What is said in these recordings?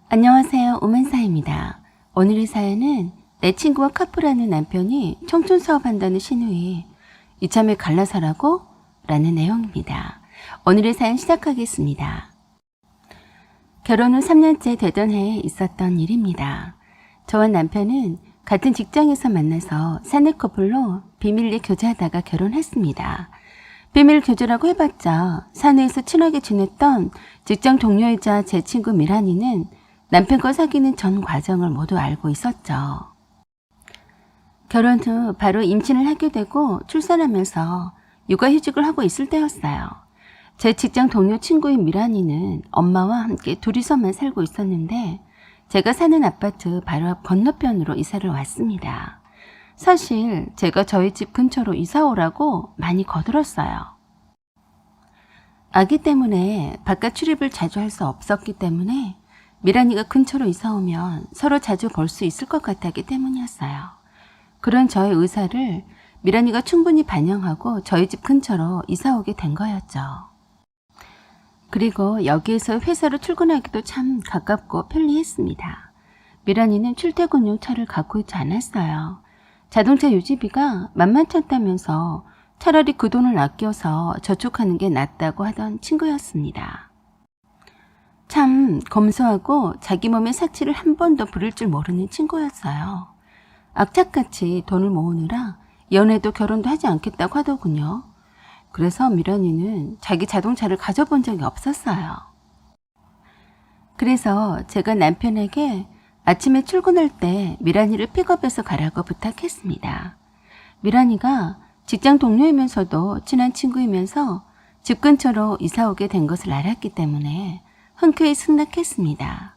안녕하세요. 오만사입니다. 오늘의 사연은 내 친구와 커플하는 남편이 청춘 사업한다는 신우이 이참에 갈라서라고? 라는 내용입니다. 오늘의 사연 시작하겠습니다. 결혼 후 3년째 되던 해에 있었던 일입니다. 저와 남편은 같은 직장에서 만나서 사내 커플로 비밀리에 교제하다가 결혼했습니다. 비밀 교제라고 해봤자 사내에서 친하게 지냈던 직장 동료이자 제 친구 미란이는 남편과 사귀는 전 과정을 모두 알고 있었죠. 결혼 후 바로 임신을 하게 되고 출산하면서 육아휴직을 하고 있을 때였어요. 제 직장 동료 친구인 미란이는 엄마와 함께 둘이서만 살고 있었는데 제가 사는 아파트 바로 앞 건너편으로 이사를 왔습니다. 사실 제가 저희 집 근처로 이사 오라고 많이 거들었어요. 아기 때문에 바깥 출입을 자주 할 수 없었기 때문에 미란이가 근처로 이사 오면 서로 자주 볼 수 있을 것 같았기 때문이었어요. 그런 저의 의사를 미란이가 충분히 반영하고 저희 집 근처로 이사 오게 된 거였죠. 그리고 여기에서 회사로 출근하기도 참 가깝고 편리했습니다. 미란이는 출퇴근용 차를 갖고 있지 않았어요. 자동차 유지비가 만만찮다면서 차라리 그 돈을 아껴서 저축하는 게 낫다고 하던 친구였습니다. 참 검소하고 자기 몸의 사치를 한 번도 부릴 줄 모르는 친구였어요. 악착같이 돈을 모으느라 연애도 결혼도 하지 않겠다고 하더군요. 그래서 미란이는 자기 자동차를 가져본 적이 없었어요. 그래서 제가 남편에게 아침에 출근할 때 미란이를 픽업해서 가라고 부탁했습니다. 미란이가 직장 동료이면서도 친한 친구이면서 집 근처로 이사 오게 된 것을 알았기 때문에 흔쾌히 승낙했습니다.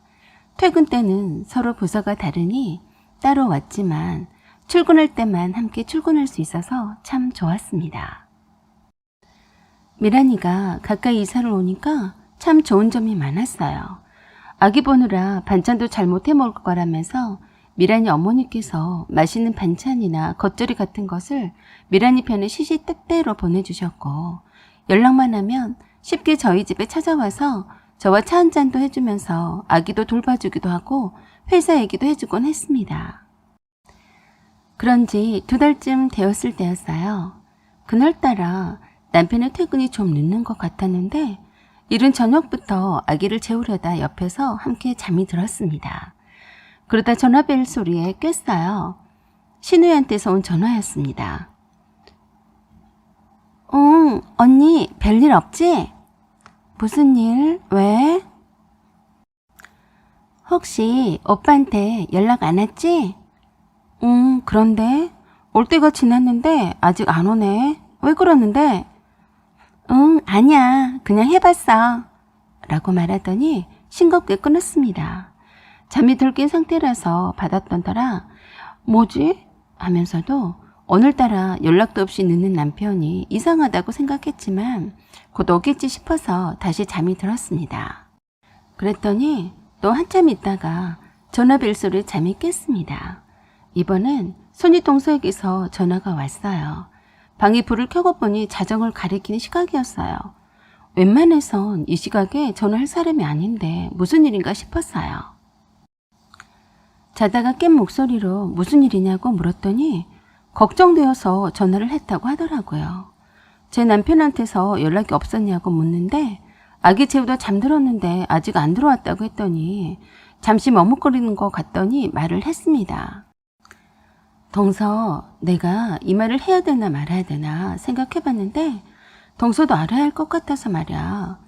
퇴근 때는 서로 부서가 다르니 따로 왔지만 출근할 때만 함께 출근할 수 있어서 참 좋았습니다. 미란이가 가까이 이사를 오니까 참 좋은 점이 많았어요. 아기 보느라 반찬도 잘 못해 먹을 거라면서 미란이 어머니께서 맛있는 반찬이나 겉절이 같은 것을 미란이 편에 시시때때로 보내주셨고 연락만 하면 쉽게 저희 집에 찾아와서 저와 차 한잔도 해주면서 아기도 돌봐주기도 하고 회사 얘기도 해주곤 했습니다. 그런지 2달쯤 되었을 때였어요. 그날따라 남편의 퇴근이 좀 늦는 것 같았는데 이른 저녁부터 아기를 재우려다 옆에서 함께 잠이 들었습니다. 그러다 전화벨 소리에 깼어요. 신우이한테서 온 전화였습니다. 응, 언니 별일 없지? 무슨 일? 왜? 혹시 오빠한테 연락 안 왔지? 응, 그런데 올 때가 지났는데 아직 안 오네. 왜 그러는데? 응, 아니야. 그냥 해봤어. 라고 말하더니 싱겁게 끊었습니다. 잠이 들긴 상태라서 받았던 터라 뭐지? 하면서도 오늘따라 연락도 없이 늦는 남편이 이상하다고 생각했지만 곧 오겠지 싶어서 다시 잠이 들었습니다. 그랬더니 또 한참 있다가 전화벨 소리에 잠이 깼습니다. 이번엔 손이 동서에게서 전화가 왔어요. 방에 불을 켜고 보니 자정을 가리키는 시각이었어요. 웬만해선 이 시각에 전화할 사람이 아닌데 무슨 일인가 싶었어요. 자다가 깬 목소리로 무슨 일이냐고 물었더니 걱정되어서 전화를 했다고 하더라고요. 제 남편한테서 연락이 없었냐고 묻는데 아기 재우다 잠들었는데 아직 안 들어왔다고 했더니 잠시 머뭇거리는 것 같더니 말을 했습니다. 동서, 내가 이 말을 해야 되나 말아야 되나 생각해봤는데 동서도 알아야 할 것 같아서 말이야.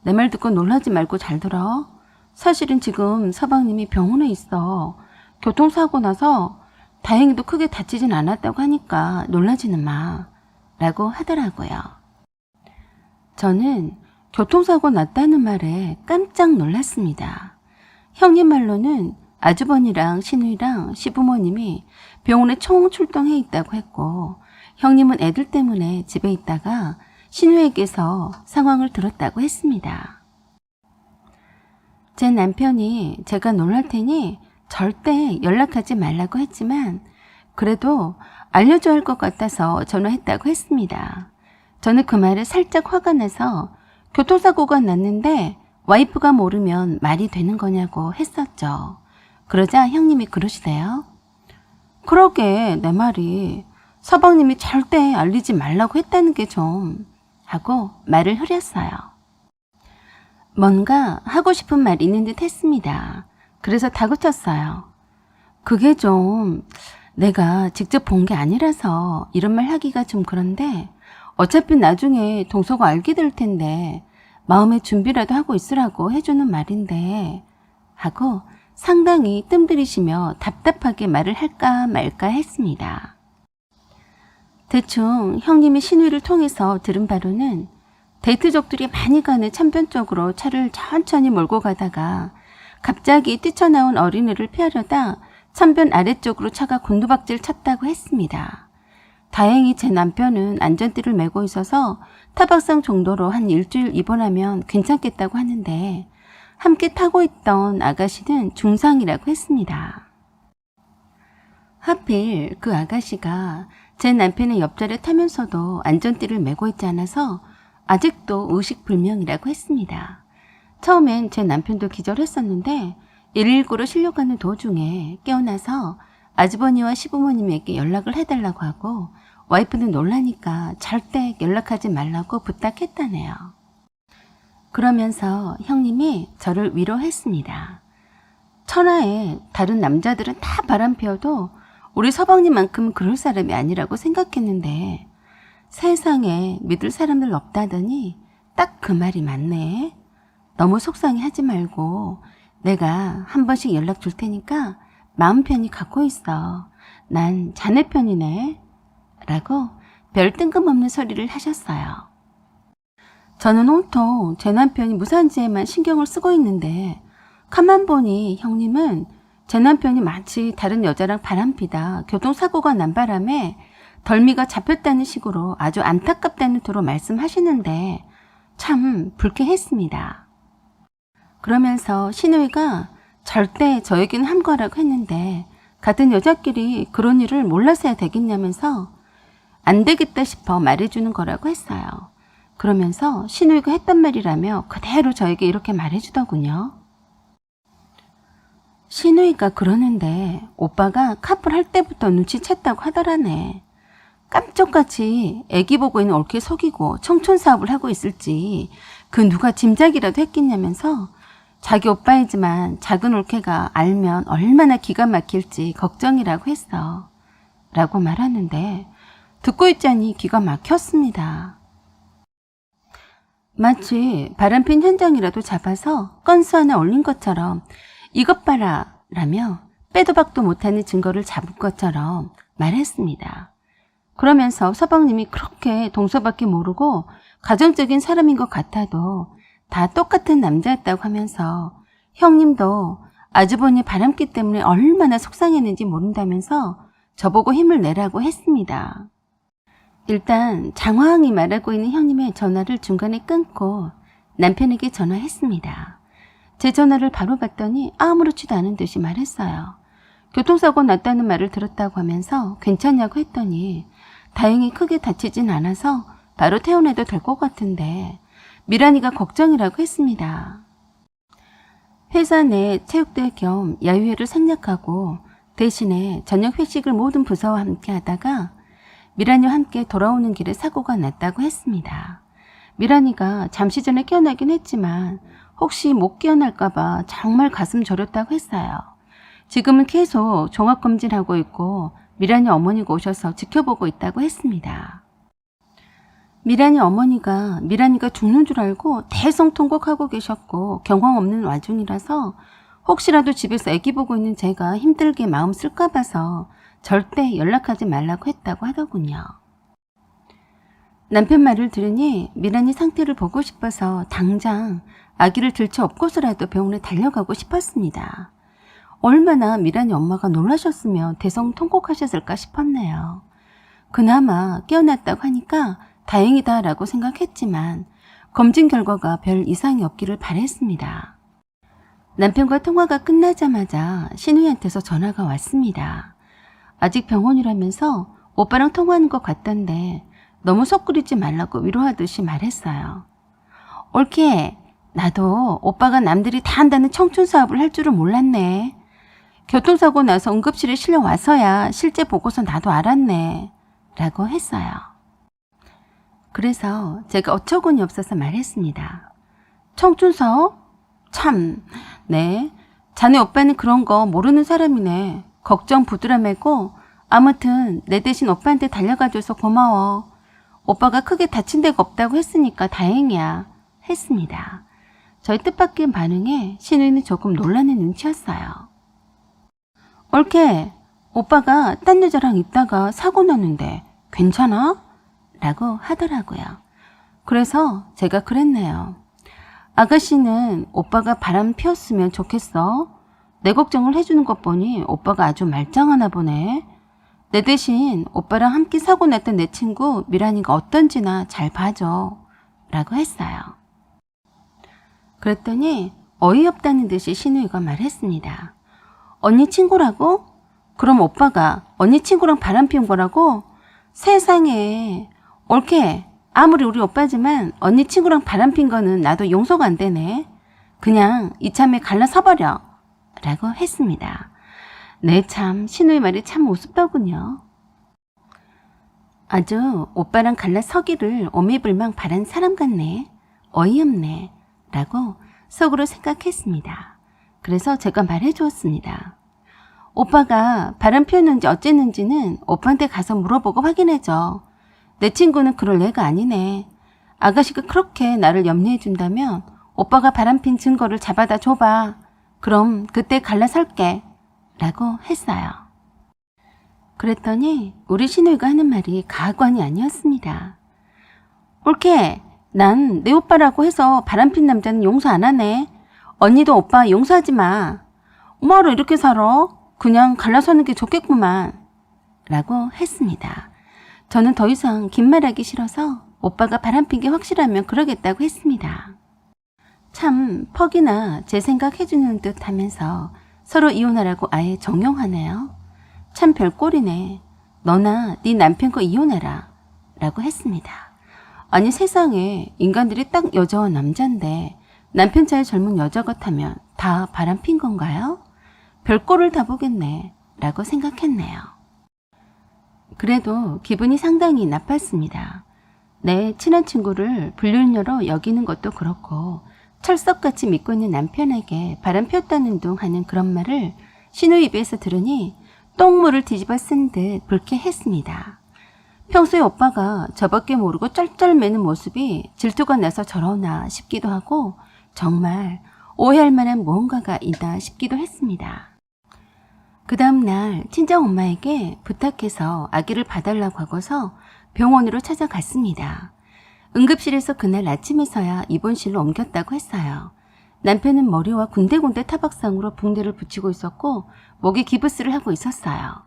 내 말 듣고 놀라지 말고 잘 들어. 사실은 지금 서방님이 병원에 있어. 교통사고 나서 다행히도 크게 다치진 않았다고 하니까 놀라지는 마. 라고 하더라고요. 저는 교통사고 났다는 말에 깜짝 놀랐습니다. 형님 말로는 아주버니랑 신우이랑 시부모님이 병원에 총 출동해 있다고 했고 형님은 애들 때문에 집에 있다가 신우에게서 상황을 들었다고 했습니다. 제 남편이 제가 놀랄 테니 절대 연락하지 말라고 했지만 그래도 알려줘야 할 것 같아서 전화했다고 했습니다. 저는 그 말에 살짝 화가 나서 교통사고가 났는데 와이프가 모르면 말이 되는 거냐고 했었죠. 그러자 형님이 그러시대요. 그러게 내 말이 서방님이 절대 알리지 말라고 했다는 게 좀 하고 말을 흐렸어요. 뭔가 하고 싶은 말이 있는 듯 했습니다. 그래서 다그쳤어요. 그게 좀 내가 직접 본 게 아니라서 이런 말 하기가 좀 그런데 어차피 나중에 동서가 알게 될 텐데 마음의 준비라도 하고 있으라고 해주는 말인데 하고 상당히 뜸들이시며 답답하게 말을 할까 말까 했습니다. 대충 형님이 신우이를 통해서 들은 바로는 데이트족들이 많이 가는 참변 쪽으로 차를 천천히 몰고 가다가 갑자기 뛰쳐나온 어린애를 피하려다 참변 아래쪽으로 차가 곤두박질 쳤다고 했습니다. 다행히 제 남편은 안전띠를 메고 있어서 타박상 정도로 한 일주일 입원하면 괜찮겠다고 하는데 함께 타고 있던 아가씨는 중상이라고 했습니다. 하필 그 아가씨가 제 남편의 옆자리에 타면서도 안전띠를 메고 있지 않아서 아직도 의식불명이라고 했습니다. 처음엔 제 남편도 기절했었는데 119로 실려가는 도중에 깨어나서 아주버니와 시부모님에게 연락을 해달라고 하고 와이프는 놀라니까 절대 연락하지 말라고 부탁했다네요. 그러면서 형님이 저를 위로했습니다. 천하에 다른 남자들은 다 바람 피워도 우리 서방님만큼은 그럴 사람이 아니라고 생각했는데 세상에 믿을 사람들 없다더니 딱 그 말이 맞네. 너무 속상해하지 말고 내가 한 번씩 연락 줄 테니까 마음 편히 갖고 있어. 난 자네 편이네. 라고 별 뜬금없는 소리를 하셨어요. 저는 온통 제 남편이 무산지에만 신경을 쓰고 있는데 가만 보니 형님은 제 남편이 마치 다른 여자랑 바람피다 교통사고가 난 바람에 덜미가 잡혔다는 식으로 아주 안타깝다는 투로 말씀하시는데 참 불쾌했습니다. 그러면서 신우이가 절대 저에게는 함구하라고 했는데 같은 여자끼리 그런 일을 몰라서야 되겠냐면서 안 되겠다 싶어 말해주는 거라고 했어요. 그러면서 신우이가 했단 말이라며 그대로 저에게 이렇게 말해주더군요. 신우이가 그러는데 오빠가 카풀 할 때부터 눈치챘다고 하더라네. 깜짝같이 애기 보고 있는 올케 속이고 청촌 사업을 하고 있을지 그 누가 짐작이라도 했겠냐면서 자기 오빠이지만 작은 올케가 알면 얼마나 기가 막힐지 걱정이라고 했어. 라고 말하는데 듣고 있자니 기가 막혔습니다. 마치 바람핀 현장이라도 잡아서 건수 하나 올린 것처럼 이것 봐라 라며 빼도 박도 못하는 증거를 잡은 것처럼 말했습니다. 그러면서 서방님이 그렇게 동서밖에 모르고 가정적인 사람인 것 같아도 다 똑같은 남자였다고 하면서 형님도 아주버니 바람기 때문에 얼마나 속상했는지 모른다면서 저보고 힘을 내라고 했습니다. 일단 장황히 말하고 있는 형님의 전화를 중간에 끊고 남편에게 전화했습니다. 제 전화를 바로 받더니 아무렇지도 않은 듯이 말했어요. 교통사고 났다는 말을 들었다고 하면서 괜찮냐고 했더니 다행히 크게 다치진 않아서 바로 퇴원해도 될 것 같은데 미란이가 걱정이라고 했습니다. 회사 내 체육대회 겸 야유회를 생략하고 대신에 저녁 회식을 모든 부서와 함께 하다가 미란이와 함께 돌아오는 길에 사고가 났다고 했습니다. 미란이가 잠시 전에 깨어나긴 했지만 혹시 못 깨어날까봐 정말 가슴 저렸다고 했어요. 지금은 계속 종합검진하고 있고 미란이 어머니가 오셔서 지켜보고 있다고 했습니다. 미란이 어머니가 미란이가 죽는 줄 알고 대성통곡하고 계셨고 경황 없는 와중이라서 혹시라도 집에서 아기 보고 있는 제가 힘들게 마음 쓸까 봐서 절대 연락하지 말라고 했다고 하더군요. 남편 말을 들으니 미란이 상태를 보고 싶어서 당장 아기를 들쳐 업고서라도 병원에 달려가고 싶었습니다. 얼마나 미란이 엄마가 놀라셨으면 대성통곡하셨을까 싶었네요. 그나마 깨어났다고 하니까 다행이다 라고 생각했지만 검진 결과가 별 이상이 없기를 바랬습니다. 남편과 통화가 끝나자마자 신우이한테서 전화가 왔습니다. 아직 병원이라면서 오빠랑 통화하는 것 같던데 너무 속 끓이지 말라고 위로하듯이 말했어요. 올케 나도 오빠가 남들이 다 한다는 청춘 사업을 할 줄은 몰랐네. 교통사고 나서 응급실에 실려와서야 실제 보고서 나도 알았네. 라고 했어요. 그래서 제가 어처구니 없어서 말했습니다. 청춘 사업? 참, 네. 자네 오빠는 그런 거 모르는 사람이네. 걱정 부드러 말고 아무튼 내 대신 오빠한테 달려가줘서 고마워. 오빠가 크게 다친 데가 없다고 했으니까 다행이야. 했습니다. 저희 뜻밖의 반응에 신우이는 조금 놀라는 눈치였어요. 옳게 오빠가 딴 여자랑 있다가 사고 났는데 괜찮아? 라고 하더라고요. 그래서 제가 그랬네요. 아가씨는 오빠가 바람 피웠으면 좋겠어. 내 걱정을 해주는 것 보니 오빠가 아주 말짱하나 보네. 내 대신 오빠랑 함께 사고 났던 내 친구 미란이가 어떤지나 잘 봐줘. 라고 했어요. 그랬더니 어이없다는 듯이 신우이가 말했습니다. 언니 친구라고? 그럼 오빠가 언니 친구랑 바람 피운 거라고? 세상에. 옳게 아무리 우리 오빠지만 언니 친구랑 바람 핀 거는 나도 용서가 안 되네. 그냥 이참에 갈라서버려. 라고 했습니다. 네, 참 신우의 말이 참 우습더군요. 아주 오빠랑 갈라서기를 오매불망 바란 사람 같네. 어이없네. 라고 속으로 생각했습니다. 그래서 제가 말해주었습니다. 오빠가 바람 피웠는지 어쨌는지는 오빠한테 가서 물어보고 확인해줘. 내 친구는 그럴 애가 아니네. 아가씨가 그렇게 나를 염려해준다면 오빠가 바람핀 증거를 잡아다 줘봐. 그럼 그때 갈라설게. 라고 했어요. 그랬더니 우리 신우이가 하는 말이 가관이 아니었습니다. 옳게 난 내 오빠라고 해서 바람핀 남자는 용서 안 하네. 언니도 오빠 용서하지 마. 뭐하러 이렇게 살아? 그냥 갈라서는 게 좋겠구만. 라고 했습니다. 저는 더 이상 긴 말하기 싫어서 오빠가 바람핀 게 확실하면 그러겠다고 했습니다. 참 퍽이나 제 생각 해주는 듯 하면서 서로 이혼하라고 아예 정용하네요. 참 별꼴이네. 너나 네 남편 거 이혼해라. 라고 했습니다. 아니 세상에 인간들이 딱 여자와 남잔데 남편 차에 젊은 여자 같다면 다 바람핀 건가요? 별꼴을 다 보겠네. 라고 생각했네요. 그래도 기분이 상당히 나빴습니다. 내 친한 친구를 불륜녀로 여기는 것도 그렇고 철석같이 믿고 있는 남편에게 바람 피웠다는 둥 하는 그런 말을 신우이 입에서 들으니 똥물을 뒤집어 쓴 듯 불쾌했습니다. 평소에 오빠가 저밖에 모르고 쩔쩔매는 모습이 질투가 나서 저러나 싶기도 하고 정말 오해할 만한 무언가가 있다 싶기도 했습니다. 그 다음날 친정엄마에게 부탁해서 아기를 봐달라고 하고서 병원으로 찾아갔습니다. 응급실에서 그날 아침에서야 입원실로 옮겼다고 했어요. 남편은 머리와 군데군데 타박상으로 붕대를 붙이고 있었고 목에 기부스를 하고 있었어요.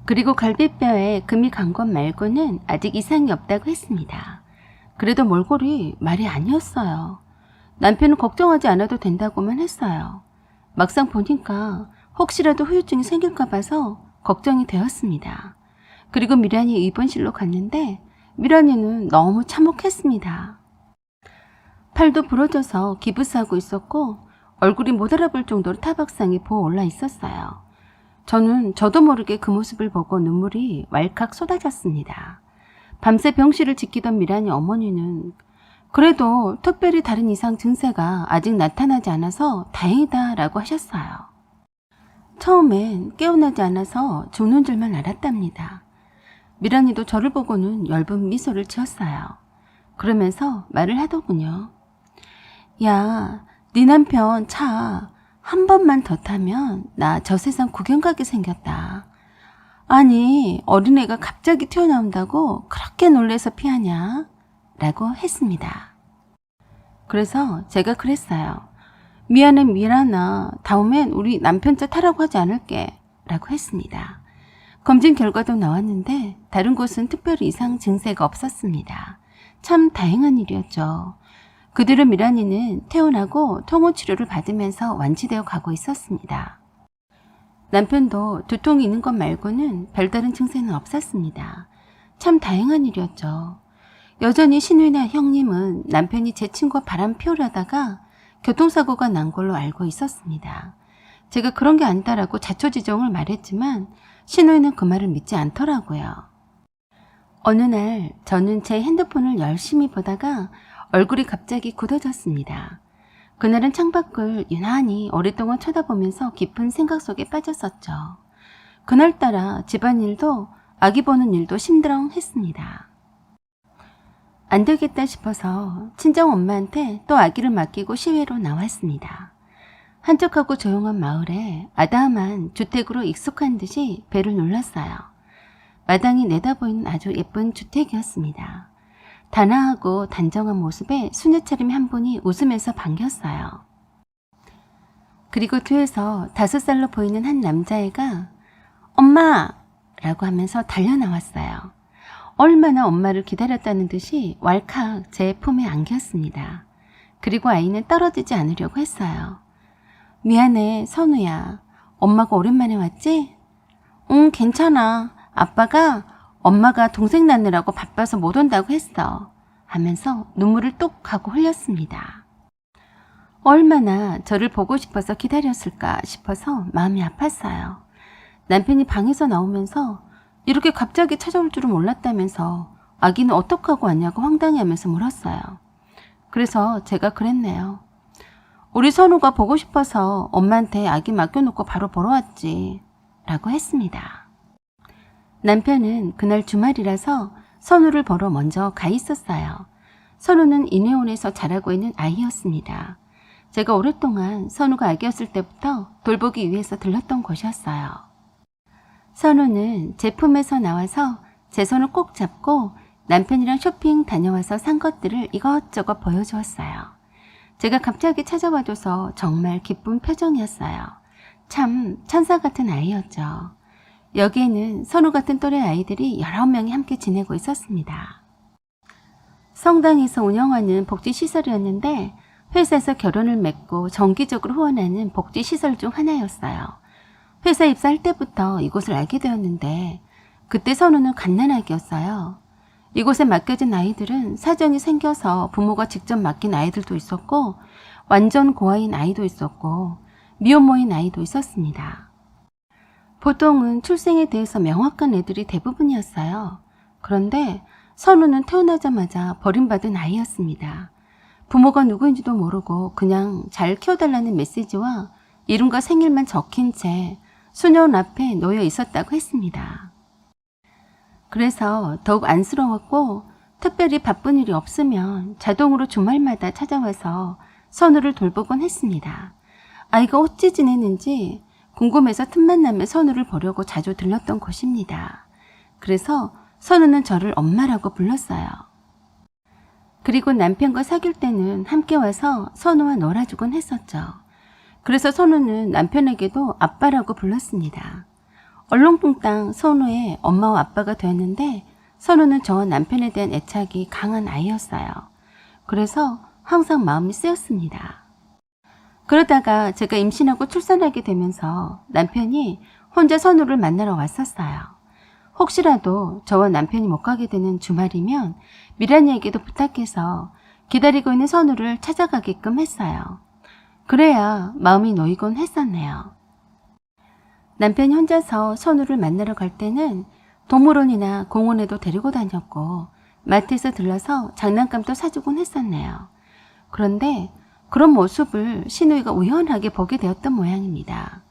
그리고 갈비뼈에 금이 간 것 말고는 아직 이상이 없다고 했습니다. 그래도 몰골이 말이 아니었어요. 남편은 걱정하지 않아도 된다고만 했어요. 막상 보니까 혹시라도 후유증이 생길까 봐서 걱정이 되었습니다. 그리고 미란이 입원실로 갔는데 미란이는 너무 참혹했습니다. 팔도 부러져서 기부스하고 있었고 얼굴이 못 알아볼 정도로 타박상이 부어 올라 있었어요. 저는 저도 모르게 그 모습을 보고 눈물이 왈칵 쏟아졌습니다. 밤새 병실을 지키던 미란이 어머니는 그래도 특별히 다른 이상 증세가 아직 나타나지 않아서 다행이다 라고 하셨어요. 처음엔 깨어나지 않아서 죽는 줄만 알았답니다. 미란이도 저를 보고는 엷은 미소를 지었어요. 그러면서 말을 하더군요. 야, 네 남편 차 한 번만 더 타면 나 저 세상 구경 가게 생겼다. 아니 어린애가 갑자기 튀어나온다고 그렇게 놀래서 피하냐? 라고 했습니다. 그래서 제가 그랬어요. 미안해 미란아. 다음엔 우리 남편 차 타라고 하지 않을게. 라고 했습니다. 검진 결과도 나왔는데 다른 곳은 특별히 이상 증세가 없었습니다. 참 다행한 일이었죠. 그 뒤로 미란이는 퇴원하고 통호치료를 받으면서 완치되어 가고 있었습니다. 남편도 두통이 있는 것 말고는 별다른 증세는 없었습니다. 참 다행한 일이었죠. 여전히 신우이나 형님은 남편이 제 친구와 바람 피우려다가 교통사고가 난 걸로 알고 있었습니다. 제가 그런 게 아니다라고 자초지종을 말했지만 신우이는 그 말을 믿지 않더라고요. 어느 날 저는 제 핸드폰을 열심히 보다가 얼굴이 갑자기 굳어졌습니다. 그날은 창밖을 유난히 오랫동안 쳐다보면서 깊은 생각 속에 빠졌었죠. 그날따라 집안일도 아기 보는 일도 심드렁했습니다. 안 되겠다 싶어서 친정엄마한테 또 아기를 맡기고 시외로 나왔습니다. 한적하고 조용한 마을에 아담한 주택으로 익숙한 듯이 배를 눌렀어요. 마당이 내다보이는 아주 예쁜 주택이었습니다. 단아하고 단정한 모습에 수녀차림 한 분이 웃으면서 반겼어요. 그리고 뒤에서 5살로 보이는 한 남자애가 엄마! 라고 하면서 달려나왔어요. 얼마나 엄마를 기다렸다는 듯이 왈칵 제 품에 안겼습니다. 그리고 아이는 떨어지지 않으려고 했어요. 미안해, 선우야. 엄마가 오랜만에 왔지? 응, 괜찮아. 아빠가 엄마가 동생 낳느라고 바빠서 못 온다고 했어. 하면서 눈물을 똑 하고 흘렸습니다. 얼마나 저를 보고 싶어서 기다렸을까 싶어서 마음이 아팠어요. 남편이 방에서 나오면서 이렇게 갑자기 찾아올 줄은 몰랐다면서 아기는 어떡하고 왔냐고 황당해하면서 물었어요. 그래서 제가 그랬네요. 우리 선우가 보고 싶어서 엄마한테 아기 맡겨놓고 바로 보러 왔지. 라고 했습니다. 남편은 그날 주말이라서 선우를 보러 먼저 가 있었어요. 선우는 인회원에서 자라고 있는 아이였습니다. 제가 오랫동안 선우가 아기였을 때부터 돌보기 위해서 들렀던 곳이었어요. 선우는 제 품에서 나와서 제 손을 꼭 잡고 남편이랑 쇼핑 다녀와서 산 것들을 이것저것 보여주었어요. 제가 갑자기 찾아와줘서 정말 기쁜 표정이었어요. 참 천사 같은 아이였죠. 여기에는 선우 같은 또래 아이들이 여러 명이 함께 지내고 있었습니다. 성당에서 운영하는 복지시설이었는데 회사에서 결혼을 맺고 정기적으로 후원하는 복지시설 중 하나였어요. 회사 입사할 때부터 이곳을 알게 되었는데 그때 선우는 갓난아기였어요. 이곳에 맡겨진 아이들은 사정이 생겨서 부모가 직접 맡긴 아이들도 있었고 완전 고아인 아이도 있었고 미혼모인 아이도 있었습니다. 보통은 출생에 대해서 명확한 애들이 대부분이었어요. 그런데 선우는 태어나자마자 버림받은 아이였습니다. 부모가 누구인지도 모르고 그냥 잘 키워달라는 메시지와 이름과 생일만 적힌 채 수녀원 앞에 놓여 있었다고 했습니다. 그래서 더욱 안쓰러웠고 특별히 바쁜 일이 없으면 자동으로 주말마다 찾아와서 선우를 돌보곤 했습니다. 아이가 어찌 지내는지 궁금해서 틈만 나면 선우를 보려고 자주 들렀던 곳입니다. 그래서 선우는 저를 엄마라고 불렀어요. 그리고 남편과 사귈 때는 함께 와서 선우와 놀아주곤 했었죠. 그래서 선우는 남편에게도 아빠라고 불렀습니다. 얼렁뚱땅 선우의 엄마와 아빠가 되었는데 선우는 저와 남편에 대한 애착이 강한 아이였어요. 그래서 항상 마음이 쓰였습니다. 그러다가 제가 임신하고 출산하게 되면서 남편이 혼자 선우를 만나러 왔었어요. 혹시라도 저와 남편이 못 가게 되는 주말이면 미란이에게도 부탁해서 기다리고 있는 선우를 찾아가게끔 했어요. 그래야 마음이 놓이곤 했었네요. 남편이 혼자서 선우를 만나러 갈 때는 동물원이나 공원에도 데리고 다녔고 마트에서 들러서 장난감도 사주곤 했었네요. 그런데 그런 모습을 신우이가 우연하게 보게 되었던 모양입니다.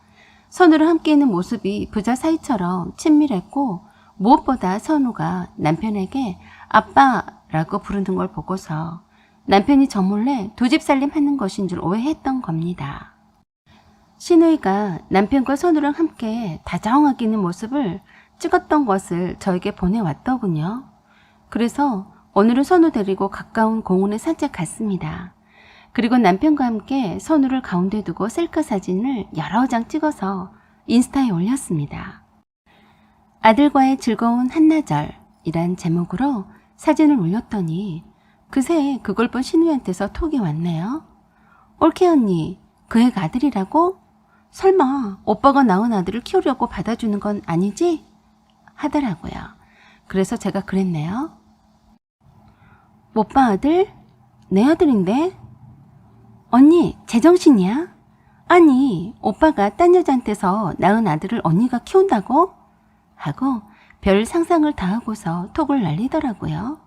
선우랑 함께 있는 모습이 부자 사이처럼 친밀했고 무엇보다 선우가 남편에게 아빠라고 부르는 걸 보고서 남편이 저 몰래 두 집 살림하는 것인 줄 오해했던 겁니다. 신우이가 남편과 선우랑 함께 다정하게 있는 모습을 찍었던 것을 저에게 보내왔더군요. 그래서 오늘은 선우 데리고 가까운 공원에 산책 갔습니다. 그리고 남편과 함께 선우를 가운데 두고 셀카 사진을 여러 장 찍어서 인스타에 올렸습니다. 아들과의 즐거운 한나절이란 제목으로 사진을 올렸더니 그새 그걸 본 신우이한테서 톡이 왔네요. 올케 언니, 그 애가 아들이라고? 설마 오빠가 낳은 아들을 키우려고 받아주는 건 아니지? 하더라고요. 그래서 제가 그랬네요. 오빠 아들? 내 아들인데? 언니, 제정신이야? 아니, 오빠가 딴 여자한테서 낳은 아들을 언니가 키운다고? 하고 별 상상을 다 하고서 톡을 날리더라고요.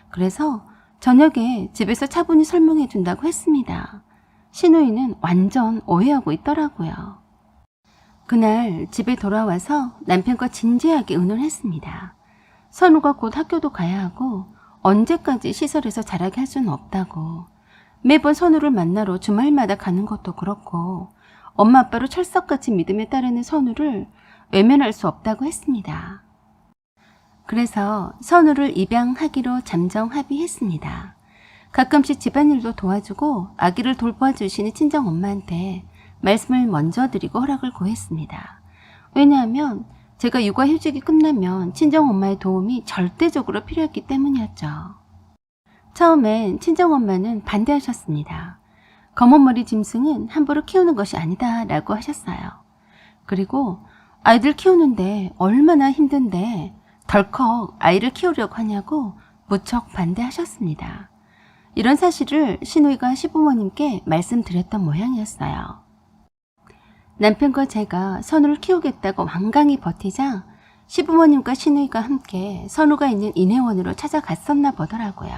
그래서 저녁에 집에서 차분히 설명해 준다고 했습니다. 신우이는 완전 오해하고 있더라고요. 그날 집에 돌아와서 남편과 진지하게 의논했습니다. 선우가 곧 학교도 가야 하고 언제까지 시설에서 자라게 할 수는 없다고. 매번 선우를 만나러 주말마다 가는 것도 그렇고 엄마 아빠로 철석같이 믿음에 따르는 선우를 외면할 수 없다고 했습니다. 그래서 선우를 입양하기로 잠정 합의했습니다. 가끔씩 집안일도 도와주고 아기를 돌봐주시는 친정엄마한테 말씀을 먼저 드리고 허락을 구했습니다. 왜냐하면 제가 육아휴직이 끝나면 친정엄마의 도움이 절대적으로 필요했기 때문이었죠. 처음엔 친정엄마는 반대하셨습니다. 검은머리 짐승은 함부로 키우는 것이 아니다 라고 하셨어요. 그리고 아이들 키우는데 얼마나 힘든데 덜컥 아이를 키우려고 하냐고 무척 반대하셨습니다. 이런 사실을 신우이가 시부모님께 말씀드렸던 모양이었어요. 남편과 제가 선우를 키우겠다고 완강히 버티자 시부모님과 신우이가 함께 선우가 있는 인혜원으로 찾아갔었나 보더라고요.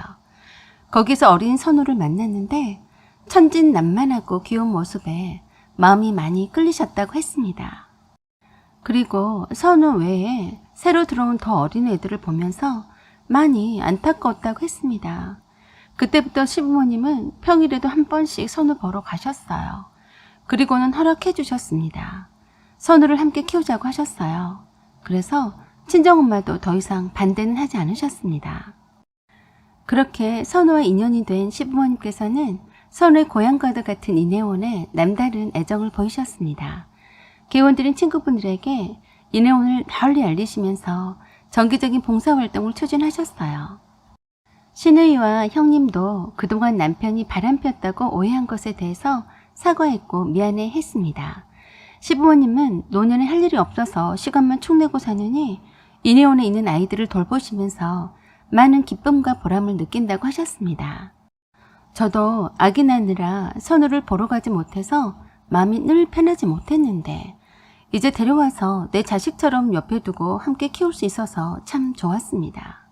거기서 어린 선우를 만났는데 천진난만하고 귀여운 모습에 마음이 많이 끌리셨다고 했습니다. 그리고 선우 외에 새로 들어온 더 어린 애들을 보면서 많이 안타까웠다고 했습니다. 그때부터 시부모님은 평일에도 한 번씩 선우 보러 가셨어요. 그리고는 허락해 주셨습니다. 선우를 함께 키우자고 하셨어요. 그래서 친정엄마도 더 이상 반대는 하지 않으셨습니다. 그렇게 선우와 인연이 된 시부모님께서는 선우의 고향과도 같은 인혜원에 남다른 애정을 보이셨습니다. 개원드린 친구분들에게 인혜원을 널리 알리시면서 정기적인 봉사활동을 추진하셨어요. 신우이와 형님도 그동안 남편이 바람폈다고 오해한 것에 대해서 사과했고 미안해 했습니다. 시부모님은 노년에 할 일이 없어서 시간만 축내고 사느니 인혜원에 있는 아이들을 돌보시면서 많은 기쁨과 보람을 느낀다고 하셨습니다. 저도 아기 낳느라 선우를 보러 가지 못해서 마음이 늘 편하지 못했는데 이제 데려와서 내 자식처럼 옆에 두고 함께 키울 수 있어서 참 좋았습니다.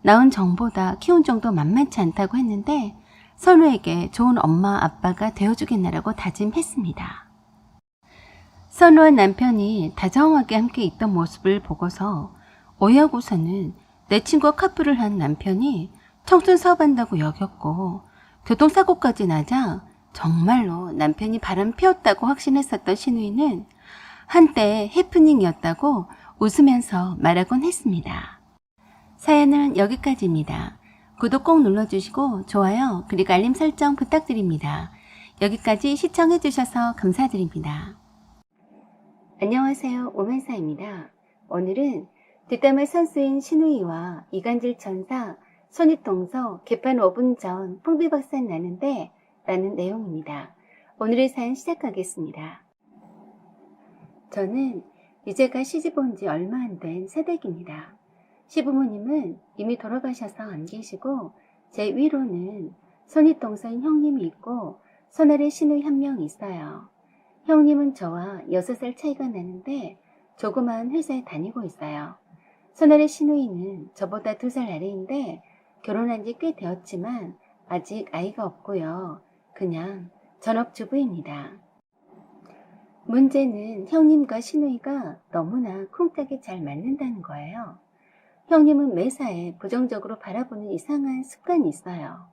낳은 정보다 키운 정도 만만치 않다고 했는데 선우에게 좋은 엄마 아빠가 되어주겠나라고 다짐했습니다. 선우와 남편이 다정하게 함께 있던 모습을 보고서 오해하고서는 내 친구와 커플을 한 남편이 청춘 사업한다고 여겼고 교통사고까지 나자 정말로 남편이 바람 피웠다고 확신했었던 신우이는 한때 해프닝이었다고 웃으면서 말하곤 했습니다. 사연은 여기까지입니다. 구독 꼭 눌러주시고 좋아요 그리고 알림 설정 부탁드립니다. 여기까지 시청해주셔서 감사드립니다. 안녕하세요. 오면사입니다. 오늘은 뒷담화 선수인 신우이와 이간질 천사 손윗동서 개판 5분 전 풍비박산 나는데 라는 내용입니다. 오늘의 사연 시작하겠습니다. 저는 이제가 시집 온 지 얼마 안 된 새댁입니다. 시부모님은 이미 돌아가셔서 안 계시고 제 위로는 손윗동서인 형님이 있고 손아래 신우이 한 명 있어요. 형님은 저와 6살 차이가 나는데 조그마한 회사에 다니고 있어요. 손아래 신우이는 저보다 2살 아래인데 결혼한 지 꽤 되었지만 아직 아이가 없고요. 그냥 전업주부입니다. 문제는 형님과 신우이가 너무나 쿵짝이 잘 맞는다는 거예요. 형님은 매사에 부정적으로 바라보는 이상한 습관이 있어요.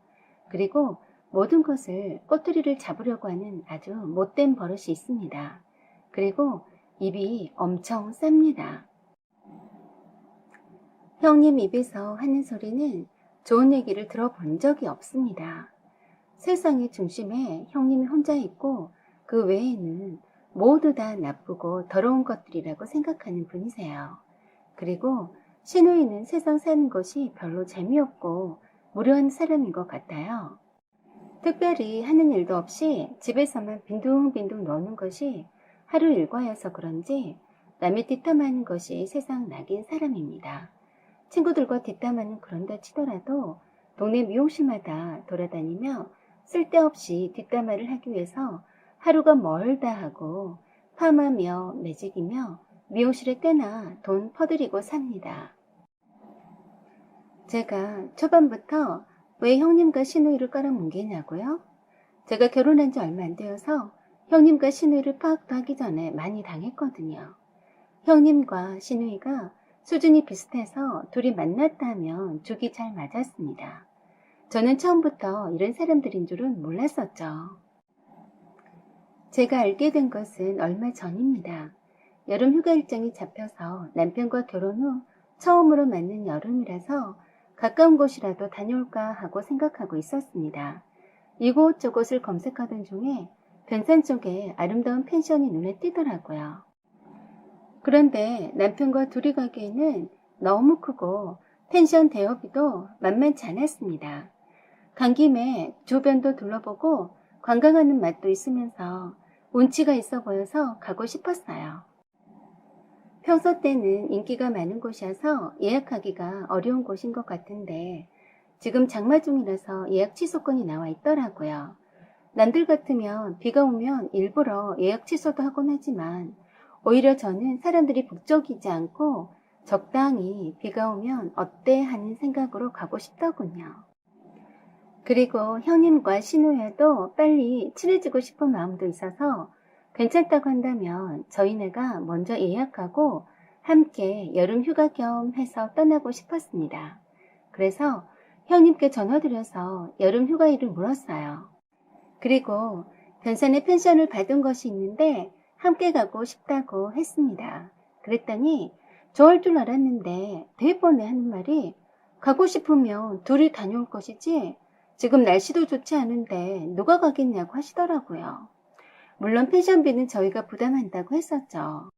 그리고 모든 것을 꼬투리를 잡으려고 하는 아주 못된 버릇이 있습니다. 그리고 입이 엄청 쌉니다. 형님 입에서 하는 소리는 좋은 얘기를 들어본 적이 없습니다. 세상의 중심에 형님이 혼자 있고 그 외에는 모두 다 나쁘고 더러운 것들이라고 생각하는 분이세요. 그리고 신우이는 세상 사는 것이 별로 재미없고 무료한 사람인 것 같아요. 특별히 하는 일도 없이 집에서만 빈둥빈둥 노는 것이 하루 일과여서 그런지 남의 뒷담화하는 것이 세상 낙인 사람입니다. 친구들과 뒷담화는 그런다 치더라도 동네 미용실마다 돌아다니며 쓸데없이 뒷담화를 하기 위해서 하루가 멀다 하고 파마며 매직이며 미용실에 꽤나 돈 퍼들이고 삽니다. 제가 초반부터 왜 형님과 시누이를 깔아뭉개냐고요? 제가 결혼한 지 얼마 안 되어서 형님과 시누이를 파악도 하기 전에 많이 당했거든요. 형님과 시누이가 수준이 비슷해서 둘이 만났다 하면 죽이 잘 맞았습니다. 저는 처음부터 이런 사람들인 줄은 몰랐었죠. 제가 알게 된 것은 얼마 전입니다. 여름 휴가 일정이 잡혀서 남편과 결혼 후 처음으로 맞는 여름이라서 가까운 곳이라도 다녀올까 하고 생각하고 있었습니다. 이곳저곳을 검색하던 중에 변산 쪽에 아름다운 펜션이 눈에 띄더라고요. 그런데 남편과 둘이 가기에는 너무 크고 펜션 대여비도 만만치 않았습니다. 간 김에 주변도 둘러보고 관광하는 맛도 있으면서 운치가 있어 보여서 가고 싶었어요. 평소 때는 인기가 많은 곳이어서 예약하기가 어려운 곳인 것 같은데 지금 장마 중이라서 예약 취소권이 나와 있더라고요. 남들 같으면 비가 오면 일부러 예약 취소도 하곤 하지만 오히려 저는 사람들이 북적이지 않고 적당히 비가 오면 어때 하는 생각으로 가고 싶더군요. 그리고 형님과 시누이와도 빨리 친해지고 싶은 마음도 있어서 괜찮다고 한다면 저희네가 먼저 예약하고 함께 여름 휴가 겸 해서 떠나고 싶었습니다. 그래서 형님께 전화드려서 여름 휴가일을 물었어요. 그리고 변산에 펜션을 받은 것이 있는데 함께 가고 싶다고 했습니다. 그랬더니 좋아할 줄 알았는데 대번에 하는 말이 가고 싶으면 둘이 다녀올 것이지 지금 날씨도 좋지 않은데 누가 가겠냐고 하시더라고요. 물론 펜션비는 저희가 부담한다고 했었죠.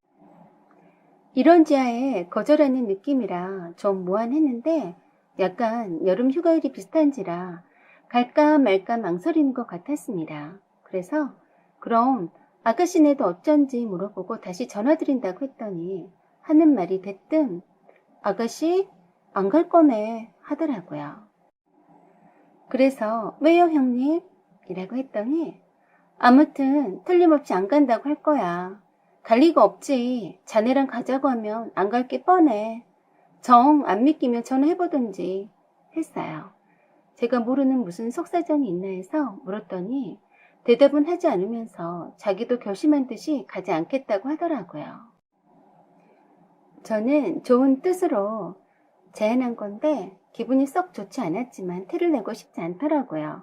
이런 지하에 거절하는 느낌이라 좀 무안했는데 약간 여름 휴가일이 비슷한지라 갈까 말까 망설이는 것 같았습니다. 그래서 그럼 아가씨네도 어쩐지 물어보고 다시 전화드린다고 했더니 하는 말이 대뜸 아가씨 안 갈 거네 하더라고요. 그래서 왜요 형님? 이라고 했더니 아무튼 틀림없이 안 간다고 할 거야. 갈 리가 없지. 자네랑 가자고 하면 안 갈 게 뻔해. 정 안 믿기면 전화해보든지 했어요. 제가 모르는 무슨 속사정이 있나 해서 물었더니 대답은 하지 않으면서 자기도 결심한 듯이 가지 않겠다고 하더라고요. 저는 좋은 뜻으로 제안한 건데 기분이 썩 좋지 않았지만 티를 내고 싶지 않더라고요.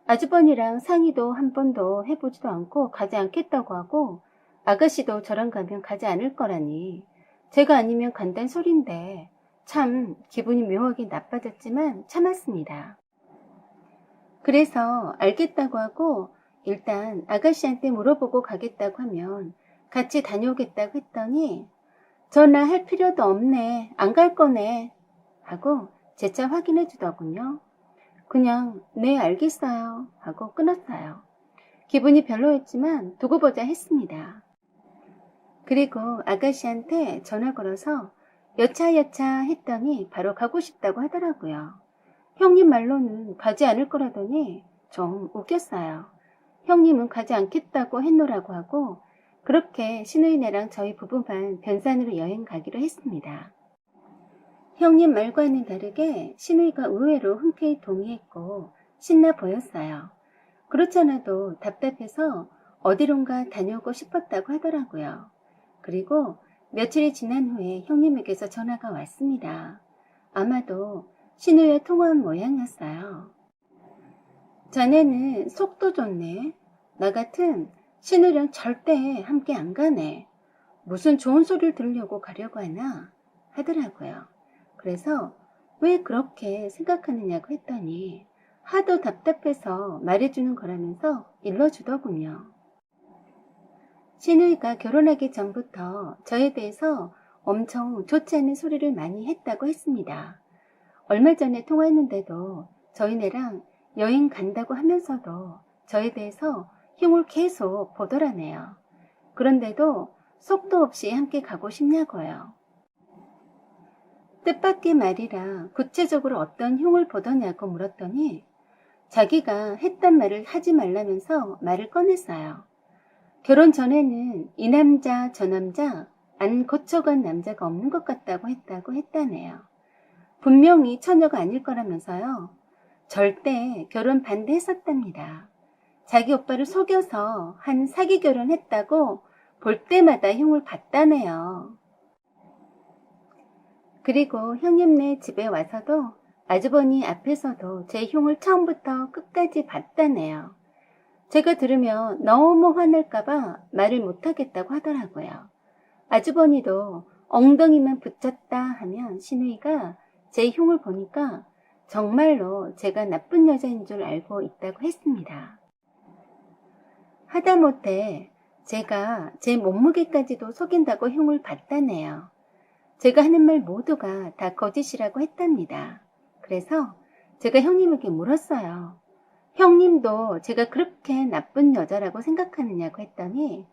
아주버니랑 상의도 한 번도 해보지도 않고 가지 않겠다고 하고 아가씨도 저랑 가면 가지 않을 거라니 제가 아니면 간단 소린데 참 기분이 묘하게 나빠졌지만 참았습니다. 그래서 알겠다고 하고 일단 아가씨한테 물어보고 가겠다고 하면 같이 다녀오겠다고 했더니 전화할 필요도 없네. 안 갈 거네. 하고 재차 확인해 주더군요. 그냥 네 알겠어요 하고 끊었어요. 기분이 별로였지만 두고 보자 했습니다. 그리고 아가씨한테 전화 걸어서 여차여차 했더니 바로 가고 싶다고 하더라고요. 형님 말로는 가지 않을 거라더니 좀 웃겼어요. 형님은 가지 않겠다고 했노라고 하고 그렇게 시누이네랑 저희 부부만 변산으로 여행 가기로 했습니다. 형님 말과는 다르게 시누이가 의외로 흔쾌히 동의했고 신나 보였어요. 그렇잖아도 답답해서 어디론가 다녀오고 싶었다고 하더라고요. 그리고 며칠이 지난 후에 형님에게서 전화가 왔습니다. 아마도 시누이와 통화한 모양이었어요. 자네는 속도 좋네. 나 같은 시누이랑 절대 함께 안 가네. 무슨 좋은 소리를 들으려고 가려고 하나 하더라고요. 그래서 왜 그렇게 생각하느냐고 했더니 하도 답답해서 말해주는 거라면서 일러주더군요. 시누이가 결혼하기 전부터 저에 대해서 엄청 좋지 않은 소리를 많이 했다고 했습니다. 얼마 전에 통화했는데도 저희네랑 여행 간다고 하면서도 저에 대해서 흉을 계속 보더라네요. 그런데도 속도 없이 함께 가고 싶냐고요. 뜻밖의 말이라 구체적으로 어떤 흉을 보더냐고 물었더니 자기가 했단 말을 하지 말라면서 말을 꺼냈어요. 결혼 전에는 이 남자 저 남자 안 고쳐간 남자가 없는 것 같다고 했다네요. 분명히 처녀가 아닐 거라면서요. 절대 결혼 반대했었답니다. 자기 오빠를 속여서 한 사기 결혼했다고 볼 때마다 흉을 봤다네요. 그리고 형님네 집에 와서도 아주버니 앞에서도 제 흉을 처음부터 끝까지 봤다네요. 제가 들으면 너무 화날까봐 말을 못하겠다고 하더라고요. 아주버니도 엉덩이만 붙였다 하면 시누이가 제 흉을 보니까 정말로 제가 나쁜 여자인 줄 알고 있다고 했습니다. 하다못해 제가 제 몸무게까지도 속인다고 흉을 봤다네요. 제가 하는 말 모두가 다 거짓이라고 했답니다. 그래서 제가 형님에게 물었어요. 형님도 제가 그렇게 나쁜 여자라고 생각하느냐고 했더니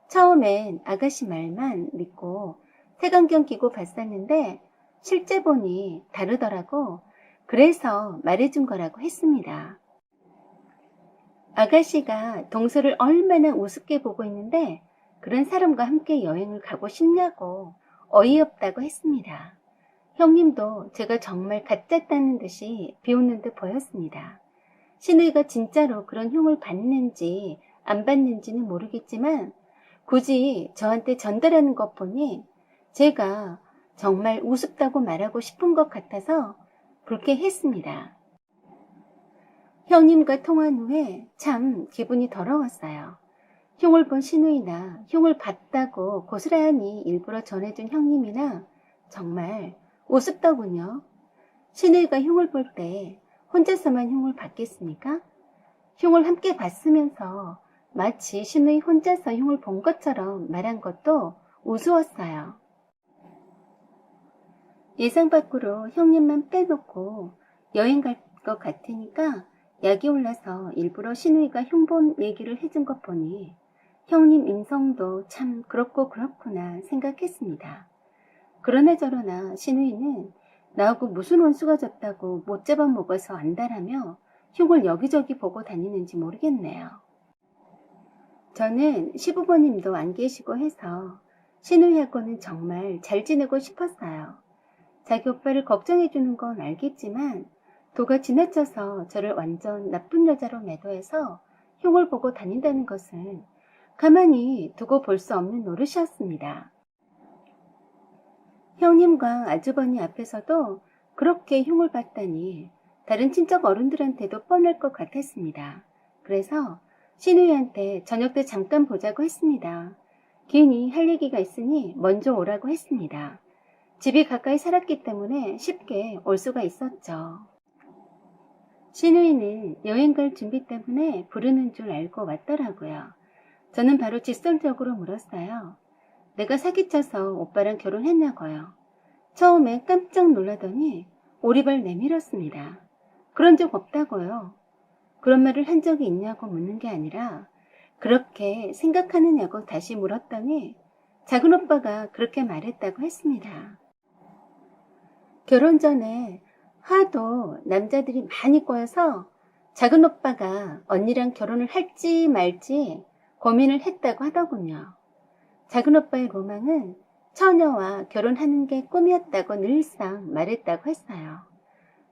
처음엔 아가씨 말만 믿고 색안경 끼고 봤었는데 실제 보니 다르더라고. 그래서 말해준 거라고 했습니다. 아가씨가 동서를 얼마나 우습게 보고 있는데 그런 사람과 함께 여행을 가고 싶냐고 어이없다고 했습니다. 형님도 제가 정말 가짜다는 듯이 비웃는 듯 보였습니다. 시누이가 진짜로 그런 흉을 받는지 안 받는지는 모르겠지만 굳이 저한테 전달하는 것 보니 제가 정말 우습다고 말하고 싶은 것 같아서 불쾌했습니다. 형님과 통화한 후에 참 기분이 더러웠어요. 흉을 본 시누이나 흉을 봤다고 고스란히 일부러 전해준 형님이나 정말 우습더군요. 시누이가 흉을 볼 때 혼자서만 흉을 봤겠습니까? 흉을 함께 봤으면서 마치 시누이 혼자서 흉을 본 것처럼 말한 것도 우스웠어요. 예상 밖으로 형님만 빼놓고 여행 갈 것 같으니까 약이 올라서 일부러 시누이가 흉본 얘기를 해준 것 보니 형님 인성도 참 그렇고 그렇구나 생각했습니다. 그러나 저러나 시누이는 나하고 무슨 원수가 졌다고 못 잡아먹어서 안달하며 흉을 여기저기 보고 다니는지 모르겠네요. 저는 시부모님도 안 계시고 해서 시누이하고는 정말 잘 지내고 싶었어요. 자기 오빠를 걱정해주는 건 알겠지만 도가 지나쳐서 저를 완전 나쁜 여자로 매도해서 흉을 보고 다닌다는 것은 가만히 두고 볼 수 없는 노릇이었습니다. 형님과 아주버니 앞에서도 그렇게 흉을 봤다니 다른 친척 어른들한테도 뻔할 것 같았습니다. 그래서 시누이한테 저녁 때 잠깐 보자고 했습니다. 괜히 할 얘기가 있으니 먼저 오라고 했습니다. 집이 가까이 살았기 때문에 쉽게 올 수가 있었죠. 시누이는 여행 갈 준비 때문에 부르는 줄 알고 왔더라고요. 저는 바로 직설적으로 물었어요. 내가 사기쳐서 오빠랑 결혼했냐고요. 처음에 깜짝 놀라더니 오리발 내밀었습니다. 그런 적 없다고요. 그런 말을 한 적이 있냐고 묻는 게 아니라 그렇게 생각하느냐고 다시 물었더니 작은 오빠가 그렇게 말했다고 했습니다. 결혼 전에 하도 남자들이 많이 꼬여서 작은 오빠가 언니랑 결혼을 할지 말지 고민을 했다고 하더군요. 작은 오빠의 로망은 처녀와 결혼하는 게 꿈이었다고 늘상 말했다고 했어요.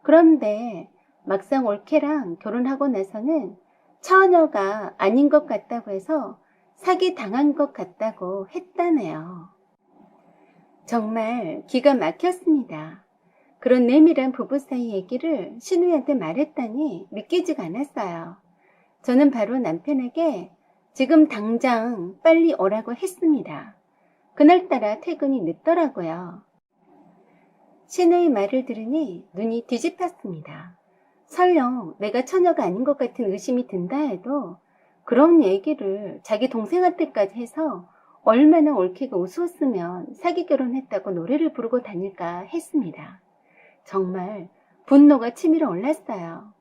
그런데 막상 올케랑 결혼하고 나서는 처녀가 아닌 것 같다고 해서 사기 당한 것 같다고 했다네요. 정말 기가 막혔습니다. 그런 내밀한 부부 사이 얘기를 시누이한테 말했다니 믿기지가 않았어요. 저는 바로 남편에게 지금 당장 빨리 오라고 했습니다. 그날따라 퇴근이 늦더라고요. 시누이 말을 들으니 눈이 뒤집혔습니다. 설령 내가 처녀가 아닌 것 같은 의심이 든다 해도 그런 얘기를 자기 동생한테까지 해서 얼마나 옳기가 우스웠으면 사기 결혼했다고 노래를 부르고 다닐까 했습니다. 정말 분노가 치밀어 올랐어요.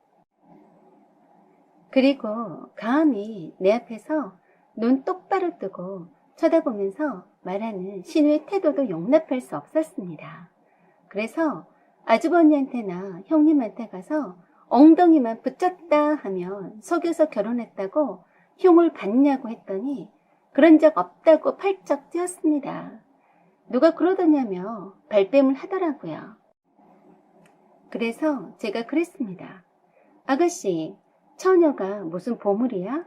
그리고 감히 내 앞에서 눈 똑바로 뜨고 쳐다보면서 말하는 시누의 태도도 용납할 수 없었습니다. 그래서 아주버니한테나 형님한테 가서 엉덩이만 붙였다 하면 속여서 결혼했다고 흉을 봤냐고 했더니 그런 적 없다고 팔쩍 뛰었습니다. 누가 그러더냐며 발뺌을 하더라고요. 그래서 제가 그랬습니다. 아가씨, 처녀가 무슨 보물이야?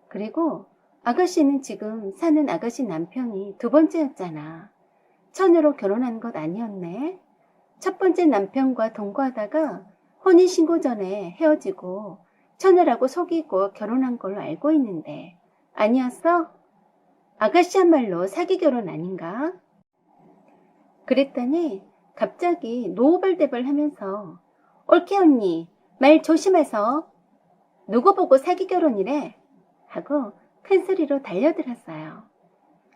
그리고 아가씨는 지금 사는 아가씨 남편이 두 번째였잖아. 처녀로 결혼한 것 아니었네? 첫 번째 남편과 동거하다가 혼인신고 전에 헤어지고 처녀라고 속이고 결혼한 걸로 알고 있는데 아니었어? 아가씨야말로 사기 결혼 아닌가? 그랬더니 갑자기 노발대발 하면서 옳게 언니 말 조심해서 누구 보고 사기 결혼이래? 하고 큰 소리로 달려들었어요.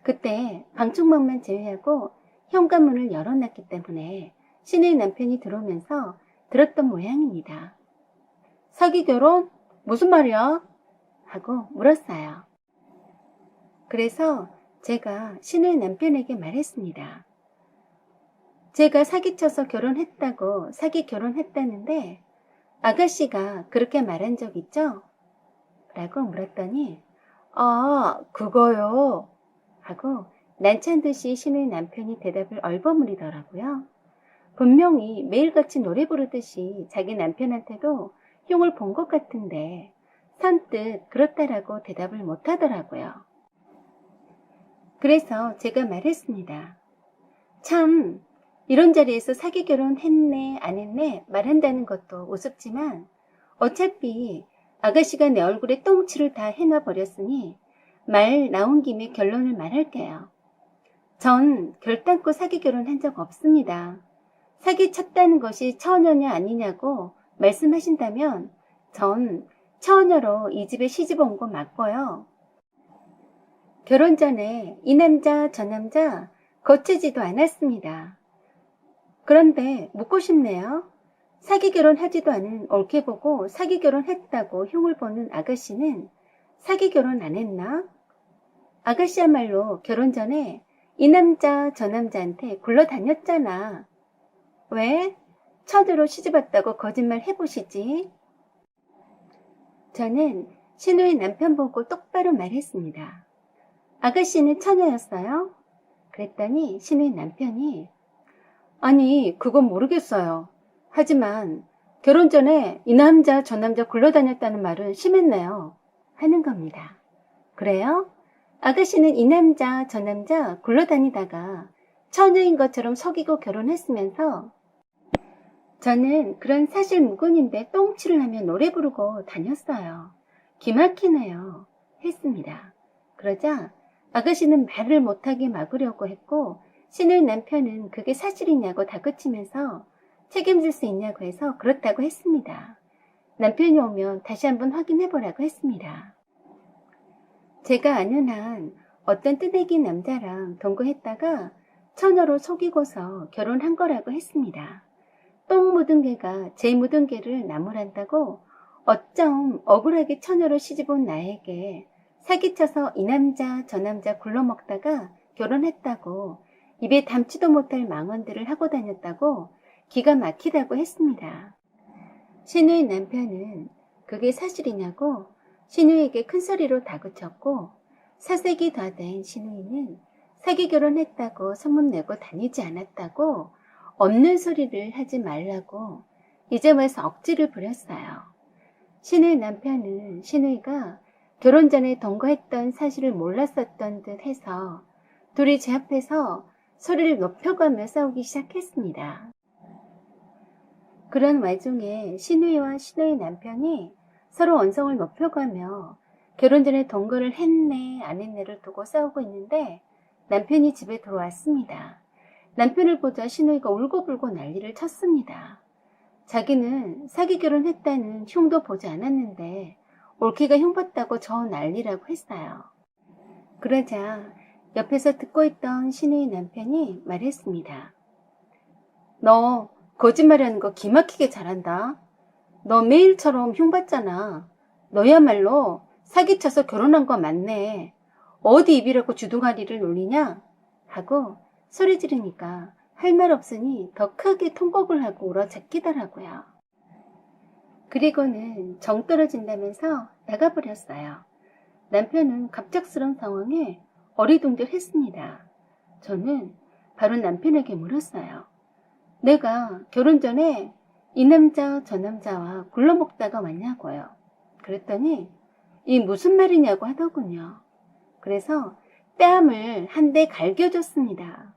그때 방충망만 제외하고 현관문을 열어놨기 때문에 시누이 남편이 들어오면서 들었던 모양입니다. 사기 결혼? 무슨 말이야? 하고 물었어요. 그래서 제가 시누이 남편에게 말했습니다. 제가 사기쳐서 결혼했다고 사기 결혼했다는데 아가씨가 그렇게 말한 적 있죠? 라고 물었더니 그거요 하고 난처한듯이 시누이 남편이 대답을 얼버무리더라고요. 분명히 매일같이 노래 부르듯이 자기 남편한테도 흉을 본 것 같은데 선뜻 그렇다라고 대답을 못하더라고요. 그래서 제가 말했습니다. 참 이런 자리에서 사기 결혼 했네 안 했네 말한다는 것도 우습지만 어차피 아가씨가 내 얼굴에 똥칠을 다 해놔 버렸으니 말 나온 김에 결론을 말할게요. 전 결단코 사기 결혼한 적 없습니다. 사기 쳤다는 것이 처녀냐 아니냐고 말씀하신다면 전 처녀로 이 집에 시집 온 거 맞고요. 결혼 전에 이 남자 저 남자 거치지도 않았습니다. 그런데 묻고 싶네요. 사기 결혼하지도 않은 옳게 보고 사기 결혼했다고 흉을 보는 아가씨는 사기 결혼 안 했나? 아가씨야말로 결혼 전에 이 남자 저 남자한테 굴러다녔잖아. 왜? 처제로 시집왔다고 거짓말 해보시지? 저는 시누이 남편 보고 똑바로 말했습니다. 아가씨는 처녀였어요? 그랬더니 시누이 남편이 아니 그건 모르겠어요. 하지만 결혼 전에 이 남자 저 남자 굴러다녔다는 말은 심했네요. 하는 겁니다. 그래요? 아가씨는 이 남자 저 남자 굴러다니다가 처녀인 것처럼 속이고 결혼했으면서 저는 그런 사실 무근인데 똥칠을 하며 노래 부르고 다녔어요. 기막히네요. 했습니다. 그러자 아가씨는 말을 못하게 막으려고 했고 시누이 남편은 그게 사실이냐고 다그치면서 책임질 수 있냐고 해서 그렇다고 했습니다. 남편이 오면 다시 한번 확인해보라고 했습니다. 제가 아는 한 어떤 뜨내기 남자랑 동거했다가 처녀로 속이고서 결혼한 거라고 했습니다. 똥 묻은 개가 제 묻은 개를 나무란다고 어쩜 억울하게 처녀로 시집온 나에게 사기쳐서 이 남자 저 남자 굴러먹다가 결혼했다고 입에 담지도 못할 망언들을 하고 다녔다고 기가 막히다고 했습니다. 시누이 남편은 그게 사실이냐고 시누이에게 큰소리로 다그쳤고 사색이 다 된 시누이는 사기 결혼했다고 소문내고 다니지 않았다고 없는 소리를 하지 말라고 이제 와서 억지를 부렸어요. 시누이 남편은 시누이가 결혼 전에 동거했던 사실을 몰랐었던 듯 해서 둘이 제 앞에서 소리를 높여가며 싸우기 시작했습니다. 그런 와중에 시누이와 시누이 남편이 서로 언성을 높여가며 결혼 전에 동거를 했네 안 했네를 두고 싸우고 있는데 남편이 집에 들어왔습니다. 남편을 보자 시누이가 울고불고 난리를 쳤습니다. 자기는 사기 결혼했다는 흉도 보지 않았는데 올케가 흉봤다고 저 난리라고 했어요. 그러자 옆에서 듣고 있던 시누이 남편이 말했습니다. 너 거짓말하는 거 기막히게 잘한다. 너 매일처럼 흉봤잖아. 너야말로 사기쳐서 결혼한 거 맞네. 어디 입이라고 주둥아리를 놀리냐? 하고 소리 지르니까 할 말 없으니 더 크게 통곡을 하고 울어 제끼더라고요. 그리고는 정 떨어진다면서 나가버렸어요. 남편은 갑작스러운 상황에 어리둥절했습니다. 저는 바로 남편에게 물었어요. 내가 결혼 전에 이 남자 저 남자와 굴러먹다가 왔냐고요. 그랬더니 이 무슨 말이냐고 하더군요. 그래서 뺨을 한 대 갈겨줬습니다.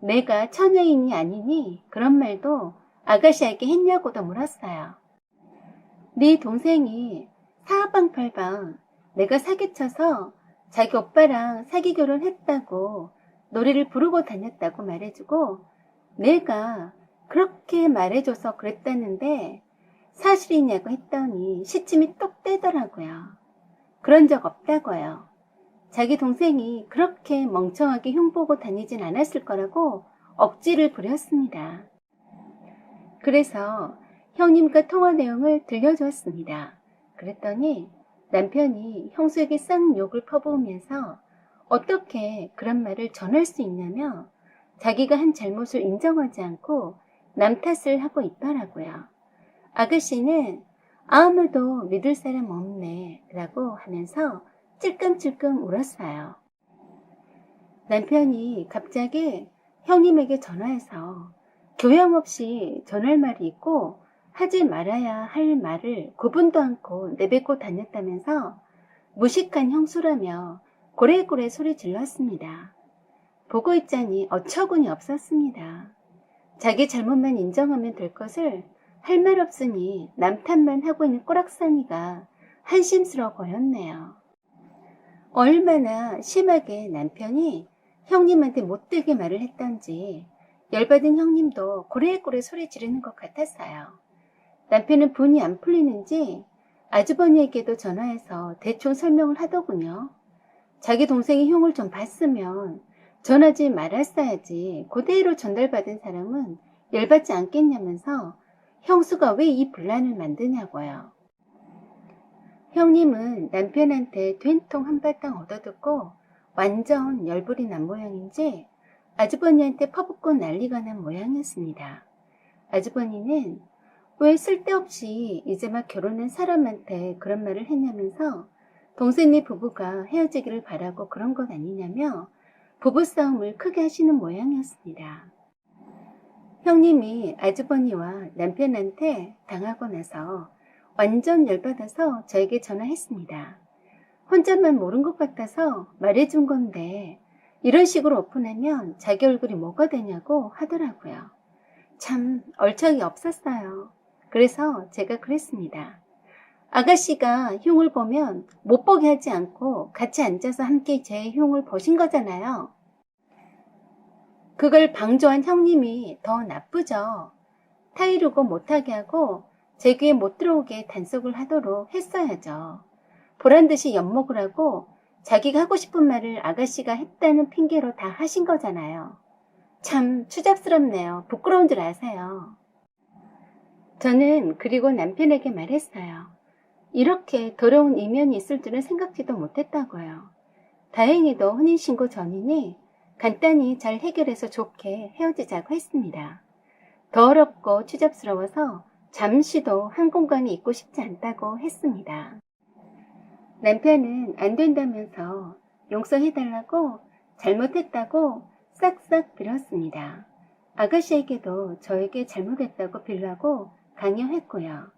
내가 처녀이니 아니니 그런 말도 아가씨에게 했냐고도 물었어요. 네 동생이 사방팔방 내가 사기쳐서 자기 오빠랑 사기 결혼했다고 노래를 부르고 다녔다고 말해주고 내가 그렇게 말해줘서 그랬다는데 사실이냐고 했더니 시침이 똑 떼더라고요. 그런 적 없다고요. 자기 동생이 그렇게 멍청하게 흉보고 다니진 않았을 거라고 억지를 부렸습니다. 그래서 형님과 통화 내용을 들려주었습니다. 그랬더니 남편이 형수에게 싼 욕을 퍼부으면서 어떻게 그런 말을 전할 수 있냐며 자기가 한 잘못을 인정하지 않고 남 탓을 하고 있더라고요. 아가씨는 아무도 믿을 사람 없네 라고 하면서 찔끔찔끔 울었어요. 남편이 갑자기 형님에게 전화해서 교양 없이 전할 말이 있고 하지 말아야 할 말을 구분도 않고 내뱉고 다녔다면서 무식한 형수라며 고래고래 소리 질렀습니다. 보고 있자니 어처구니 없었습니다. 자기 잘못만 인정하면 될 것을 할 말 없으니 남 탓만 하고 있는 꼬락서니가 한심스러워 보였네요. 얼마나 심하게 남편이 형님한테 못되게 말을 했던지 열받은 형님도 고래고래 소리 지르는 것 같았어요. 남편은 분이 안 풀리는지 아주버니에게도 전화해서 대충 설명을 하더군요. 자기 동생이 흉을 좀 봤으면 전하지 말았어야지 그대로 전달받은 사람은 열받지 않겠냐면서 형수가 왜 이 분란을 만드냐고요. 형님은 남편한테 된통 한바탕 얻어듣고 완전 열불이 난 모양인지 아주버니한테 퍼붓고 난리가 난 모양이었습니다. 아주버니는 왜 쓸데없이 이제 막 결혼한 사람한테 그런 말을 했냐면서 동생네 부부가 헤어지기를 바라고 그런 것 아니냐며 부부싸움을 크게 하시는 모양이었습니다. 형님이 아주버니와 남편한테 당하고 나서 완전 열받아서 저에게 전화했습니다. 혼자만 모른 것 같아서 말해준 건데 이런 식으로 오픈하면 자기 얼굴이 뭐가 되냐고 하더라고요. 참 얼척이 없었어요. 그래서 제가 그랬습니다. 아가씨가 흉을 보면 못 보게 하지 않고 같이 앉아서 함께 제 흉을 보신 거잖아요. 그걸 방조한 형님이 더 나쁘죠. 타이르고 못하게 하고 제 귀에 못 들어오게 단속을 하도록 했어야죠. 보란듯이 엿먹을 하고 자기가 하고 싶은 말을 아가씨가 했다는 핑계로 다 하신 거잖아요. 참 추잡스럽네요. 부끄러운 줄 아세요. 저는 그리고 남편에게 말했어요. 이렇게 더러운 이면이 있을 줄은 생각지도 못했다고요. 다행히도 혼인신고 전이니 간단히 잘 해결해서 좋게 헤어지자고 했습니다. 더럽고 추잡스러워서 잠시도 한 공간에 있고 싶지 않다고 했습니다. 남편은 안 된다면서 용서해달라고 잘못했다고 싹싹 빌었습니다. 아가씨에게도 저에게 잘못했다고 빌라고 강요했고요.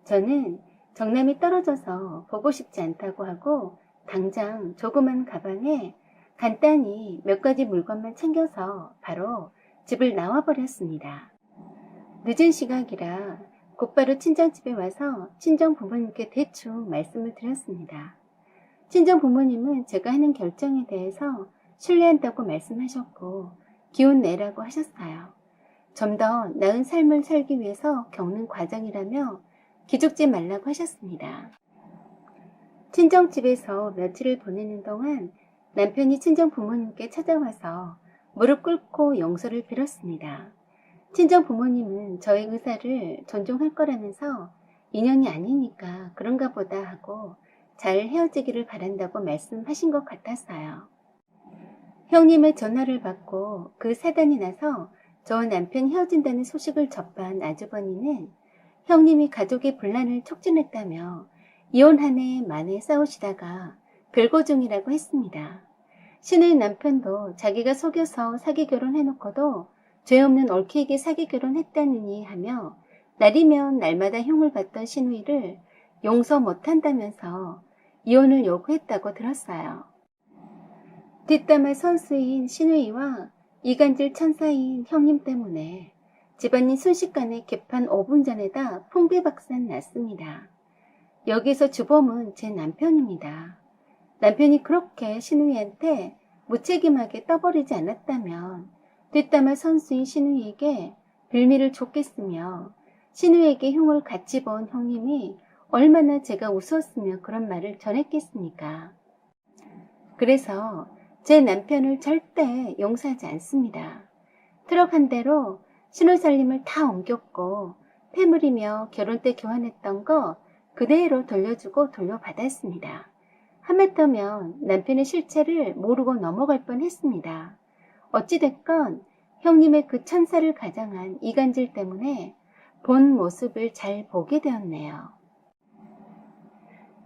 저는 정남이 떨어져서 보고 싶지 않다고 하고 당장 조그만 가방에 간단히 몇 가지 물건만 챙겨서 바로 집을 나와버렸습니다. 늦은 시각이라 곧바로 친정집에 와서 친정 부모님께 대충 말씀을 드렸습니다. 친정 부모님은 제가 하는 결정에 대해서 신뢰한다고 말씀하셨고 기운 내라고 하셨어요. 좀 더 나은 삶을 살기 위해서 겪는 과정이라며 기죽지 말라고 하셨습니다. 친정집에서 며칠을 보내는 동안 남편이 친정 부모님께 찾아와서 무릎 꿇고 용서를 빌었습니다. 친정 부모님은 저의 의사를 존중할 거라면서 인연이 아니니까 그런가 보다 하고 잘 헤어지기를 바란다고 말씀하신 것 같았어요. 형님의 전화를 받고 그 사단이 나서 저와 남편 헤어진다는 소식을 접한 아주버니는 형님이 가족의 분란을 촉진했다며 이혼 한 해 만에 싸우시다가 별거 중이라고 했습니다. 신우의 남편도 자기가 속여서 사기 결혼해놓고도 죄 없는 옳게에게 사기 결혼했다느니 하며 날이면 날마다 흉을 봤던 신우이를 용서 못한다면서 이혼을 요구했다고 들었어요. 뒷담화 선수인 신우이와 이간질 천사인 형님 때문에 집안이 순식간에 개판 5분 전에다 풍비박산 났습니다. 여기서 주범은 제 남편입니다. 남편이 그렇게 신우이한테 무책임하게 떠버리지 않았다면 뒷담화 선수인 신우이에게 빌미를 줬겠으며 신우이에게 흉을 같이 본 형님이 얼마나 제가 우스웠으며 그런 말을 전했겠습니까? 그래서 제 남편을 절대 용서하지 않습니다. 트럭 한 대로 신혼살림을 다 옮겼고 패물이며 결혼 때 교환했던 거 그대로 돌려주고 돌려받았습니다. 하마터면 남편의 실체를 모르고 넘어갈 뻔했습니다. 어찌됐건 형님의 그 천사를 가장한 이간질 때문에 본 모습을 잘 보게 되었네요.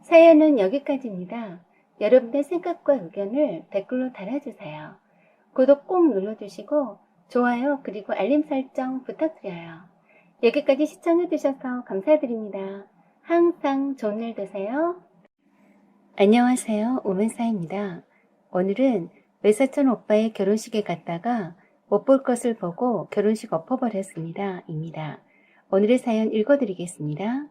사연은 여기까지입니다. 여러분의 생각과 의견을 댓글로 달아주세요. 구독 꼭 눌러주시고 좋아요 그리고 알림 설정 부탁드려요. 여기까지 시청해주셔서 감사드립니다. 항상 좋은 일 되세요. 안녕하세요. 오면사입니다. 오늘은 외사촌 오빠의 결혼식에 갔다가 못 볼 것을 보고 결혼식 엎어버렸습니다. 입니다. 오늘의 사연 읽어드리겠습니다.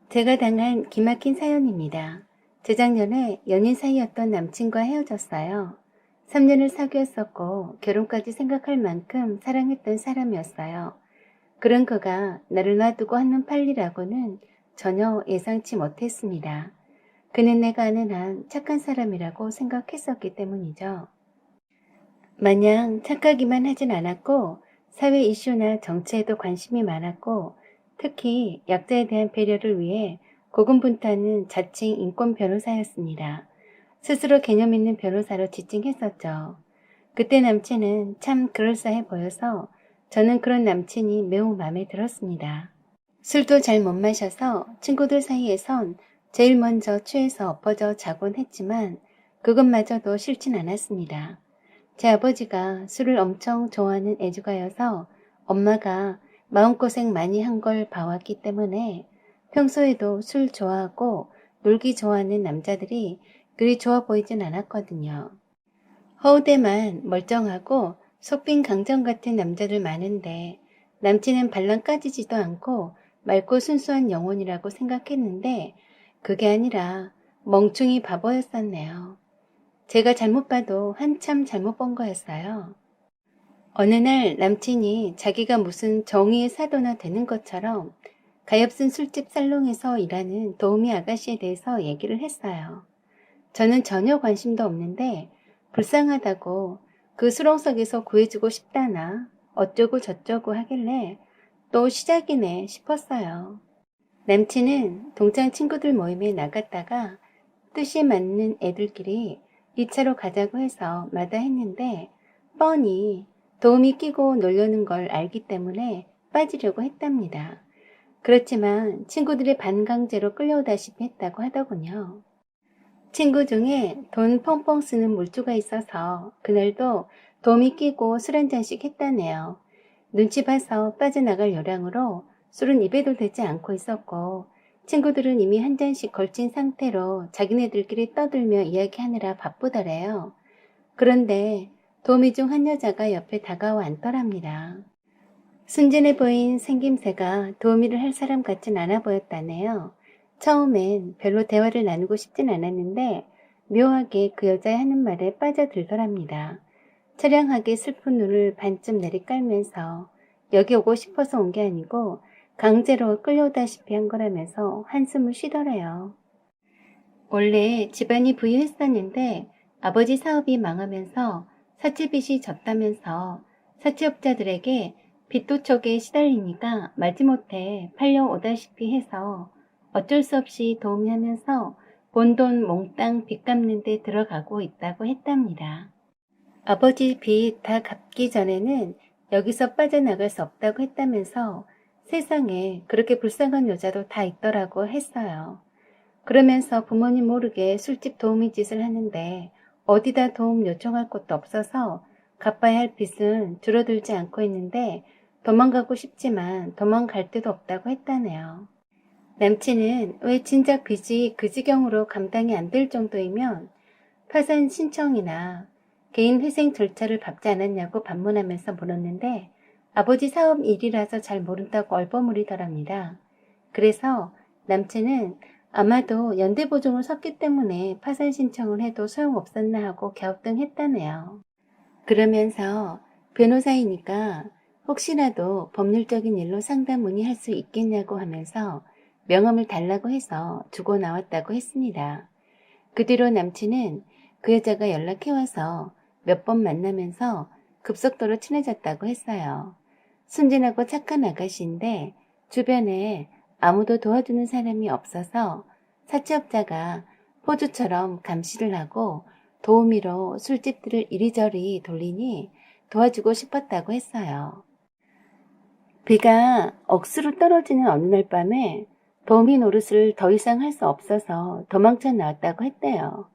제가 당한 기막힌 사연입니다. 재작년에 연인 사이였던 남친과 헤어졌어요. 3년을 사귀었었고 결혼까지 생각할 만큼 사랑했던 사람이었어요. 그런 그가 나를 놔두고 한눈 팔리라고는 전혀 예상치 못했습니다. 그는 내가 아는 한 착한 사람이라고 생각했었기 때문이죠. 마냥 착하기만 하진 않았고 사회 이슈나 정치에도 관심이 많았고 특히 약자에 대한 배려를 위해 고군분투하는 자칭 인권 변호사였습니다. 스스로 개념 있는 변호사로 지칭했었죠. 그때 남친은 참 그럴싸해 보여서 저는 그런 남친이 매우 마음에 들었습니다. 술도 잘 못 마셔서 친구들 사이에선 제일 먼저 취해서 엎어져 자곤 했지만 그것마저도 싫진 않았습니다. 제 아버지가 술을 엄청 좋아하는 애주가여서 엄마가 마음고생 많이 한 걸 봐왔기 때문에 평소에도 술 좋아하고 놀기 좋아하는 남자들이 그리 좋아 보이진 않았거든요. 허우대만 멀쩡하고 속빈 강정 같은 남자들 많은데 남친은 발랑 까지지도 않고 맑고 순수한 영혼이라고 생각했는데 그게 아니라 멍충이 바보였었네요. 제가 잘못 봐도 한참 잘못 본 거였어요. 어느 날 남친이 자기가 무슨 정의의 사도나 되는 것처럼 가엾은 술집 살롱에서 일하는 도우미 아가씨에 대해서 얘기를 했어요. 저는 전혀 관심도 없는데 불쌍하다고 그 수렁석에서 구해주고 싶다나 어쩌고 저쩌고 하길래 또 시작이네 싶었어요. 남친은 동창 친구들 모임에 나갔다가 뜻이 맞는 애들끼리 2차로 가자고 해서 마다했는데 뻔히 도움이 끼고 놀려는 걸 알기 때문에 빠지려고 했답니다. 그렇지만 친구들이 반강제로 끌려오다시피 했다고 하더군요. 친구 중에 돈 펑펑 쓰는 물주가 있어서 그날도 도움이 끼고 술 한잔씩 했다네요. 눈치 봐서 빠져나갈 요량으로 술은 입에도 대지 않고 있었고 친구들은 이미 한 잔씩 걸친 상태로 자기네들끼리 떠들며 이야기하느라 바쁘더래요. 그런데 도우미 중 한 여자가 옆에 다가와 앉더랍니다. 순진해 보인 생김새가 도우미를 할 사람 같진 않아 보였다네요. 처음엔 별로 대화를 나누고 싶진 않았는데 묘하게 그 여자의 하는 말에 빠져들더랍니다. 처량하게 슬픈 눈을 반쯤 내리깔면서 여기 오고 싶어서 온 게 아니고 강제로 끌려오다시피 한 거라면서 한숨을 쉬더래요. 원래 집안이 부유했었는데 아버지 사업이 망하면서 사채빚이 졌다면서 사채업자들에게 빚도촉에 시달리니까 마지못해 팔려오다시피 해서 어쩔 수 없이 도우미하면서 본 돈 몽땅 빚 갚는 데 들어가고 있다고 했답니다. 아버지 빚 다 갚기 전에는 여기서 빠져나갈 수 없다고 했다면서 세상에 그렇게 불쌍한 여자도 다 있더라고 했어요. 그러면서 부모님 모르게 술집 도우미 짓을 하는데 어디다 도움 요청할 곳도 없어서 갚아야 할 빚은 줄어들지 않고 있는데 도망가고 싶지만 도망갈 데도 없다고 했다네요. 남친은 왜 진작 빚이 그 지경으로 감당이 안 될 정도이면 파산 신청이나 개인 회생 절차를 밟지 않았냐고 반문하면서 물었는데 아버지 사업 일이라서 잘 모른다고 얼버무리더랍니다. 그래서 남친은 아마도 연대보증을 섰기 때문에 파산 신청을 해도 소용없었나 하고 갸우뚱했다네요. 그러면서 변호사이니까 혹시라도 법률적인 일로 상담 문의할 수 있겠냐고 하면서 명함을 달라고 해서 주고 나왔다고 했습니다. 그 뒤로 남친은 그 여자가 연락해와서 몇 번 만나면서 급속도로 친해졌다고 했어요. 순진하고 착한 아가씨인데 주변에 아무도 도와주는 사람이 없어서 사채업자가 포주처럼 감시를 하고 도우미로 술집들을 이리저리 돌리니 도와주고 싶었다고 했어요. 비가 억수로 떨어지는 어느 날 밤에 도우미 노릇을 더 이상 할 수 없어서 도망쳐 나왔다고 했대요.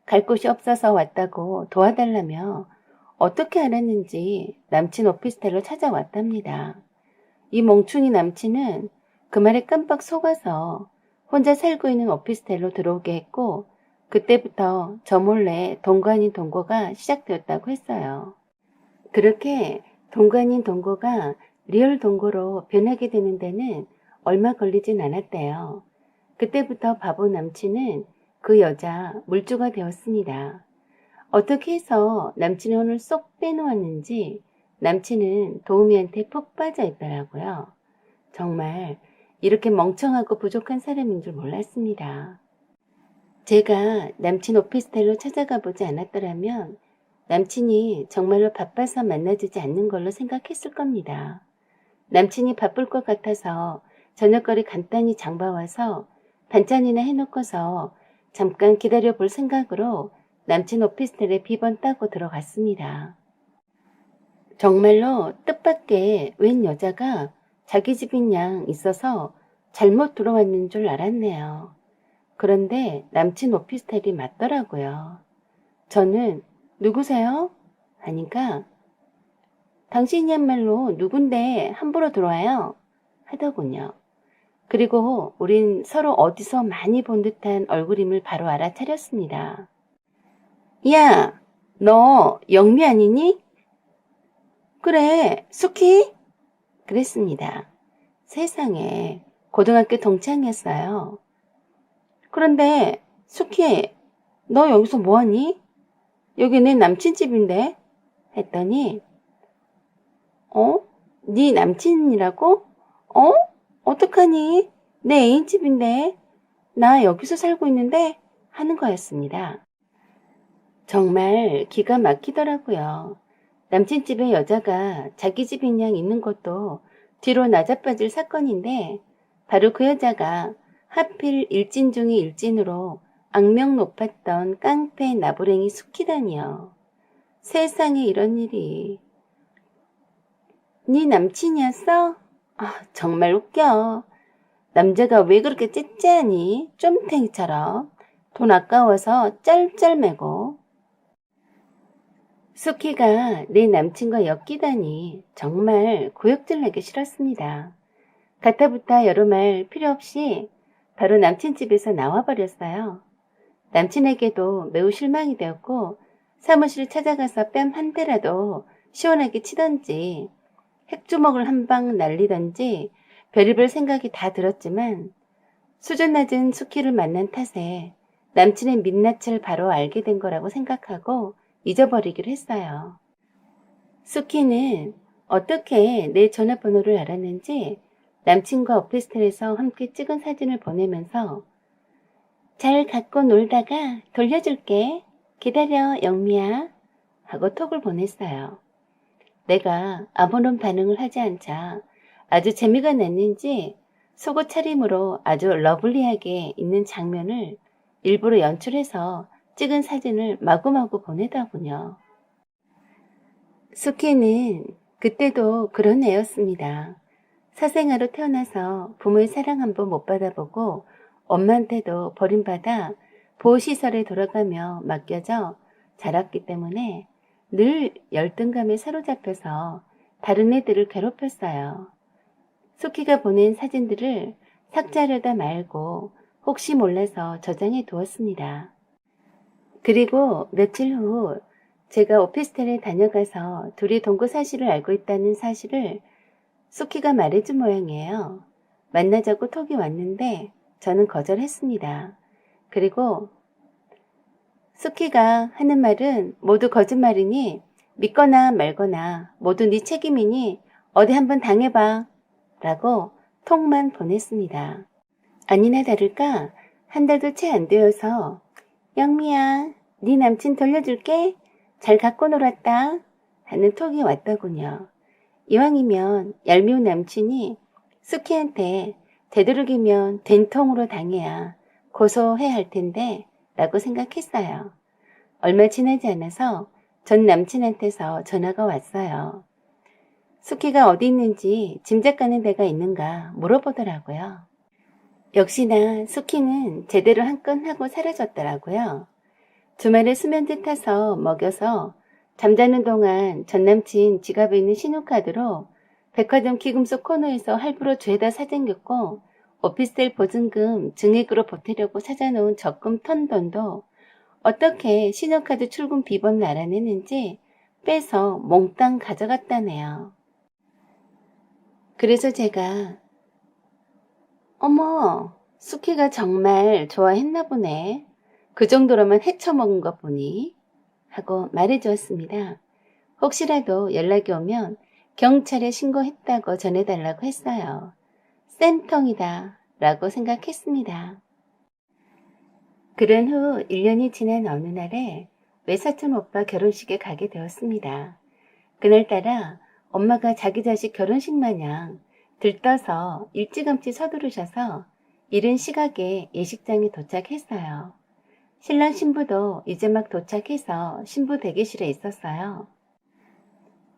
갈 곳이 없어서 왔다고 도와달라며 어떻게 알았는지 남친 오피스텔로 찾아왔답니다. 이 멍충이 남친은 그 말에 깜빡 속아서 혼자 살고 있는 오피스텔로 들어오게 했고 그때부터 저 몰래 동거 아닌 동거가 시작되었다고 했어요. 그렇게 동거 아닌 동거가 리얼 동거로 변하게 되는 데는 얼마 걸리진 않았대요. 그때부터 바보 남친은 그 여자 물주가 되었습니다. 어떻게 해서 남친의 혼을 쏙 빼놓았는지 남친은 도우미한테 푹 빠져 있더라고요. 정말 이렇게 멍청하고 부족한 사람인 줄 몰랐습니다. 제가 남친 오피스텔로 찾아가 보지 않았더라면 남친이 정말로 바빠서 만나주지 않는 걸로 생각했을 겁니다. 남친이 바쁠 것 같아서 저녁거리 간단히 장봐와서 반찬이나 해놓고서 잠깐 기다려 볼 생각으로 남친 오피스텔에 비번 따고 들어갔습니다. 정말로 뜻밖의 웬 여자가 자기 집인 양 있어서 잘못 들어왔는 줄 알았네요. 그런데 남친 오피스텔이 맞더라고요. 저는 누구세요? 하니까 당신이야말로 누군데 함부로 들어와요? 하더군요. 그리고 우린 서로 어디서 많이 본 듯한 얼굴임을 바로 알아차렸습니다. 야, 너 영미 아니니? 그래, 수키? 그랬습니다. 세상에 고등학교 동창이었어요. 그런데 수키, 너 여기서 뭐하니? 여기 내 남친 집인데? 했더니 네 남친이라고? 어떡하니? 내 애인 집인데? 나 여기서 살고 있는데? 하는 거였습니다. 정말 기가 막히더라고요. 남친 집에 여자가 자기 집인 양 있는 것도 뒤로 나자빠질 사건인데 바로 그 여자가 하필 일진 중의 일진으로 악명 높았던 깡패 나부랭이 수키다니요. 세상에 이런 일이. 네 남친이었어? 정말 웃겨. 남자가 왜 그렇게 째째하니? 쫌탱이처럼. 돈 아까워서 쩔쩔매고. 수키가 내 남친과 엮이다니 정말 구역질나기 싫었습니다. 가타부타 여러 말 필요 없이 바로 남친 집에서 나와버렸어요. 남친에게도 매우 실망이 되었고 사무실 찾아가서 뺨 한 대라도 시원하게 치던지 핵주먹을 한 방 날리던지 별의별 생각이 다 들었지만 수준 낮은 수키를 만난 탓에 남친의 민낯을 바로 알게 된 거라고 생각하고 잊어버리기로 했어요. 수키는 어떻게 내 전화번호를 알았는지 남친과 오피스텔에서 함께 찍은 사진을 보내면서 잘 갖고 놀다가 돌려줄게. 기다려 영미야. 하고 톡을 보냈어요. 내가 아무런 반응을 하지 않자 아주 재미가 났는지 속옷 차림으로 아주 러블리하게 있는 장면을 일부러 연출해서 찍은 사진을 마구마구 보내더군요. 수키는 그때도 그런 애였습니다. 사생아로 태어나서 부모의 사랑 한번 못 받아보고 엄마한테도 버림받아 보호시설에 돌아가며 맡겨져 자랐기 때문에 늘 열등감에 사로잡혀서 다른 애들을 괴롭혔어요. 수키가 보낸 사진들을 삭제하려다 말고 혹시 몰라서 저장해 두었습니다. 그리고 며칠 후 제가 오피스텔에 다녀가서 둘이 동거 사실을 알고 있다는 사실을 수키가 말해준 모양이에요. 만나자고 톡이 왔는데 저는 거절했습니다. 그리고 수키가 하는 말은 모두 거짓말이니 믿거나 말거나 모두 네 책임이니 어디 한번 당해봐 라고 톡만 보냈습니다. 아니나 다를까 한 달도 채 안 되어서 영미야 네 남친 돌려줄게 잘 갖고 놀았다 하는 톡이 왔더군요. 이왕이면 얄미운 남친이 수키한테 되도록이면 된통으로 당해야 고소해야 할 텐데 라고 생각했어요. 얼마 지나지 않아서 전 남친한테서 전화가 왔어요. 수키가 어디 있는지 짐작가는 데가 있는가 물어보더라고요. 역시나 수키는 제대로 한 건 하고 사라졌더라고요. 주말에 수면제 타서 먹여서 잠자는 동안 전남친 지갑에 있는 신용카드로 백화점 기금속 코너에서 할부로 죄다 사재겼고 오피스텔 보증금 증액으로 보태려고 찾아놓은 적금 턴 돈도 어떻게 신용카드 출금 비번을 알아내는지 빼서 몽땅 가져갔다네요. 그래서 제가 어머 수키가 정말 좋아했나 보네. 그 정도로만 헤쳐먹은 것 보니 하고 말해주었습니다. 혹시라도 연락이 오면 경찰에 신고했다고 전해달라고 했어요. 쌤통이다 라고 생각했습니다. 그런 후 1년이 지난 어느 날에 외사촌 오빠 결혼식에 가게 되었습니다. 그날따라 엄마가 자기 자식 결혼식 마냥 들떠서 일찌감치 서두르셔서 이른 시각에 예식장에 도착했어요. 신랑 신부도 이제 막 도착해서 신부 대기실에 있었어요.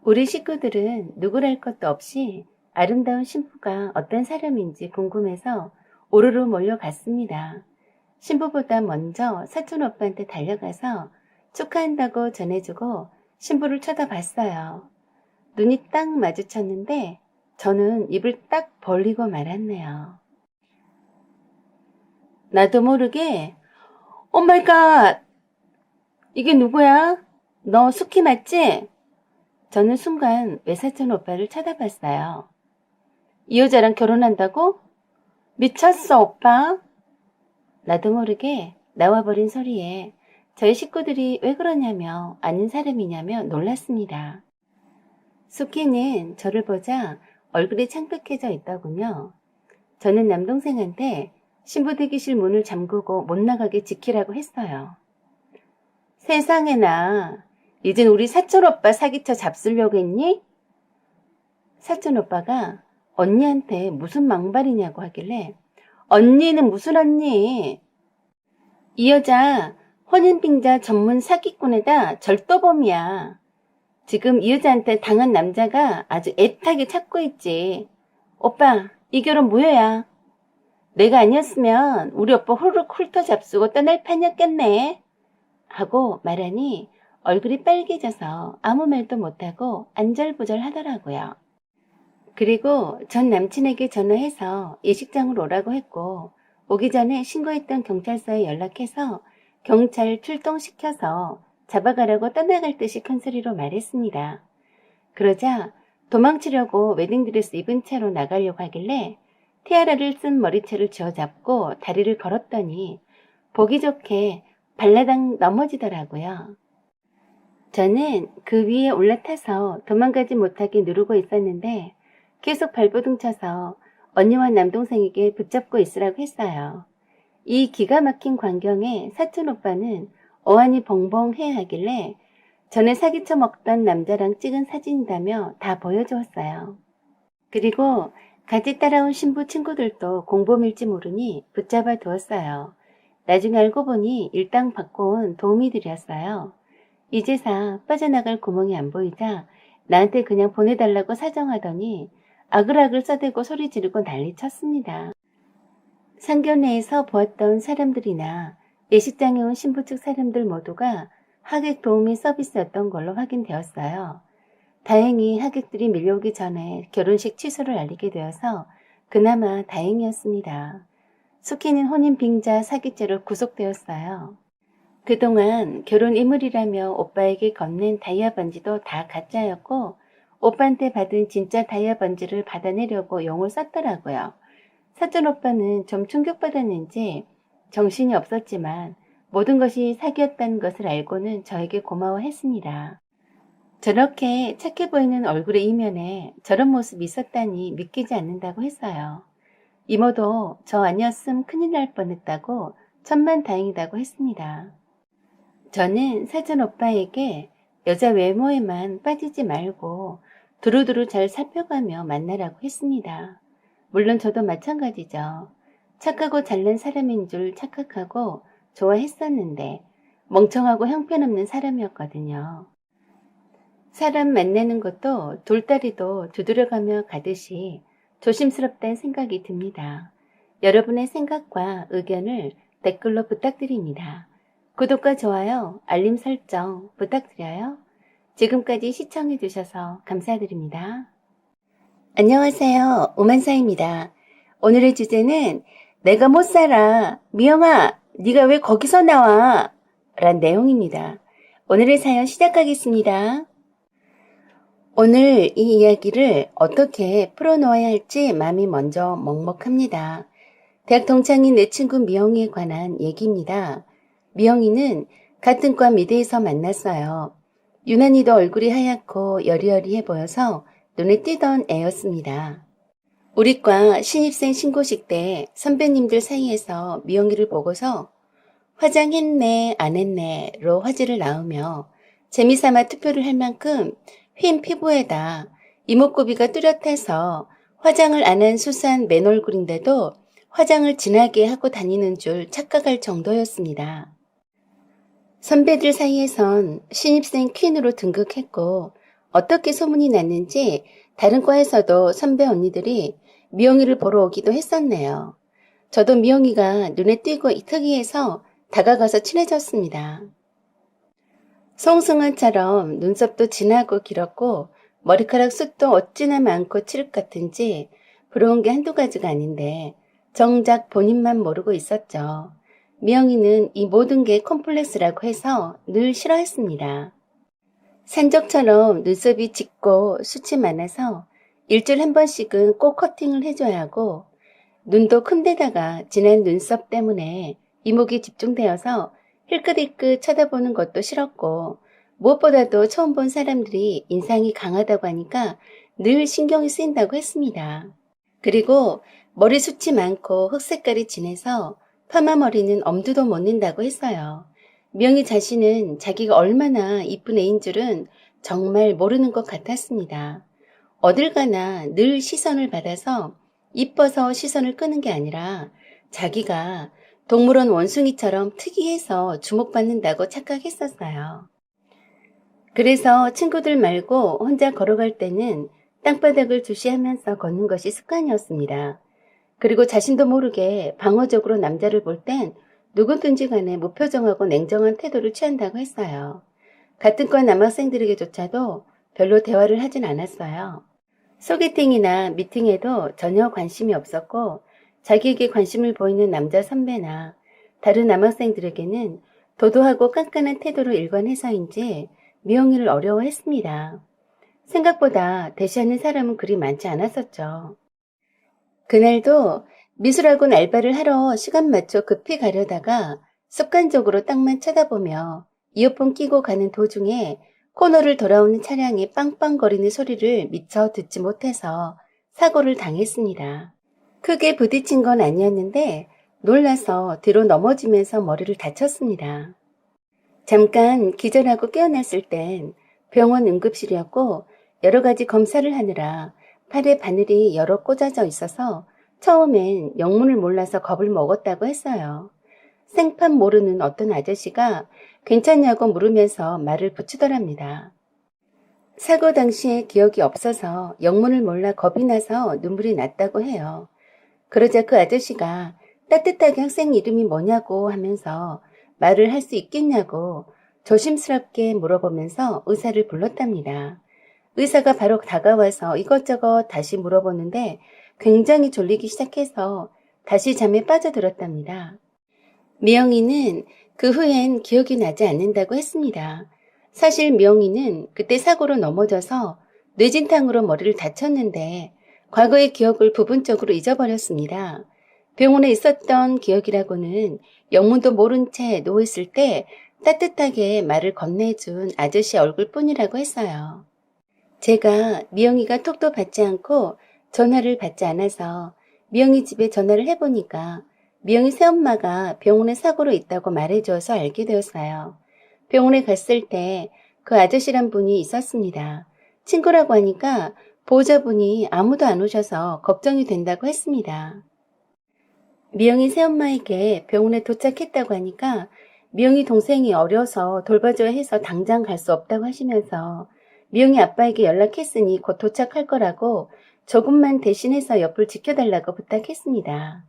우리 식구들은 누구랄 것도 없이 아름다운 신부가 어떤 사람인지 궁금해서 오르르 몰려갔습니다. 신부보다 먼저 사촌 오빠한테 달려가서 축하한다고 전해주고 신부를 쳐다봤어요. 눈이 딱 마주쳤는데 저는 입을 딱 벌리고 말았네요. 나도 모르게 오마이갓! 이게 누구야? 너 수키 맞지? 저는 순간 외사촌 오빠를 쳐다봤어요. 이 여자랑 결혼한다고? 미쳤어 오빠? 나도 모르게 나와버린 소리에 저희 식구들이 왜 그러냐며 아는 사람이냐며 놀랐습니다. 수키는 저를 보자 얼굴이 창백해져 있더군요. 저는 남동생한테 신부 대기실 문을 잠그고 못 나가게 지키라고 했어요. 세상에나 이젠 우리 사촌 오빠 사기쳐 잡수려고 했니? 사촌 오빠가 언니한테 무슨 망발이냐고 하길래 언니는 무슨 언니? 이 여자 혼인빙자 전문 사기꾼에다 절도범이야. 지금 이 여자한테 당한 남자가 아주 애타게 찾고 있지. 오빠 이 결혼 무효야. 내가 아니었으면 우리 오빠 후루룩 훑어 잡수고 떠날 판이었겠네. 하고 말하니 얼굴이 빨개져서 아무 말도 못하고 안절부절 하더라고요. 그리고 전 남친에게 전화해서 예식장으로 오라고 했고 오기 전에 신고했던 경찰서에 연락해서 경찰 출동시켜서 잡아가라고 떠나갈 듯이 큰 소리로 말했습니다. 그러자 도망치려고 웨딩드레스 입은 채로 나가려고 하길래 티아라를 쓴 머리채를 쥐어잡고 다리를 걸었더니 보기 좋게 발라당 넘어지더라고요. 저는 그 위에 올라타서 도망가지 못하게 누르고 있었는데 계속 발버둥 쳐서 언니와 남동생에게 붙잡고 있으라고 했어요. 이 기가 막힌 광경에 사촌 오빠는 어안이 벙벙해야 하길래 전에 사기쳐 먹던 남자랑 찍은 사진이라며 다 보여주었어요. 그리고 같이 따라온 신부 친구들도 공범일지 모르니 붙잡아 두었어요. 나중에 알고 보니 일당 받고 온 도우미들이었어요. 이제사 빠져나갈 구멍이 안 보이자 나한테 그냥 보내달라고 사정하더니 아글아글 써대고 소리 지르고 난리 쳤습니다. 상견례에서 보았던 사람들이나 예식장에 온 신부 측 사람들 모두가 하객 도우미 서비스였던 걸로 확인되었어요. 다행히 하객들이 밀려오기 전에 결혼식 취소를 알리게 되어서 그나마 다행이었습니다. 숙희는 혼인 빙자 사기죄로 구속되었어요. 그동안 결혼 이물이라며 오빠에게 건넨 다이아 반지도 다 가짜였고 오빠한테 받은 진짜 다이아 반지를 받아내려고 용을 썼더라고요. 사촌 오빠는 좀 충격받았는지 정신이 없었지만 모든 것이 사기였다는 것을 알고는 저에게 고마워했습니다. 저렇게 착해 보이는 얼굴의 이면에 저런 모습이 있었다니 믿기지 않는다고 했어요. 이모도 저 아니었음 큰일 날 뻔했다고 천만다행이다고 했습니다. 저는 사촌 오빠에게 여자 외모에만 빠지지 말고 두루두루 잘 살펴가며 만나라고 했습니다. 물론 저도 마찬가지죠. 착하고 잘난 사람인 줄 착각하고 좋아했었는데 멍청하고 형편없는 사람이었거든요. 사람 만나는 것도 돌다리도 두드려가며 가듯이 조심스럽다는 생각이 듭니다. 여러분의 생각과 의견을 댓글로 부탁드립니다. 구독과 좋아요, 알림 설정 부탁드려요. 지금까지 시청해주셔서 감사드립니다. 안녕하세요. 오만사입니다. 오늘의 주제는 내가 못 살아. 미영아, 네가 왜 거기서 나와? 란 내용입니다. 오늘의 사연 시작하겠습니다. 오늘 이 이야기를 어떻게 풀어놓아야 할지 마음이 먼저 먹먹합니다. 대학 동창인 내 친구 미영이에 관한 얘기입니다. 미영이는 같은 과 미대에서 만났어요. 유난히도 얼굴이 하얗고 여리여리해 보여서 눈에 띄던 애였습니다. 우리 과 신입생 신고식 때 선배님들 사이에서 미영이를 보고서 화장했네 안 했네로 화제를 낳으며 재미삼아 투표를 할 만큼 휜 피부에다 이목구비가 뚜렷해서 화장을 안 한 수수한 맨 얼굴인데도 화장을 진하게 하고 다니는 줄 착각할 정도였습니다. 선배들 사이에선 신입생 퀸으로 등극했고 어떻게 소문이 났는지 다른 과에서도 선배 언니들이 미영이를 보러 오기도 했었네요. 저도 미영이가 눈에 띄고 특이해서 다가가서 친해졌습니다. 송승헌처럼 눈썹도 진하고 길었고 머리카락 숱도 어찌나 많고 칠흑 같은지 부러운 게 한두 가지가 아닌데 정작 본인만 모르고 있었죠. 미영이는 이 모든 게 콤플렉스라고 해서 늘 싫어했습니다. 산적처럼 눈썹이 짙고 숱이 많아서 일주일에 한 번씩은 꼭 커팅을 해줘야 하고 눈도 큰 데다가 진한 눈썹 때문에 이목이 집중되어서 힐끗힐끗 쳐다보는 것도 싫었고 무엇보다도 처음 본 사람들이 인상이 강하다고 하니까 늘 신경이 쓰인다고 했습니다. 그리고 머리숱이 많고 흑색깔이 진해서 파마 머리는 엄두도 못 낸다고 했어요. 미영이 자신은 자기가 얼마나 이쁜 애인 줄은 정말 모르는 것 같았습니다. 어딜 가나 늘 시선을 받아서 이뻐서 시선을 끄는 게 아니라 자기가 동물원 원숭이처럼 특이해서 주목받는다고 착각했었어요. 그래서 친구들 말고 혼자 걸어갈 때는 땅바닥을 주시하면서 걷는 것이 습관이었습니다. 그리고 자신도 모르게 방어적으로 남자를 볼 땐 누구든지 간에 무표정하고 냉정한 태도를 취한다고 했어요. 같은 과 남학생들에게조차도 별로 대화를 하진 않았어요. 소개팅이나 미팅에도 전혀 관심이 없었고 자기에게 관심을 보이는 남자 선배나 다른 남학생들에게는 도도하고 깐깐한 태도로 일관해서인지 미영이를 어려워했습니다. 생각보다 대시하는 사람은 그리 많지 않았었죠. 그날도 미술학원 알바를 하러 시간 맞춰 급히 가려다가 습관적으로 땅만 쳐다보며 이어폰 끼고 가는 도중에 코너를 돌아오는 차량이 빵빵거리는 소리를 미처 듣지 못해서 사고를 당했습니다. 크게 부딪힌 건 아니었는데 놀라서 뒤로 넘어지면서 머리를 다쳤습니다. 잠깐 기절하고 깨어났을 땐 병원 응급실이었고 여러 가지 검사를 하느라 팔에 바늘이 여러 꽂아져 있어서 처음엔 영문을 몰라서 겁을 먹었다고 했어요. 생판 모르는 어떤 아저씨가 괜찮냐고 물으면서 말을 붙이더랍니다. 사고 당시에 기억이 없어서 영문을 몰라 겁이 나서 눈물이 났다고 해요. 그러자 그 아저씨가 따뜻하게 학생 이름이 뭐냐고 하면서 말을 할 수 있겠냐고 조심스럽게 물어보면서 의사를 불렀답니다. 의사가 바로 다가와서 이것저것 다시 물어보는데 굉장히 졸리기 시작해서 다시 잠에 빠져들었답니다. 미영이는 그 후엔 기억이 나지 않는다고 했습니다. 사실 미영이는 그때 사고로 넘어져서 뇌진탕으로 머리를 다쳤는데 과거의 기억을 부분적으로 잊어버렸습니다. 병원에 있었던 기억이라고는 영문도 모른 채 누워있을 때 따뜻하게 말을 건네준 아저씨 얼굴뿐이라고 했어요. 제가 미영이가 톡도 받지 않고 전화를 받지 않아서 미영이 집에 전화를 해보니까 미영이 새엄마가 병원에 사고로 있다고 말해줘서 알게 되었어요. 병원에 갔을 때 그 아저씨란 분이 있었습니다. 친구라고 하니까 보호자분이 아무도 안 오셔서 걱정이 된다고 했습니다. 미영이 새엄마에게 병원에 도착했다고 하니까 미영이 동생이 어려서 돌봐줘야 해서 당장 갈 수 없다고 하시면서 미영이 아빠에게 연락했으니 곧 도착할 거라고 조금만 대신해서 옆을 지켜달라고 부탁했습니다.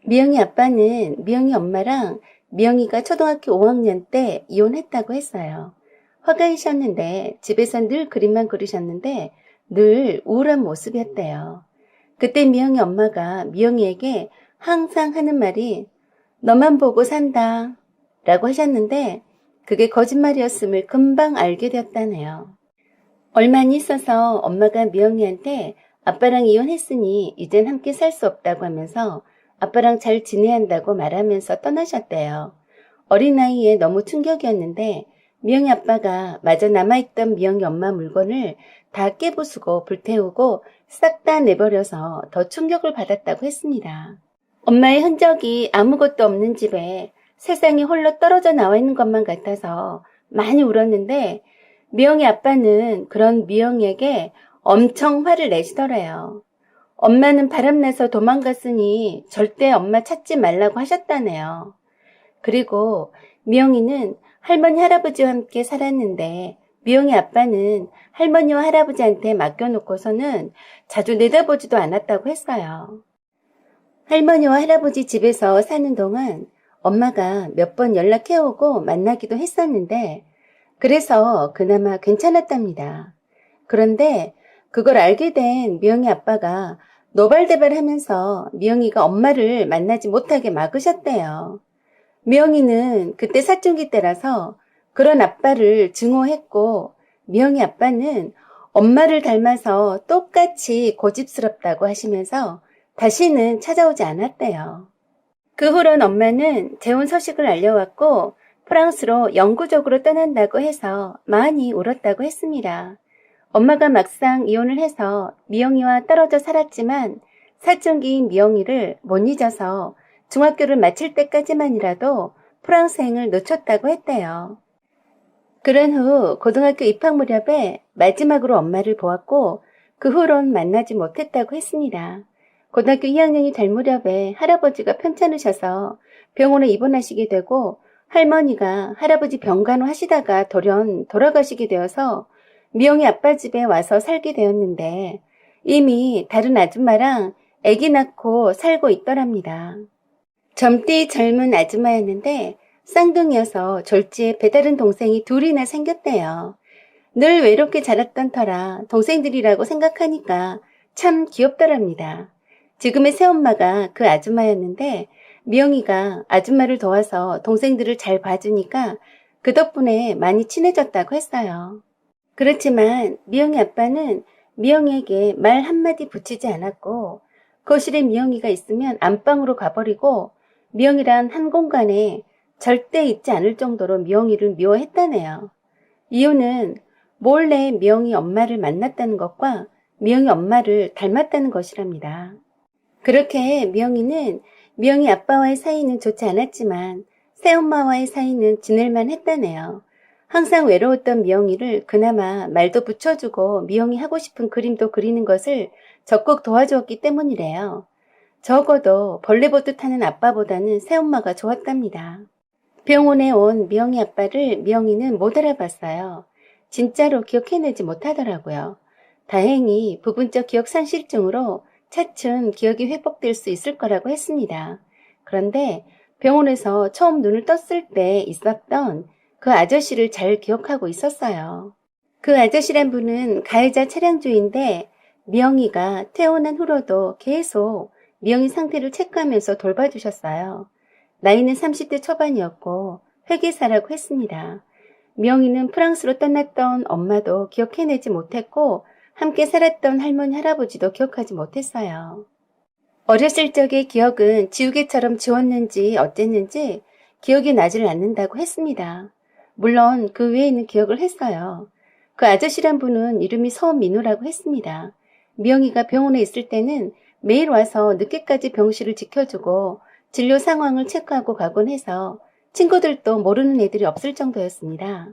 미영이 아빠는 미영이 엄마랑 미영이가 초등학교 5학년 때 이혼했다고 했어요. 화가이셨는데 집에서 늘 그림만 그리셨는데 늘 우울한 모습이었대요. 그때 미영이 엄마가 미영이에게 항상 하는 말이 너만 보고 산다 라고 하셨는데 그게 거짓말이었음을 금방 알게 되었다네요. 얼마 안 있어서 엄마가 미영이한테 아빠랑 이혼했으니 이젠 함께 살 수 없다고 하면서 아빠랑 잘 지내야 한다고 말하면서 떠나셨대요. 어린 나이에 너무 충격이었는데 미영이 아빠가 마저 남아있던 미영이 엄마 물건을 다 깨부수고 불태우고 싹 다 내버려서 더 충격을 받았다고 했습니다. 엄마의 흔적이 아무것도 없는 집에 세상이 홀로 떨어져 나와 있는 것만 같아서 많이 울었는데 미영이 아빠는 그런 미영이에게 엄청 화를 내시더래요. 엄마는 바람나서 도망갔으니 절대 엄마 찾지 말라고 하셨다네요. 그리고 미영이는 할머니 할아버지와 함께 살았는데 미영이 아빠는 할머니와 할아버지한테 맡겨놓고서는 자주 내다보지도 않았다고 했어요. 할머니와 할아버지 집에서 사는 동안 엄마가 몇 번 연락해오고 만나기도 했었는데 그래서 그나마 괜찮았답니다. 그런데 그걸 알게 된 미영이 아빠가 노발대발하면서 미영이가 엄마를 만나지 못하게 막으셨대요. 미영이는 그때 사춘기 때라서 그런 아빠를 증오했고 미영이 아빠는 엄마를 닮아서 똑같이 고집스럽다고 하시면서 다시는 찾아오지 않았대요. 그 후론 엄마는 재혼 소식을 알려왔고 프랑스로 영구적으로 떠난다고 해서 많이 울었다고 했습니다. 엄마가 막상 이혼을 해서 미영이와 떨어져 살았지만 사춘기인 미영이를 못 잊어서 중학교를 마칠 때까지만이라도 프랑스행을 놓쳤다고 했대요. 그런 후 고등학교 입학 무렵에 마지막으로 엄마를 보았고 그 후론 만나지 못했다고 했습니다. 고등학교 2학년이 될 무렵에 할아버지가 편찮으셔서 병원에 입원하시게 되고 할머니가 할아버지 병간호 하시다가 돌연 돌아가시게 되어서 미영이 아빠 집에 와서 살게 되었는데 이미 다른 아줌마랑 아기 낳고 살고 있더랍니다. 젊디 젊은 아줌마였는데 쌍둥이여서 졸지에 배다른 동생이 둘이나 생겼대요. 늘 외롭게 자랐던 터라 동생들이라고 생각하니까 참 귀엽더랍니다. 지금의 새엄마가 그 아줌마였는데 미영이가 아줌마를 도와서 동생들을 잘 봐주니까 그 덕분에 많이 친해졌다고 했어요. 그렇지만 미영이 아빠는 미영이에게 말 한마디 붙이지 않았고 거실에 미영이가 있으면 안방으로 가버리고 미영이란 한 공간에 절대 있지 않을 정도로 미영이를 미워했다네요. 이유는 몰래 미영이 엄마를 만났다는 것과 미영이 엄마를 닮았다는 것이랍니다. 그렇게 미영이는 미영이 아빠와의 사이는 좋지 않았지만 새엄마와의 사이는 지낼만 했다네요. 항상 외로웠던 미영이를 그나마 말도 붙여주고 미영이 하고 싶은 그림도 그리는 것을 적극 도와주었기 때문이래요. 적어도 벌레 보듯 하는 아빠보다는 새엄마가 좋았답니다. 병원에 온 미영이 아빠를 미영이는 못 알아봤어요. 진짜로 기억해내지 못하더라고요. 다행히 부분적 기억 상실증으로 차츰 기억이 회복될 수 있을 거라고 했습니다. 그런데 병원에서 처음 눈을 떴을 때 있었던 그 아저씨를 잘 기억하고 있었어요. 그 아저씨란 분은 가해자 차량주인데 미영이가 퇴원한 후로도 계속 미영이 상태를 체크하면서 돌봐주셨어요. 나이는 30대 초반이었고 회계사라고 했습니다. 미영이는 프랑스로 떠났던 엄마도 기억해내지 못했고 함께 살았던 할머니 할아버지도 기억하지 못했어요. 어렸을 적의 기억은 지우개처럼 지웠는지 어쨌는지 기억이 나질 않는다고 했습니다. 물론 그 외에는 기억을 했어요. 그 아저씨란 분은 이름이 서민우라고 했습니다. 미영이가 병원에 있을 때는 매일 와서 늦게까지 병실을 지켜주고 진료 상황을 체크하고 가곤 해서 친구들도 모르는 애들이 없을 정도였습니다.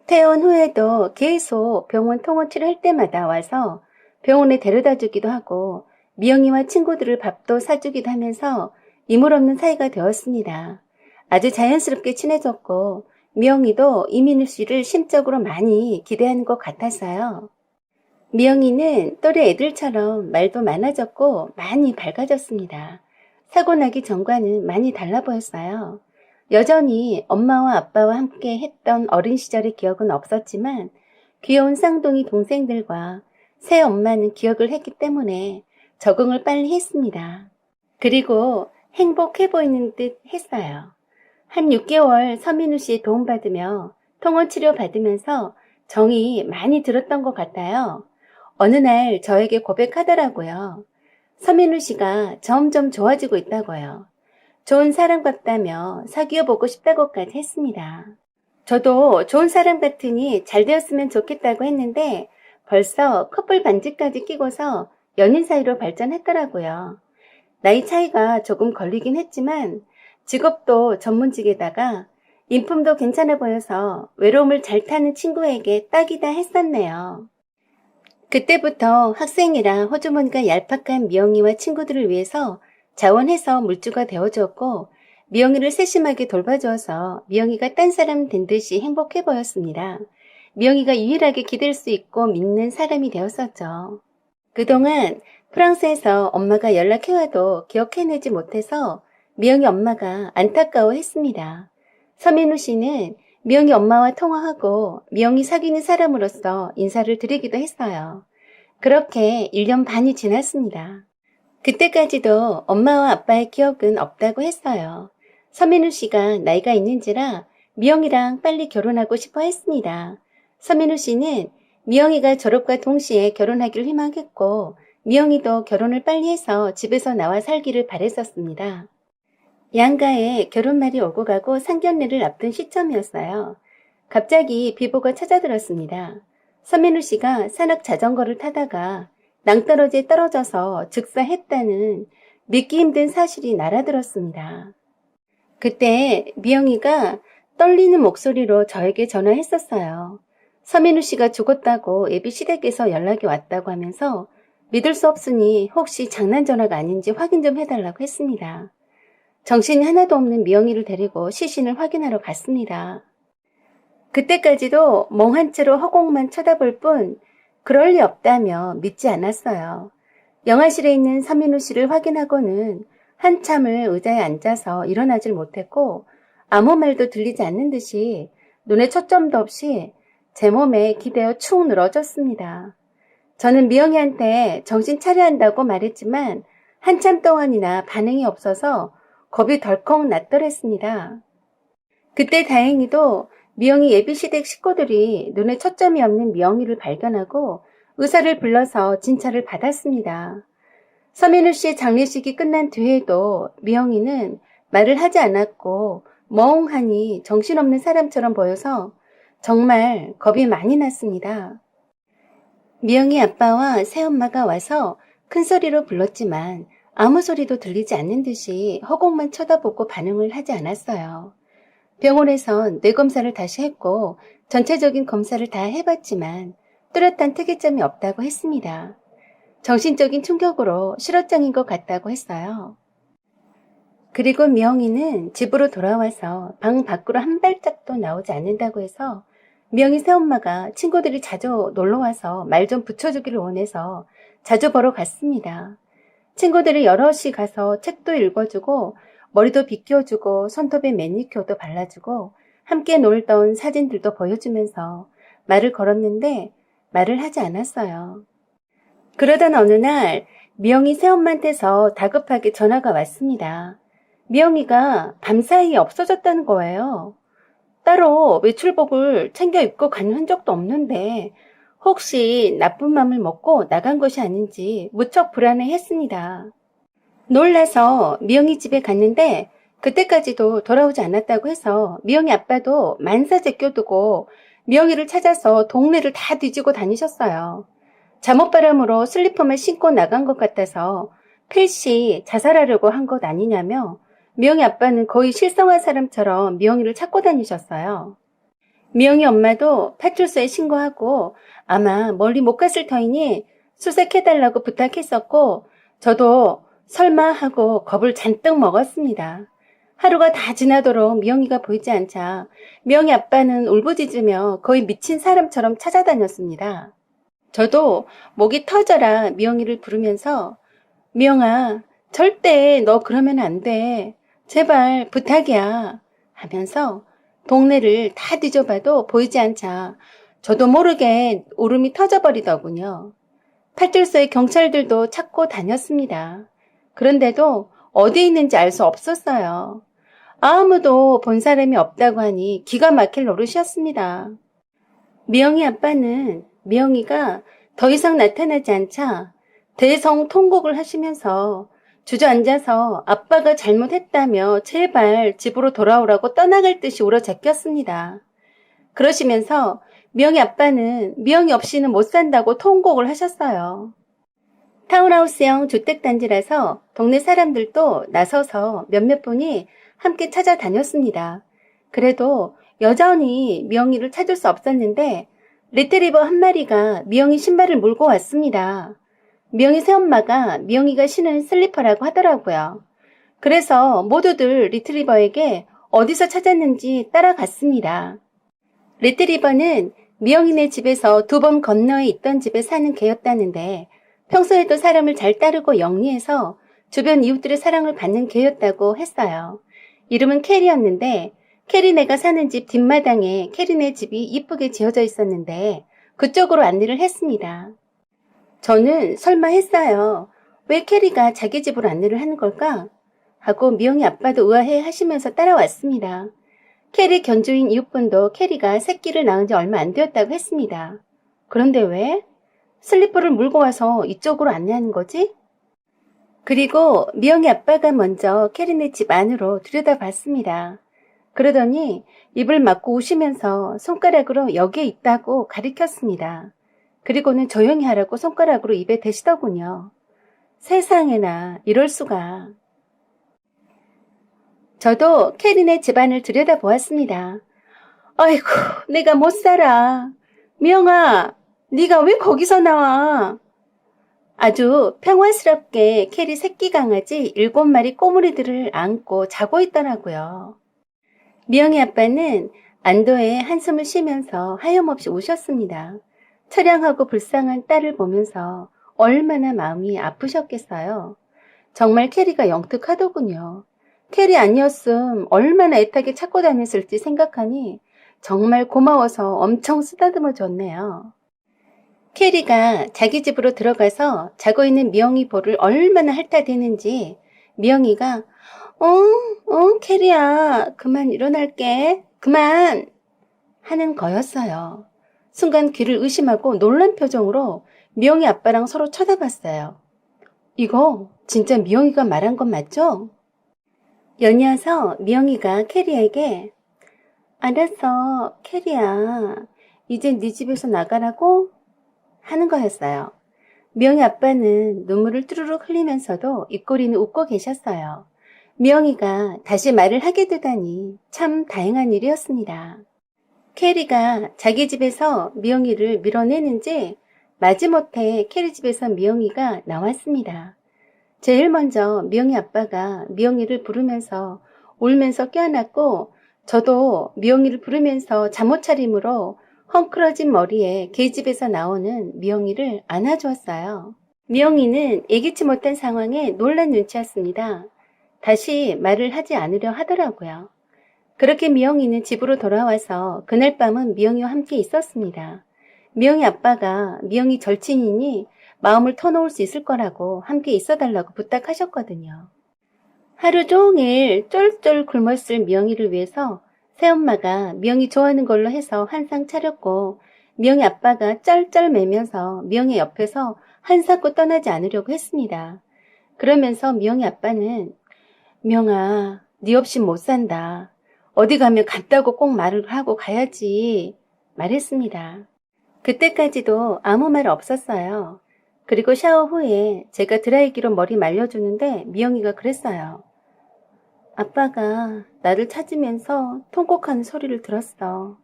퇴원 후에도 계속 병원 통원치를 할 때마다 와서 병원에 데려다 주기도 하고 미영이와 친구들을 밥도 사주기도 하면서 이물 없는 사이가 되었습니다. 아주 자연스럽게 친해졌고 미영이도 이민우 씨를 심적으로 많이 기대하는 것 같았어요. 미영이는 또래 애들처럼 말도 많아졌고 많이 밝아졌습니다. 사고 나기 전과는 많이 달라 보였어요. 여전히 엄마와 아빠와 함께 했던 어린 시절의 기억은 없었지만 귀여운 쌍둥이 동생들과 새 엄마는 기억을 했기 때문에 적응을 빨리 했습니다. 그리고 행복해 보이는 듯 했어요. 한 6개월 서민우 씨 도움받으며 통원 치료 받으면서 정이 많이 들었던 것 같아요. 어느 날 저에게 고백하더라고요. 서민우 씨가 점점 좋아지고 있다고요. 좋은 사람 같다며 사귀어 보고 싶다고까지 했습니다. 저도 좋은 사람 같으니 잘 되었으면 좋겠다고 했는데 벌써 커플 반지까지 끼고서 연인 사이로 발전했더라고요. 나이 차이가 조금 걸리긴 했지만 직업도 전문직에다가 인품도 괜찮아 보여서 외로움을 잘 타는 친구에게 딱이다 했었네요. 그때부터 학생이라 호주머니가 얄팍한 미영이와 친구들을 위해서 자원해서 물주가 되어주었고 미영이를 세심하게 돌봐주어서 미영이가 딴 사람 된 듯이 행복해 보였습니다. 미영이가 유일하게 기댈 수 있고 믿는 사람이 되었었죠. 그동안 프랑스에서 엄마가 연락해와도 기억해내지 못해서 미영이 엄마가 안타까워했습니다. 서민우 씨는 미영이 엄마와 통화하고 미영이 사귀는 사람으로서 인사를 드리기도 했어요. 그렇게 1년 반이 지났습니다. 그때까지도 엄마와 아빠의 기억은 없다고 했어요. 서민우 씨가 나이가 있는지라 미영이랑 빨리 결혼하고 싶어 했습니다. 서민우 씨는 미영이가 졸업과 동시에 결혼하기를 희망했고 미영이도 결혼을 빨리 해서 집에서 나와 살기를 바랬었습니다. 양가에 결혼말이 오고 가고 상견례를 앞둔 시점이었어요. 갑자기 비보가 찾아들었습니다. 서민우 씨가 산악 자전거를 타다가 낭떠러지에 떨어져서 즉사했다는 믿기 힘든 사실이 날아들었습니다. 그때 미영이가 떨리는 목소리로 저에게 전화했었어요. 서민우 씨가 죽었다고 예비 시댁에서 연락이 왔다고 하면서 믿을 수 없으니 혹시 장난 전화가 아닌지 확인 좀 해달라고 했습니다. 정신이 하나도 없는 미영이를 데리고 시신을 확인하러 갔습니다. 그때까지도 멍한 채로 허공만 쳐다볼 뿐 그럴 리 없다며 믿지 않았어요. 영화실에 있는 서민우 씨를 확인하고는 한참을 의자에 앉아서 일어나질 못했고 아무 말도 들리지 않는 듯이 눈에 초점도 없이 제 몸에 기대어 축 늘어졌습니다. 저는 미영이한테 정신 차려야 한다고 말했지만 한참 동안이나 반응이 없어서 겁이 덜컥 났더랬습니다. 그때 다행히도 미영이 예비시댁 식구들이 눈에 초점이 없는 미영이를 발견하고 의사를 불러서 진찰을 받았습니다. 서민우 씨의 장례식이 끝난 뒤에도 미영이는 말을 하지 않았고 멍하니 정신없는 사람처럼 보여서 정말 겁이 많이 났습니다. 미영이 아빠와 새엄마가 와서 큰 소리로 불렀지만 아무 소리도 들리지 않는 듯이 허공만 쳐다보고 반응을 하지 않았어요. 병원에선 뇌검사를 다시 했고 전체적인 검사를 다 해봤지만 뚜렷한 특이점이 없다고 했습니다. 정신적인 충격으로 실어증인 것 같다고 했어요. 그리고 미영이는 집으로 돌아와서 방 밖으로 한 발짝도 나오지 않는다고 해서 미영이 새엄마가 친구들이 자주 놀러와서 말 좀 붙여주기를 원해서 자주 보러 갔습니다. 친구들이 여럿이 가서 책도 읽어주고 머리도 빗겨주고 손톱에 매니큐어도 발라주고 함께 놀던 사진들도 보여주면서 말을 걸었는데 말을 하지 않았어요. 그러던 어느 날 미영이 새엄마한테서 다급하게 전화가 왔습니다. 미영이가 밤사이에 없어졌다는 거예요. 따로 외출복을 챙겨 입고 간 흔적도 없는데 혹시 나쁜 맘을 먹고 나간 것이 아닌지 무척 불안해했습니다. 놀라서 미영이 집에 갔는데 그때까지도 돌아오지 않았다고 해서 미영이 아빠도 만사 제껴두고 미영이를 찾아서 동네를 다 뒤지고 다니셨어요. 잠옷바람으로 슬리퍼만 신고 나간 것 같아서 필시 자살하려고 한 것 아니냐며 미영이 아빠는 거의 실성한 사람처럼 미영이를 찾고 다니셨어요. 미영이 엄마도 파출소에 신고하고 아마 멀리 못 갔을 터이니 수색해달라고 부탁했었고 저도 설마 하고 겁을 잔뜩 먹었습니다. 하루가 다 지나도록 미영이가 보이지 않자 미영이 아빠는 울부짖으며 거의 미친 사람처럼 찾아다녔습니다. 저도 목이 터져라 미영이를 부르면서 미영아, 절대 너 그러면 안 돼. 제발 부탁이야 하면서 동네를 다 뒤져봐도 보이지 않자 저도 모르게 울음이 터져버리더군요. 파출소의 경찰들도 찾고 다녔습니다. 그런데도 어디에 있는지 알 수 없었어요. 아무도 본 사람이 없다고 하니 기가 막힐 노릇이었습니다. 미영이 아빠는 미영이가 더 이상 나타나지 않자 대성통곡을 하시면서 주저앉아서 아빠가 잘못했다며 제발 집으로 돌아오라고 떠나갈 듯이 울어 제꼈습니다. 그러시면서 미영이 아빠는 미영이 없이는 못 산다고 통곡을 하셨어요. 타운하우스형 주택단지라서 동네 사람들도 나서서 몇몇 분이 함께 찾아다녔습니다. 그래도 여전히 미영이를 찾을 수 없었는데 리트리버 한 마리가 미영이 신발을 물고 왔습니다. 미영이 새엄마가 미영이가 신은 슬리퍼라고 하더라고요. 그래서 모두들 리트리버에게 어디서 찾았는지 따라갔습니다. 리트리버는 미영이네 집에서 2번 건너에 있던 집에 사는 개였다는데 평소에도 사람을 잘 따르고 영리해서 주변 이웃들의 사랑을 받는 개였다고 했어요. 이름은 캐리였는데 캐리네가 사는 집 뒷마당에 캐리네 집이 이쁘게 지어져 있었는데 그쪽으로 안내를 했습니다. 저는 설마 했어요. 왜 캐리가 자기 집으로 안내를 하는 걸까? 하고 미영이 아빠도 의아해 하시면서 따라왔습니다. 캐리 견주인 이웃분도 캐리가 새끼를 낳은 지 얼마 안 되었다고 했습니다. 그런데 왜? 슬리퍼를 물고 와서 이쪽으로 안내하는 거지? 그리고 미영이 아빠가 먼저 캐리네 집 안으로 들여다봤습니다. 그러더니 입을 막고 우시면서 손가락으로 여기에 있다고 가리켰습니다. 그리고는 조용히 하라고 손가락으로 입에 대시더군요. 세상에나 이럴 수가. 저도 캐리네 집안을 들여다보았습니다. 아이고, 내가 못 살아. 미영아, 네가 왜 거기서 나와? 아주 평화스럽게 캐리 새끼 강아지 7마리 꼬물이들을 안고 자고 있더라고요. 미영이 아빠는 안도의 한숨을 쉬면서 하염없이 우셨습니다. 처량하고 불쌍한 딸을 보면서 얼마나 마음이 아프셨겠어요. 정말 캐리가 영특하더군요. 캐리 아니었음 얼마나 애타게 찾고 다녔을지 생각하니 정말 고마워서 엄청 쓰다듬어 줬네요. 캐리가 자기 집으로 들어가서 자고 있는 미영이 볼을 얼마나 핥아대는지 미영이가 캐리야 그만 일어날게 그만 하는 거였어요. 순간 귀를 의심하고 놀란 표정으로 미영이 아빠랑 서로 쳐다봤어요. 이거 진짜 미영이가 말한 건 맞죠? 연이어서 미영이가 캐리에게 알았어 캐리야 이제 네 집에서 나가라고 하는 거였어요. 미영이 아빠는 눈물을 뚜루룩 흘리면서도 입꼬리는 웃고 계셨어요. 미영이가 다시 말을 하게 되다니 참 다행한 일이었습니다. 캐리가 자기 집에서 미영이를 밀어내는지 마지못해 캐리 집에서 미영이가 나왔습니다. 제일 먼저 미영이 아빠가 미영이를 부르면서 울면서 껴안았고 저도 미영이를 부르면서 잠옷차림으로 헝클어진 머리에 계집에서 나오는 미영이를 안아주었어요. 미영이는 예기치 못한 상황에 놀란 눈치였습니다. 다시 말을 하지 않으려 하더라고요. 그렇게 미영이는 집으로 돌아와서 그날 밤은 미영이와 함께 있었습니다. 미영이 아빠가 미영이 절친이니 마음을 터놓을 수 있을 거라고 함께 있어달라고 부탁하셨거든요. 하루 종일 쫄쫄 굶었을 미영이를 위해서 새엄마가 미영이 좋아하는 걸로 해서 한 상 차렸고 미영이 아빠가 쩔쩔매면서 미영이 옆에서 한사코 떠나지 않으려고 했습니다. 그러면서 미영이 아빠는 미영아, 네 없인 못 산다. 어디 가면 갔다고 꼭 말을 하고 가야지 말했습니다. 그때까지도 아무 말 없었어요. 그리고 샤워 후에 제가 드라이기로 머리 말려주는데 미영이가 그랬어요. 아빠가 나를 찾으면서 통곡하는 소리를 들었어.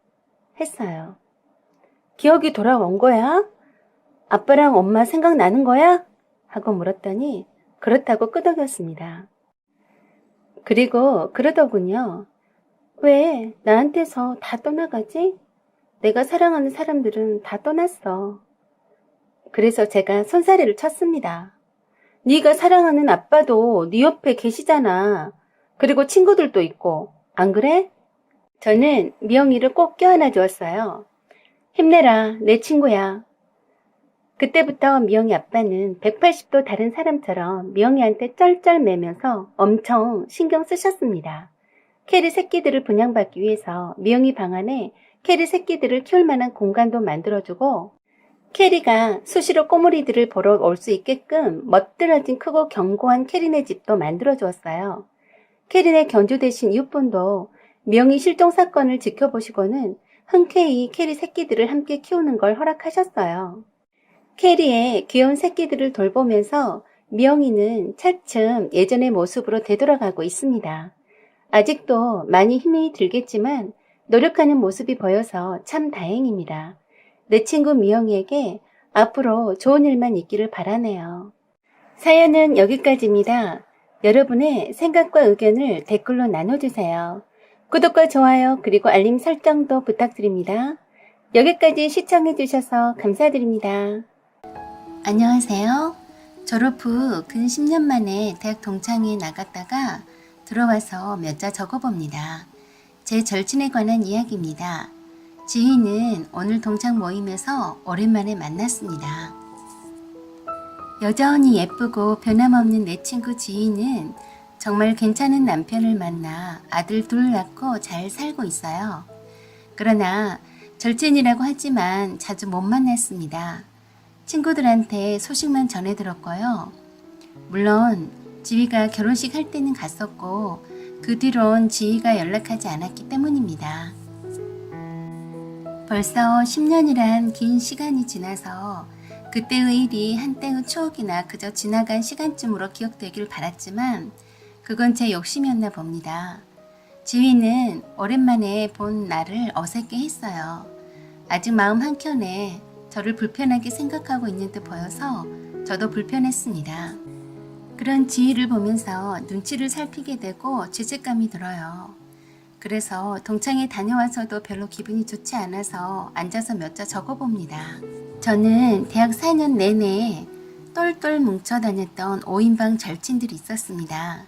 했어요. 기억이 돌아온 거야? 아빠랑 엄마 생각나는 거야? 하고 물었더니 그렇다고 끄덕였습니다. 그리고 그러더군요. 왜 나한테서 다 떠나가지? 내가 사랑하는 사람들은 다 떠났어. 그래서 제가 손사래를 쳤습니다. 네가 사랑하는 아빠도 네 옆에 계시잖아. 그리고 친구들도 있고, 안 그래? 저는 미영이를 꼭 껴안아 주었어요. 힘내라, 내 친구야. 그때부터 미영이 아빠는 180도 다른 사람처럼 미영이한테 쩔쩔매면서 엄청 신경 쓰셨습니다. 캐리 새끼들을 분양받기 위해서 미영이 방 안에 캐리 새끼들을 키울 만한 공간도 만들어주고 캐리가 수시로 꼬물이들을 보러 올 수 있게끔 멋들어진 크고 견고한 캐리네 집도 만들어주었어요. 캐리네 견주되신 이웃분도 미영이 실종 사건을 지켜보시고는 흔쾌히 캐리 새끼들을 함께 키우는 걸 허락하셨어요. 캐리의 귀여운 새끼들을 돌보면서 미영이는 차츰 예전의 모습으로 되돌아가고 있습니다. 아직도 많이 힘이 들겠지만 노력하는 모습이 보여서 참 다행입니다. 내 친구 미영이에게 앞으로 좋은 일만 있기를 바라네요. 사연은 여기까지입니다. 여러분의 생각과 의견을 댓글로 나눠주세요. 구독과 좋아요 그리고 알림 설정도 부탁드립니다. 여기까지 시청해주셔서 감사드립니다. 안녕하세요. 졸업 후 근 10년 만에 대학 동창회에 나갔다가 들어와서 몇 자 적어봅니다. 제 절친에 관한 이야기입니다. 지희는 오늘 동창 모임에서 오랜만에 만났습니다. 여전히 예쁘고 변함없는 내 친구 지희는 정말 괜찮은 남편을 만나 아들 둘 낳고 잘 살고 있어요. 그러나 절친이라고 하지만 자주 못 만났습니다. 친구들한테 소식만 전해 들었고요. 물론 지희가 결혼식 할 때는 갔었고 그 뒤론 지희가 연락하지 않았기 때문입니다. 벌써 10년이란 긴 시간이 지나서 그때의 일이 한때의 추억이나 그저 지나간 시간쯤으로 기억되길 바랐지만 그건 제 욕심이었나 봅니다. 지휘는 오랜만에 본 나를 어색해 했어요. 아직 마음 한켠에 저를 불편하게 생각하고 있는 듯 보여서 저도 불편했습니다. 그런 지휘를 보면서 눈치를 살피게 되고 죄책감이 들어요. 그래서 동창회 다녀와서도 별로 기분이 좋지 않아서 앉아서 몇 자 적어봅니다. 저는 대학 4년 내내 똘똘 뭉쳐 다녔던 5인방 절친들이 있었습니다.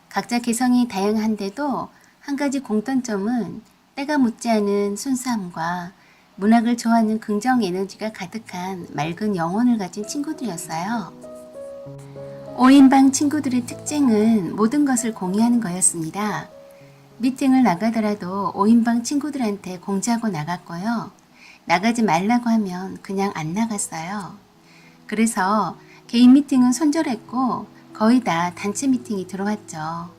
각자 개성이 다양한데도 한 가지 공통점은 때가 묻지 않은 순수함과 문학을 좋아하는 긍정 에너지가 가득한 맑은 영혼을 가진 친구들이었어요. 5인방 친구들의 특징은 모든 것을 공유하는 거였습니다. 미팅을 나가더라도 5인방 친구들한테 공지하고 나갔고요. 나가지 말라고 하면 그냥 안 나갔어요. 그래서 개인 미팅은 손절했고 거의 다 단체 미팅이 들어왔죠.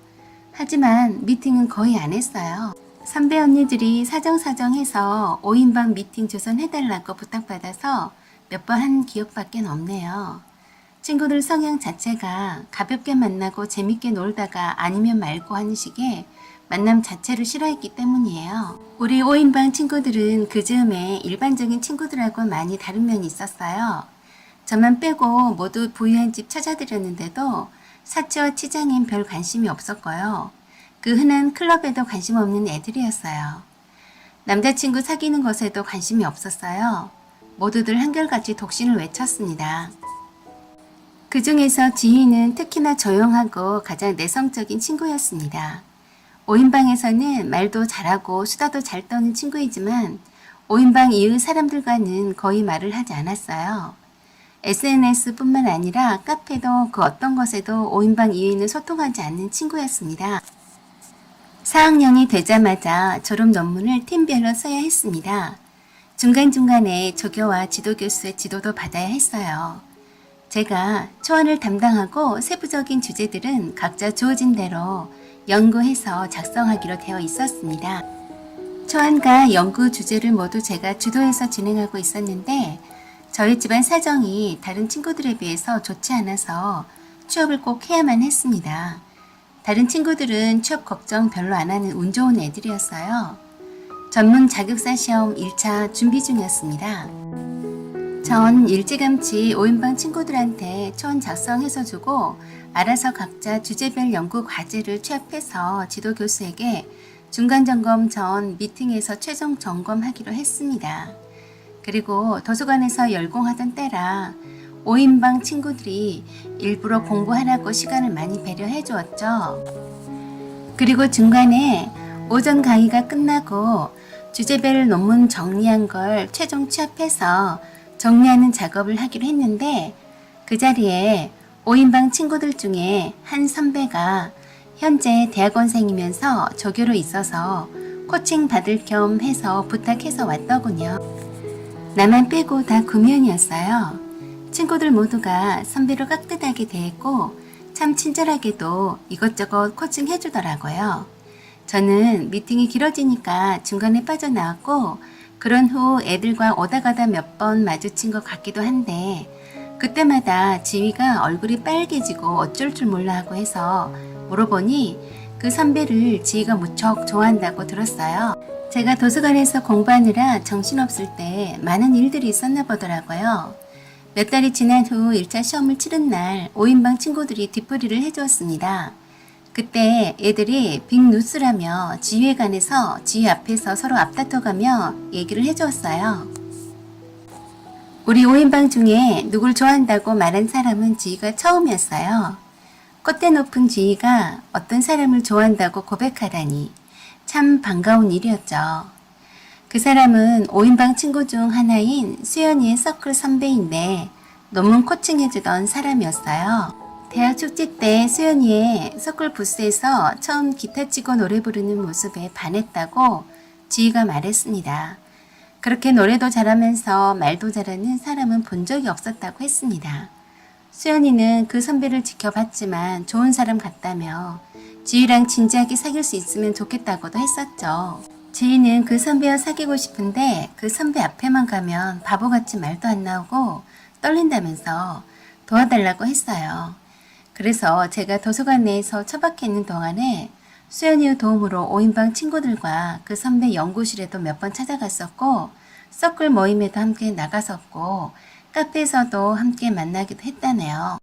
하지만 미팅은 거의 안 했어요. 선배 언니들이 사정사정해서 5인방 미팅 조선해달라고 부탁받아서 몇 번 한 기억밖에 없네요. 친구들 성향 자체가 가볍게 만나고 재밌게 놀다가 아니면 말고 하는 식의 만남 자체를 싫어했기 때문이에요. 우리 5인방 친구들은 그 즈음에 일반적인 친구들하고 많이 다른 면이 있었어요. 저만 빼고 모두 부유한 집 찾아드렸는데도 사치와 치장엔 별 관심이 없었고요. 그 흔한 클럽에도 관심 없는 애들이었어요. 남자친구 사귀는 것에도 관심이 없었어요. 모두들 한결같이 독신을 외쳤습니다. 그 중에서 지희는 특히나 조용하고 가장 내성적인 친구였습니다. 5인방에서는 말도 잘하고 수다도 잘 떠는 친구이지만 5인방 이후 사람들과는 거의 말을 하지 않았어요. SNS뿐만 아니라 카페도 그 어떤 것에도 5인방 이후에는 소통하지 않는 친구였습니다. 4학년이 되자마자 졸업 논문을 팀별로 써야 했습니다. 중간중간에 조교와 지도교수의 지도도 받아야 했어요. 제가 초안을 담당하고 세부적인 주제들은 각자 주어진 대로 연구해서 작성하기로 되어 있었습니다. 초안과 연구 주제를 모두 제가 주도해서 진행하고 있었는데 저희 집안 사정이 다른 친구들에 비해서 좋지 않아서 취업을 꼭 해야만 했습니다. 다른 친구들은 취업 걱정 별로 안 하는 운 좋은 애들이었어요. 전문 자격사 시험 1차 준비 중이었습니다. 전 일찌감치 5인방 친구들한테 초안 작성해서 주고 알아서 각자 주제별 연구 과제를 취합해서 지도 교수에게 중간점검 전 미팅에서 최종 점검하기로 했습니다. 그리고 도서관에서 열공하던 때라 5인방 친구들이 일부러 공부하라고 시간을 많이 배려해 주었죠. 그리고 중간에 오전 강의가 끝나고 주제별 논문 정리한 걸 최종 취합해서 정리하는 작업을 하기로 했는데 그 자리에 5인방 친구들 중에 한 선배가 현재 대학원생이면서 조교로 있어서 코칭 받을 겸 해서 부탁해서 왔더군요. 나만 빼고 다 구면이었어요. 친구들 모두가 선배로 깍듯하게 대했고 참 친절하게도 이것저것 코칭 해주더라고요. 저는 미팅이 길어지니까 중간에 빠져나왔고 그런 후 애들과 오다 가다 몇 번 마주친 것 같기도 한데 그때마다 지휘가 얼굴이 빨개지고 어쩔 줄 몰라 하고 해서 물어보니 그 선배를 지휘가 무척 좋아한다고 들었어요. 제가 도서관에서 공부하느라 정신없을 때 많은 일들이 있었나 보더라고요. 몇 달이 지난 후 1차 시험을 치른 날 5인방 친구들이 뒷풀이를 해주었습니다. 그때 애들이 빅뉴스라며 지휘에 관해서 지휘 앞에서 서로 앞다퉈가며 얘기를 해주었어요. 우리 5인방 중에 누굴 좋아한다고 말한 사람은 지휘가 처음이었어요. 콧대 높은 지휘가 어떤 사람을 좋아한다고 고백하다니 참 반가운 일이었죠. 그 사람은 5인방 친구 중 하나인 수연이의 서클 선배인데 논문 코칭해주던 사람이었어요. 대학 축제 때 수연이의 서클 부스에서 처음 기타 치고 노래 부르는 모습에 반했다고 지희가 말했습니다. 그렇게 노래도 잘하면서 말도 잘하는 사람은 본 적이 없었다고 했습니다. 수연이는 그 선배를 지켜봤지만 좋은 사람 같다며 지희랑 진지하게 사귈 수 있으면 좋겠다고도 했었죠. 지희는 그 선배와 사귀고 싶은데 그 선배 앞에만 가면 바보같이 말도 안 나오고 떨린다면서 도와달라고 했어요. 그래서 제가 도서관 내에서 처박혀 있는 동안에 수연이의 도움으로 5인방 친구들과 그 선배 연구실에도 몇 번 찾아갔었고 서클 모임에도 함께 나갔었고 카페에서도 함께 만나기도 했다네요.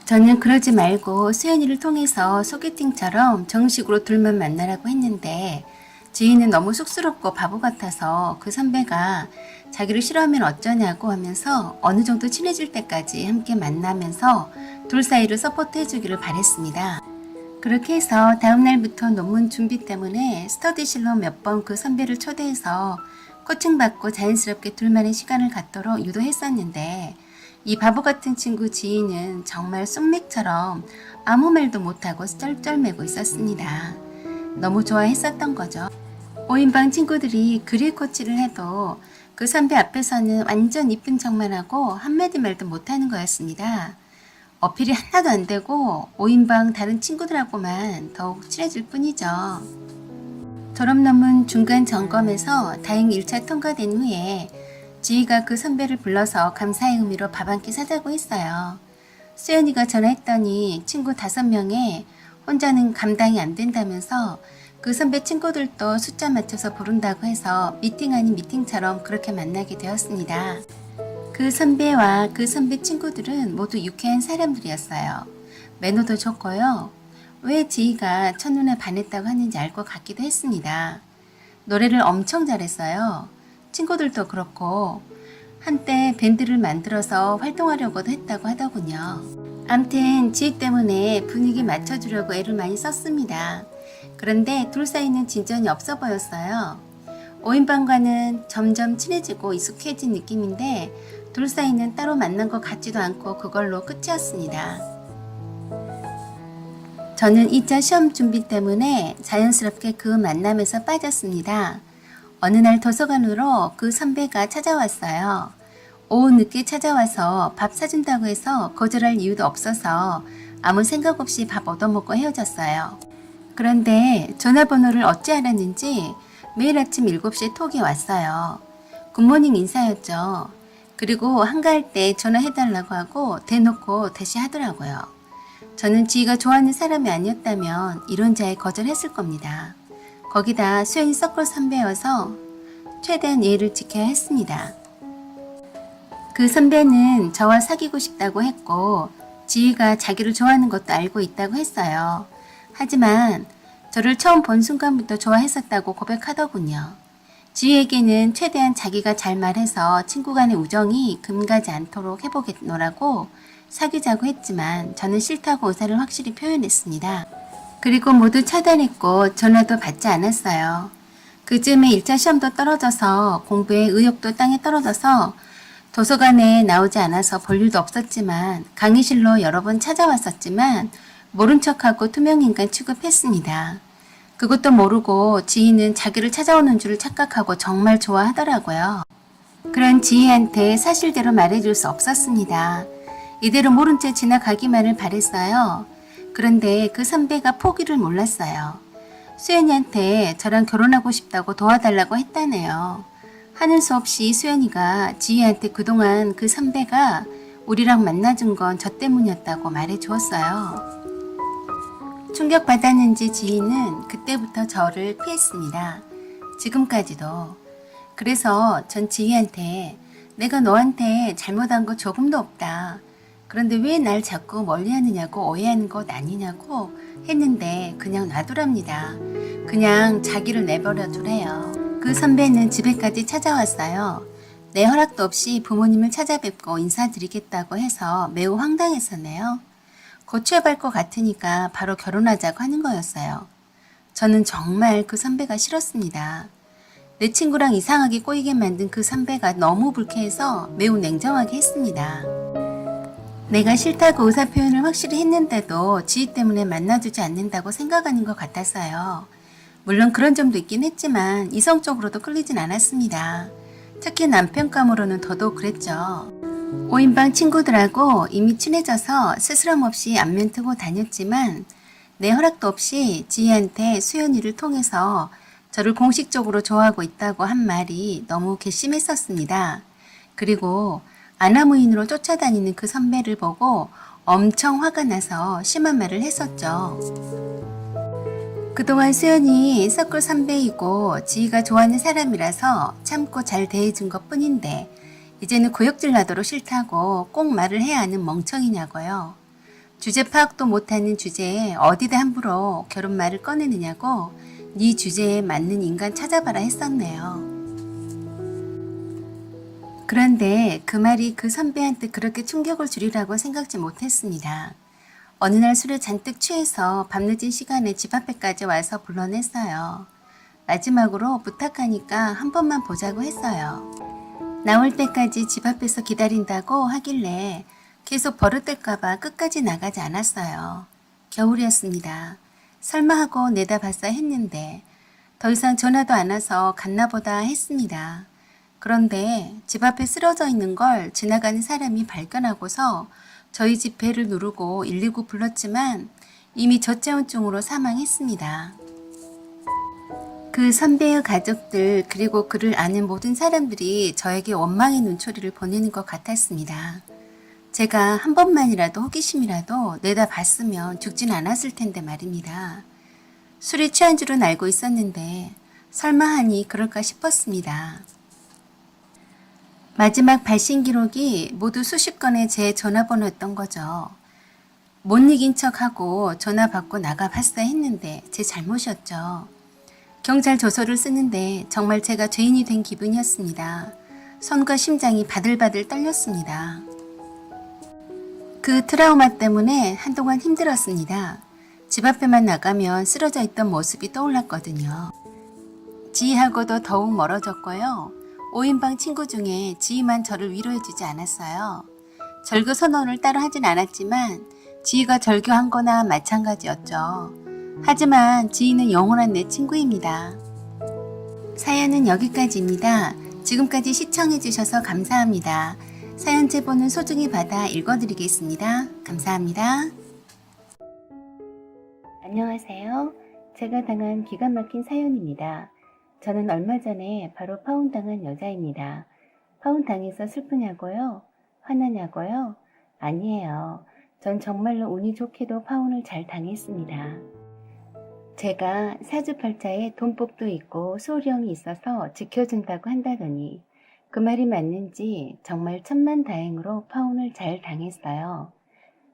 저는 그러지 말고 수연이를 통해서 소개팅처럼 정식으로 둘만 만나라고 했는데 지희는 너무 쑥스럽고 바보 같아서 그 선배가 자기를 싫어하면 어쩌냐고 하면서 어느 정도 친해질 때까지 함께 만나면서 둘 사이를 서포트 해주기를 바랬습니다. 그렇게 해서 다음날부터 논문 준비 때문에 스터디실로 몇 번 그 선배를 초대해서 코칭받고 자연스럽게 둘만의 시간을 갖도록 유도했었는데 이 바보 같은 친구 지희는 정말 쑥맥처럼 아무 말도 못하고 쩔쩔매고 있었습니다. 너무 좋아했었던 거죠. 5인방 친구들이 그릴 코치를 해도 그 선배 앞에서는 완전 이쁜 척만 하고 한마디 말도 못하는 거였습니다. 어필이 하나도 안 되고 5인방 다른 친구들하고만 더욱 친해질 뿐이죠. 졸업논문 중간 점검에서 다행히 1차 통과된 후에 지희가 그 선배를 불러서 감사의 의미로 밥 한 끼 사자고 했어요. 수연이가 전화했더니 친구 5명에 혼자는 감당이 안 된다면서 그 선배 친구들도 숫자 맞춰서 부른다고 해서 미팅 아닌 미팅처럼 그렇게 만나게 되었습니다. 그 선배와 그 선배 친구들은 모두 유쾌한 사람들이었어요. 매너도 좋고요. 왜 지희가 첫눈에 반했다고 하는지 알 것 같기도 했습니다. 노래를 엄청 잘했어요. 친구들도 그렇고 한때 밴드를 만들어서 활동하려고도 했다고 하더군요. 암튼 지희 때문에 분위기 맞춰주려고 애를 많이 썼습니다. 그런데 둘 사이는 진전이 없어 보였어요. 5인방과는 점점 친해지고 익숙해진 느낌인데 둘 사이는 따로 만난 것 같지도 않고 그걸로 끝이었습니다. 저는 2차 시험 준비 때문에 자연스럽게 그 만남에서 빠졌습니다. 어느 날 도서관으로 그 선배가 찾아왔어요. 오후 늦게 찾아와서 밥 사준다고 해서 거절할 이유도 없어서 아무 생각 없이 밥 얻어먹고 헤어졌어요. 그런데 전화번호를 어찌 알았는지 매일 아침 7시에 톡이 왔어요. 굿모닝 인사였죠. 그리고 한가할 때 전화해달라고 하고 대놓고 대시하더라고요. 저는 지희가 좋아하는 사람이 아니었다면 이런 자에 거절했을 겁니다. 거기다 수연이 서클 선배여서 최대한 예의를 지켜야 했습니다. 그 선배는 저와 사귀고 싶다고 했고 지희가 자기를 좋아하는 것도 알고 있다고 했어요. 하지만 저를 처음 본 순간부터 좋아했었다고 고백하더군요. 지희에게는 최대한 자기가 잘 말해서 친구 간의 우정이 금가지 않도록 해보겠노라고 사귀자고 했지만 저는 싫다고 의사를 확실히 표현했습니다. 그리고 모두 차단했고 전화도 받지 않았어요. 그즈음에 1차 시험도 떨어져서 공부에 의욕도 땅에 떨어져서 도서관에 나오지 않아서 볼 일도 없었지만 강의실로 여러 번 찾아왔었지만 모른 척하고 투명인간 취급했습니다. 그것도 모르고 지희는 자기를 찾아오는 줄 착각하고 정말 좋아하더라고요. 그런 지희한테 사실대로 말해줄 수 없었습니다. 이대로 모른 채 지나가기만을 바랬어요. 그런데 그 선배가 포기를 몰랐어요. 수연이한테 저랑 결혼하고 싶다고 도와달라고 했다네요. 하는 수 없이 수연이가 지희한테 그동안 그 선배가 우리랑 만나준 건 저 때문이었다고 말해주었어요. 충격받았는지 지희는 그때부터 저를 피했습니다. 지금까지도. 그래서 전 지희한테 내가 너한테 잘못한 거 조금도 없다. 그런데 왜 날 자꾸 멀리하느냐고 오해하는 것 아니냐고 했는데 그냥 놔두랍니다. 그냥 자기를 내버려 두래요. 그 선배는 집에까지 찾아왔어요. 내 허락도 없이 부모님을 찾아뵙고 인사드리겠다고 해서 매우 황당했었네요. 고취해볼 것 같으니까 바로 결혼하자고 하는 거였어요. 저는 정말 그 선배가 싫었습니다. 내 친구랑 이상하게 꼬이게 만든 그 선배가 너무 불쾌해서 매우 냉정하게 했습니다. 내가 싫다고 의사표현을 확실히 했는데도 지희 때문에 만나주지 않는다고 생각하는 것 같았어요. 물론 그런 점도 있긴 했지만 이성적으로도 끌리진 않았습니다. 특히 남편감으로는 더더욱 그랬죠. 5인방 친구들하고 이미 친해져서 스스럼 없이 안면 트고 다녔지만 내 허락도 없이 지희한테 수연이를 통해서 저를 공식적으로 좋아하고 있다고 한 말이 너무 괘씸했었습니다. 그리고 아나무인으로 쫓아다니는 그 선배를 보고 엄청 화가 나서 심한 말을 했었죠. 그동안 수연이 서클 선배이고 지희가 좋아하는 사람이라서 참고 잘 대해준 것 뿐인데 이제는 구역질 나도록 싫다고 꼭 말을 해야 하는 멍청이냐고요. 주제 파악도 못하는 주제에 어디다 함부로 결혼 말을 꺼내느냐고 네 주제에 맞는 인간 찾아봐라 했었네요. 그런데 그 말이 그 선배한테 그렇게 충격을 주리라고 생각지 못했습니다. 어느 날 술에 잔뜩 취해서 밤늦은 시간에 집 앞에까지 와서 불러냈어요. 마지막으로 부탁하니까 한 번만 보자고 했어요. 나올 때까지 집 앞에서 기다린다고 하길래 계속 버릇될까봐 끝까지 나가지 않았어요. 겨울이었습니다. 설마 하고 내다봤어 했는데 더 이상 전화도 안 와서 갔나보다 했습니다. 그런데 집 앞에 쓰러져 있는 걸 지나가는 사람이 발견하고서 저희 집 배를 누르고 119 불렀지만 이미 저체온증으로 사망했습니다. 그 선배의 가족들 그리고 그를 아는 모든 사람들이 저에게 원망의 눈초리를 보내는 것 같았습니다. 제가 한 번만이라도 호기심이라도 내다봤으면 죽진 않았을 텐데 말입니다. 술이 취한 줄은 알고 있었는데 설마 하니 그럴까 싶었습니다. 마지막 발신 기록이 모두 수십 건의 제 전화번호였던 거죠. 못 이긴 척하고 전화 받고 나가봤어야 했는데 제 잘못이었죠. 경찰 조서를 쓰는데 정말 제가 죄인이 된 기분이었습니다. 손과 심장이 바들바들 떨렸습니다. 그 트라우마 때문에 한동안 힘들었습니다. 집 앞에만 나가면 쓰러져 있던 모습이 떠올랐거든요. 지희하고도 더욱 멀어졌고요. 5인방 친구 중에 지희만 저를 위로해주지 않았어요. 절교 선언을 따로 하진 않았지만 지희가 절교한 거나 마찬가지였죠. 하지만 지희는 영원한 내 친구입니다. 사연은 여기까지입니다. 지금까지 시청해주셔서 감사합니다. 사연 제보는 소중히 받아 읽어드리겠습니다. 감사합니다. 안녕하세요. 제가 당한 기가 막힌 사연입니다. 저는 얼마 전에 바로 파혼당한 여자입니다. 파혼당해서 슬프냐고요? 화나냐고요? 아니에요. 전 정말로 운이 좋게도 파혼을 잘 당했습니다. 제가 사주팔자에 돈복도 있고 소령이 있어서 지켜준다고 한다더니 그 말이 맞는지 정말 천만다행으로 파혼을 잘 당했어요.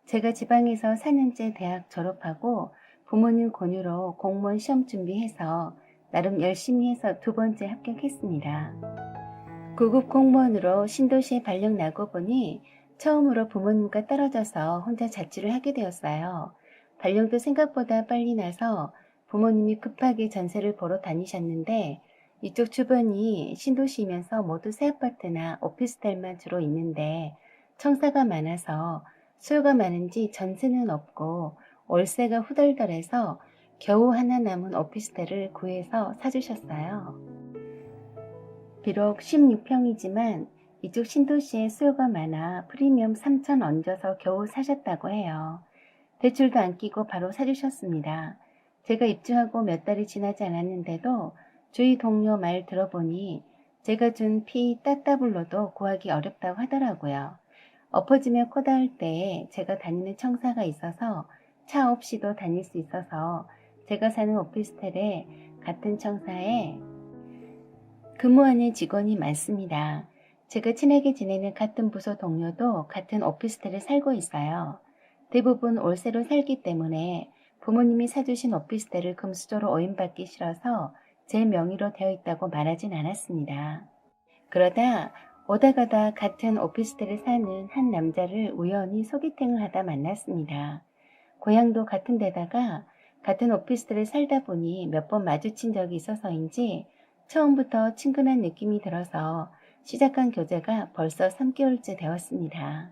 제가 지방에서 4년째 대학 졸업하고 부모님 권유로 공무원 시험 준비해서 나름 열심히 해서 2번째 합격했습니다. 구급 공무원으로 신도시에 발령 나고 보니 처음으로 부모님과 떨어져서 혼자 자취를 하게 되었어요. 발령도 생각보다 빨리 나서 부모님이 급하게 전세를 보러 다니셨는데 이쪽 주변이 신도시이면서 모두 새 아파트나 오피스텔만 주로 있는데 청사가 많아서 수요가 많은지 전세는 없고 월세가 후덜덜해서 겨우 하나 남은 오피스텔을 구해서 사주셨어요. 비록 16평이지만 이쪽 신도시에 수요가 많아 프리미엄 3천 얹어서 겨우 사셨다고 해요. 대출도 안 끼고 바로 사주셨습니다. 제가 입주하고 몇 달이 지나지 않았는데도 주위 동료 말 들어보니 제가 준 피 따따블로도 구하기 어렵다고 하더라고요. 엎어지며 코다할 때에 제가 다니는 청사가 있어서 차 없이도 다닐 수 있어서 제가 사는 오피스텔에 같은 청사에 근무하는 직원이 많습니다. 제가 친하게 지내는 같은 부서 동료도 같은 오피스텔에 살고 있어요. 대부분 월세로 살기 때문에 부모님이 사주신 오피스텔을 금수저로 오인받기 싫어서 제 명의로 되어 있다고 말하진 않았습니다. 그러다 오다 가다 같은 오피스텔에 사는 한 남자를 우연히 소개팅을 하다 만났습니다. 고향도 같은 데다가 같은 오피스텔에 살다 보니 몇 번 마주친 적이 있어서인지 처음부터 친근한 느낌이 들어서 시작한 교제가 벌써 3개월째 되었습니다.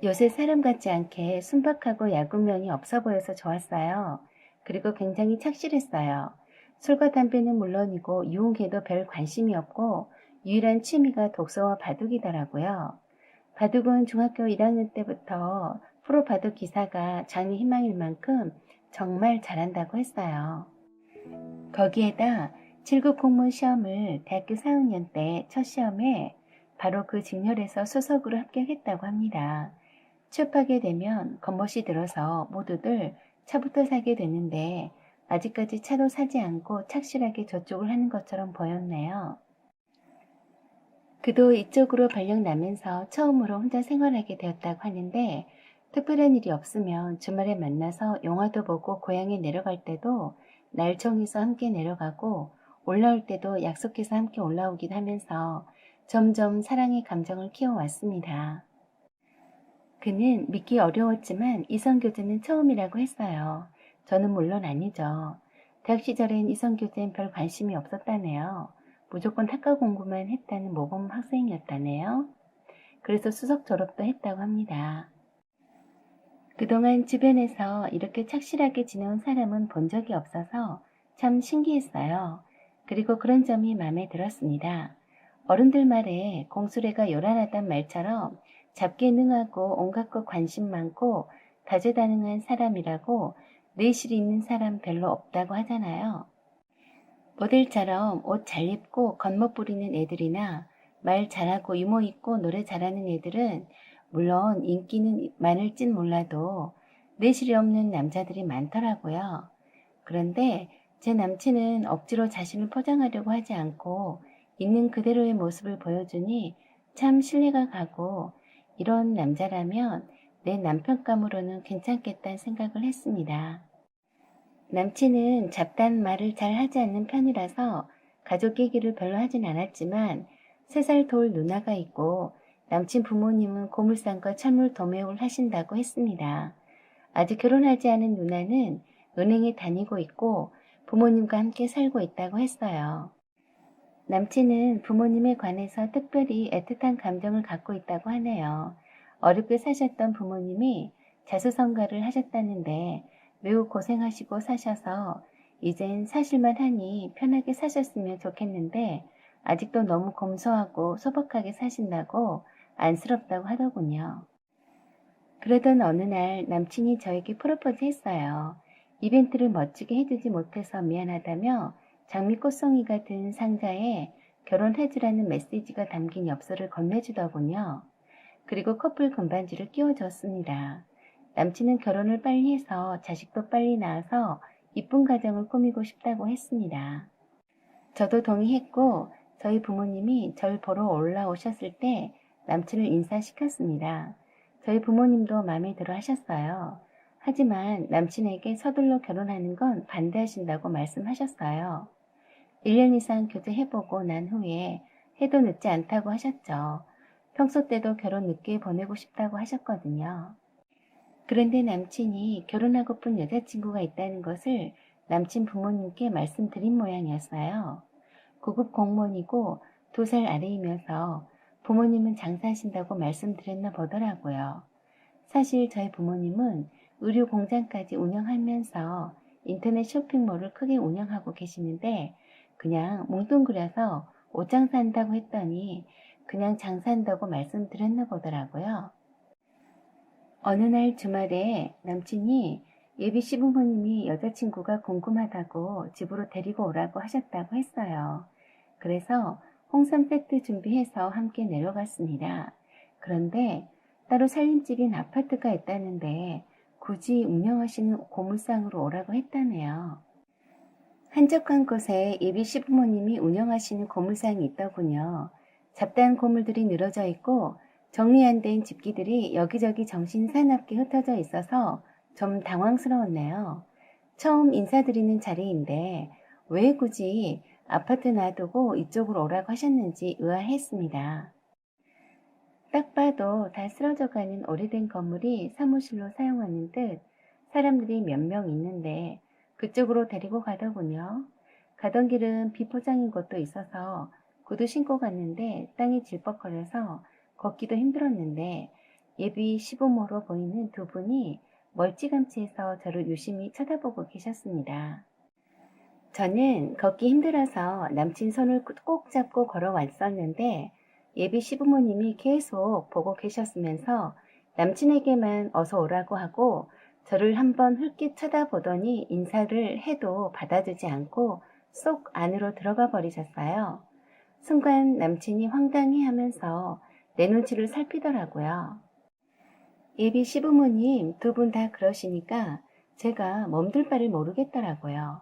요새 사람 같지 않게 순박하고 야구면이 없어 보여서 좋았어요. 그리고 굉장히 착실했어요. 술과 담배는 물론이고 유흥에도 별 관심이 없고 유일한 취미가 독서와 바둑이더라고요. 바둑은 중학교 1학년 때부터 프로 바둑 기사가 장래 희망일 만큼 정말 잘한다고 했어요. 거기에다 7급 공무원 시험을 대학교 4학년 때 첫 시험에 바로 그 직렬에서 수석으로 합격했다고 합니다. 취업하게 되면 겉멋이 들어서 모두들 차부터 사게 되는데 아직까지 차도 사지 않고 착실하게 저쪽을 하는 것처럼 보였네요. 그도 이쪽으로 발령 나면서 처음으로 혼자 생활하게 되었다고 하는데 특별한 일이 없으면 주말에 만나서 영화도 보고 고향에 내려갈 때도 날 정해서 함께 내려가고 올라올 때도 약속해서 함께 올라오기도 하면서 점점 사랑의 감정을 키워왔습니다. 그는 믿기 어려웠지만 이성교제는 처음이라고 했어요. 저는 물론 아니죠. 대학 시절엔 이성교제엔 별 관심이 없었다네요. 무조건 학과 공부만 했다는 모범 학생이었다네요. 그래서 수석 졸업도 했다고 합니다. 그동안 주변에서 이렇게 착실하게 지내온 사람은 본 적이 없어서 참 신기했어요. 그리고 그런 점이 마음에 들었습니다. 어른들 말에 공수래가 요란하단 말처럼 잡기에 능하고 온갖 것 관심 많고 다재다능한 사람이라고 내실이 있는 사람 별로 없다고 하잖아요. 모델처럼 옷 잘 입고 겉멋 부리는 애들이나 말 잘하고 유머 있고 노래 잘하는 애들은 물론 인기는 많을진 몰라도 내실이 없는 남자들이 많더라고요. 그런데 제 남친은 억지로 자신을 포장하려고 하지 않고 있는 그대로의 모습을 보여주니 참 신뢰가 가고 이런 남자라면 내 남편감으로는 괜찮겠다는 생각을 했습니다. 남친은 잡다한 말을 잘 하지 않는 편이라서 가족 얘기를 별로 하진 않았지만 3살 돌 누나가 있고 남친 부모님은 고물상과 철물 도매업을 하신다고 했습니다. 아직 결혼하지 않은 누나는 은행에 다니고 있고 부모님과 함께 살고 있다고 했어요. 남친은 부모님에 관해서 특별히 애틋한 감정을 갖고 있다고 하네요. 어렵게 사셨던 부모님이 자수성가를 하셨다는데 매우 고생하시고 사셔서 이젠 사실만 하니 편하게 사셨으면 좋겠는데 아직도 너무 검소하고 소박하게 사신다고 안쓰럽다고 하더군요. 그러던 어느 날 남친이 저에게 프로포즈 했어요. 이벤트를 멋지게 해주지 못해서 미안하다며 장미꽃송이가 든 상자에 결혼해주라는 메시지가 담긴 엽서를 건네주더군요. 그리고 커플 금반지를 끼워줬습니다. 남친은 결혼을 빨리 해서 자식도 빨리 낳아서 이쁜 가정을 꾸미고 싶다고 했습니다. 저도 동의했고 저희 부모님이 절 보러 올라오셨을 때 남친을 인사시켰습니다. 저희 부모님도 마음에 들어 하셨어요. 하지만 남친에게 서둘러 결혼하는 건 반대하신다고 말씀하셨어요. 1년 이상 교제해보고 난 후에 해도 늦지 않다고 하셨죠. 평소 때도 결혼 늦게 보내고 싶다고 하셨거든요. 그런데 남친이 결혼하고픈 여자친구가 있다는 것을 남친 부모님께 말씀드린 모양이었어요. 고급 공무원이고 2살 아래이면서 부모님은 장사하신다고 말씀드렸나 보더라고요. 사실 저희 부모님은 의류 공장까지 운영하면서 인터넷 쇼핑몰을 크게 운영하고 계시는데 그냥 뭉뚱그려서 옷장 산다고 했더니 그냥 장사한다고 말씀드렸나 보더라고요. 어느 날 주말에 남친이 예비 시부모님이 여자친구가 궁금하다고 집으로 데리고 오라고 하셨다고 했어요. 그래서 홍삼 세트 준비해서 함께 내려갔습니다. 그런데 따로 살림집인 아파트가 있다는데 굳이 운영하시는 고물상으로 오라고 했다네요. 한적한 곳에 예비 시부모님이 운영하시는 고물상이 있더군요. 잡다한 고물들이 늘어져 있고 정리 안 된 집기들이 여기저기 정신사납게 흩어져 있어서 좀 당황스러웠네요. 처음 인사드리는 자리인데 왜 굳이 아파트 놔두고 이쪽으로 오라고 하셨는지 의아했습니다. 딱 봐도 다 쓰러져가는 오래된 건물이 사무실로 사용하는 듯 사람들이 몇 명 있는데 그쪽으로 데리고 가더군요. 가던 길은 비포장인 곳도 있어서 구두 신고 갔는데 땅이 질퍽거려서 걷기도 힘들었는데 예비 시부모로 보이는 2분이 멀찌감치해서 저를 유심히 쳐다보고 계셨습니다. 저는 걷기 힘들어서 남친 손을 꼭 잡고 걸어왔었는데 예비 시부모님이 계속 보고 계셨으면서 남친에게만 어서 오라고 하고 저를 한번 흘낏 쳐다보더니 인사를 해도 받아주지 않고 쏙 안으로 들어가 버리셨어요. 순간 남친이 황당해하면서 내 눈치를 살피더라고요. 예비 시부모님 2분 다 그러시니까 제가 멈들 바를 모르겠더라고요.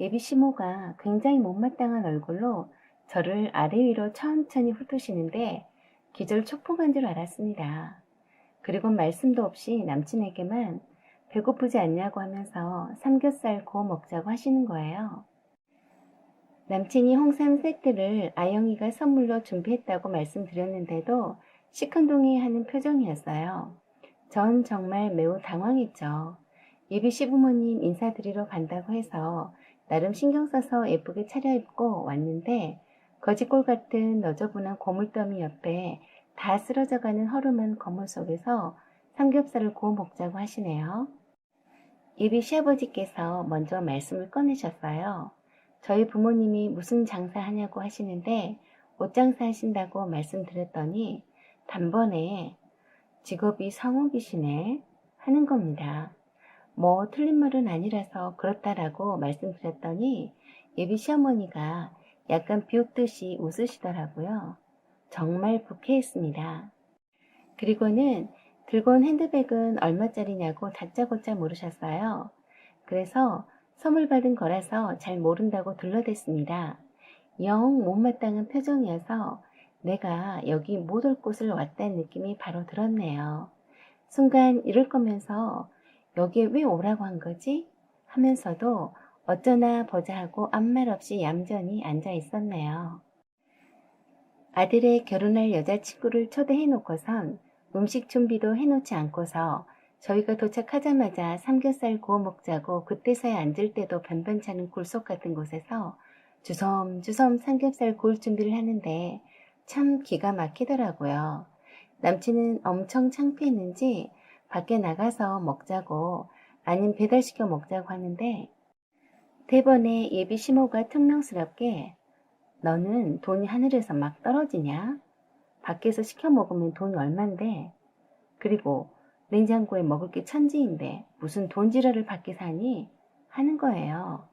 예비 시모가 굉장히 못마땅한 얼굴로 저를 아래 위로 천천히 훑으시는데 기절초풍한 줄 알았습니다. 그리고 말씀도 없이 남친에게만 배고프지 않냐고 하면서 삼겹살 구워 먹자고 하시는 거예요. 남친이 홍삼 세트를 아영이가 선물로 준비했다고 말씀드렸는데도 시큰둥해하는 표정이었어요. 전 정말 매우 당황했죠. 예비 시부모님 인사드리러 간다고 해서 나름 신경 써서 예쁘게 차려입고 왔는데 거지꼴 같은 너저분한 고물더미 옆에 다 쓰러져가는 허름한 건물 속에서 삼겹살을 구워 먹자고 하시네요. 예비 시아버지께서 먼저 말씀을 꺼내셨어요. 저희 부모님이 무슨 장사하냐고 하시는데 옷장사 하신다고 말씀드렸더니 단번에 직업이 상업이시네 하는 겁니다. 뭐 틀린 말은 아니라서 그렇다라고 말씀드렸더니 예비 시어머니가 약간 비웃듯이 웃으시더라고요. 정말 부쾌했습니다. 그리고는 들고 온 핸드백은 얼마짜리냐고 다짜고짜 물으셨어요. 그래서 선물 받은 거라서 잘 모른다고 둘러댔습니다. 영 못마땅한 표정이어서 내가 여기 못 올 곳을 왔다는 느낌이 바로 들었네요. 순간 이럴 거면서 여기에 왜 오라고 한 거지? 하면서도 어쩌나 보자 하고 아무 말 없이 얌전히 앉아 있었네요. 아들의 결혼할 여자친구를 초대해놓고선 음식 준비도 해놓지 않고서 저희가 도착하자마자 삼겹살 구워 먹자고 그때서야 앉을 때도 변변찮은 굴속 같은 곳에서 주섬주섬 삼겹살 구울 준비를 하는데 참 기가 막히더라고요. 남친은 엄청 창피했는지 밖에 나가서 먹자고 아님 배달시켜 먹자고 하는데 대번에 예비 시모가 퉁명스럽게 너는 돈이 하늘에서 막 떨어지냐? 밖에서 시켜 먹으면 돈이 얼만데? 그리고 냉장고에 먹을 게 천지인데 무슨 돈지랄을 밖에 사니? 하는 거예요.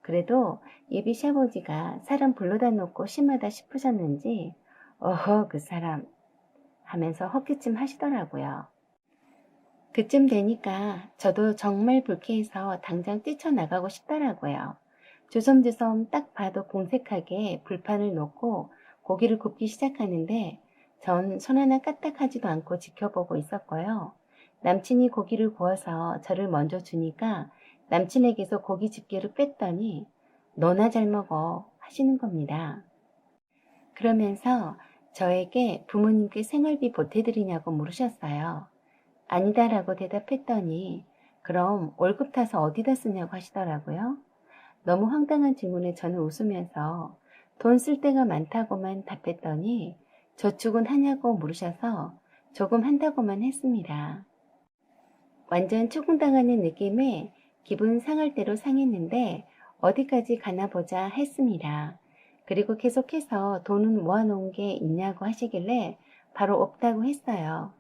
그래도 예비 시아버지가 사람 불러다 놓고 심하다 싶으셨는지 어허 그 사람 하면서 헛기침 하시더라고요. 그쯤 되니까 저도 정말 불쾌해서 당장 뛰쳐나가고 싶더라고요. 주섬주섬 딱 봐도 공색하게 불판을 놓고 고기를 굽기 시작하는데 전 손 하나 까딱하지도 않고 지켜보고 있었고요. 남친이 고기를 구워서 저를 먼저 주니까 남친에게서 고기 집게를 뺐더니 너나 잘 먹어 하시는 겁니다. 그러면서 저에게 부모님께 생활비 보태드리냐고 물으셨어요. 아니다라고 대답했더니 그럼 월급 타서 어디다 쓰냐고 하시더라고요. 너무 황당한 질문에 저는 웃으면서 돈 쓸 데가 많다고만 답했더니 저축은 하냐고 물으셔서 조금 한다고만 했습니다. 완전 추궁당하는 느낌에 기분 상할 대로 상했는데 어디까지 가나 보자 했습니다. 그리고 계속해서 돈은 모아놓은 게 있냐고 하시길래 바로 없다고 했어요.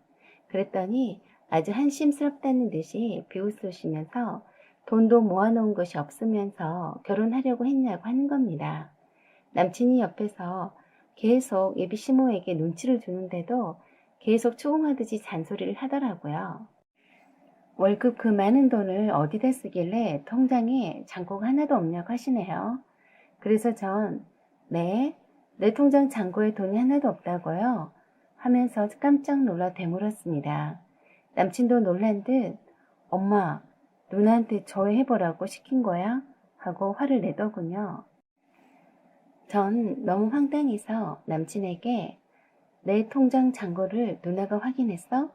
그랬더니 아주 한심스럽다는 듯이 비웃으시면서 돈도 모아놓은 것이 없으면서 결혼하려고 했냐고 하는 겁니다. 남친이 옆에서 계속 예비 시모에게 눈치를 주는데도 계속 추궁하듯이 잔소리를 하더라고요. 월급 그 많은 돈을 어디다 쓰길래 통장에 잔고가 하나도 없냐고 하시네요. 그래서 전 네, 내 통장 잔고에 돈이 하나도 없다고요? 하면서 깜짝 놀라 되물었습니다. 남친도 놀란 듯 엄마, 누나한테 조회해보라고 시킨 거야? 하고 화를 내더군요. 전 너무 황당해서 남친에게 내 통장 잔고를 누나가 확인했어?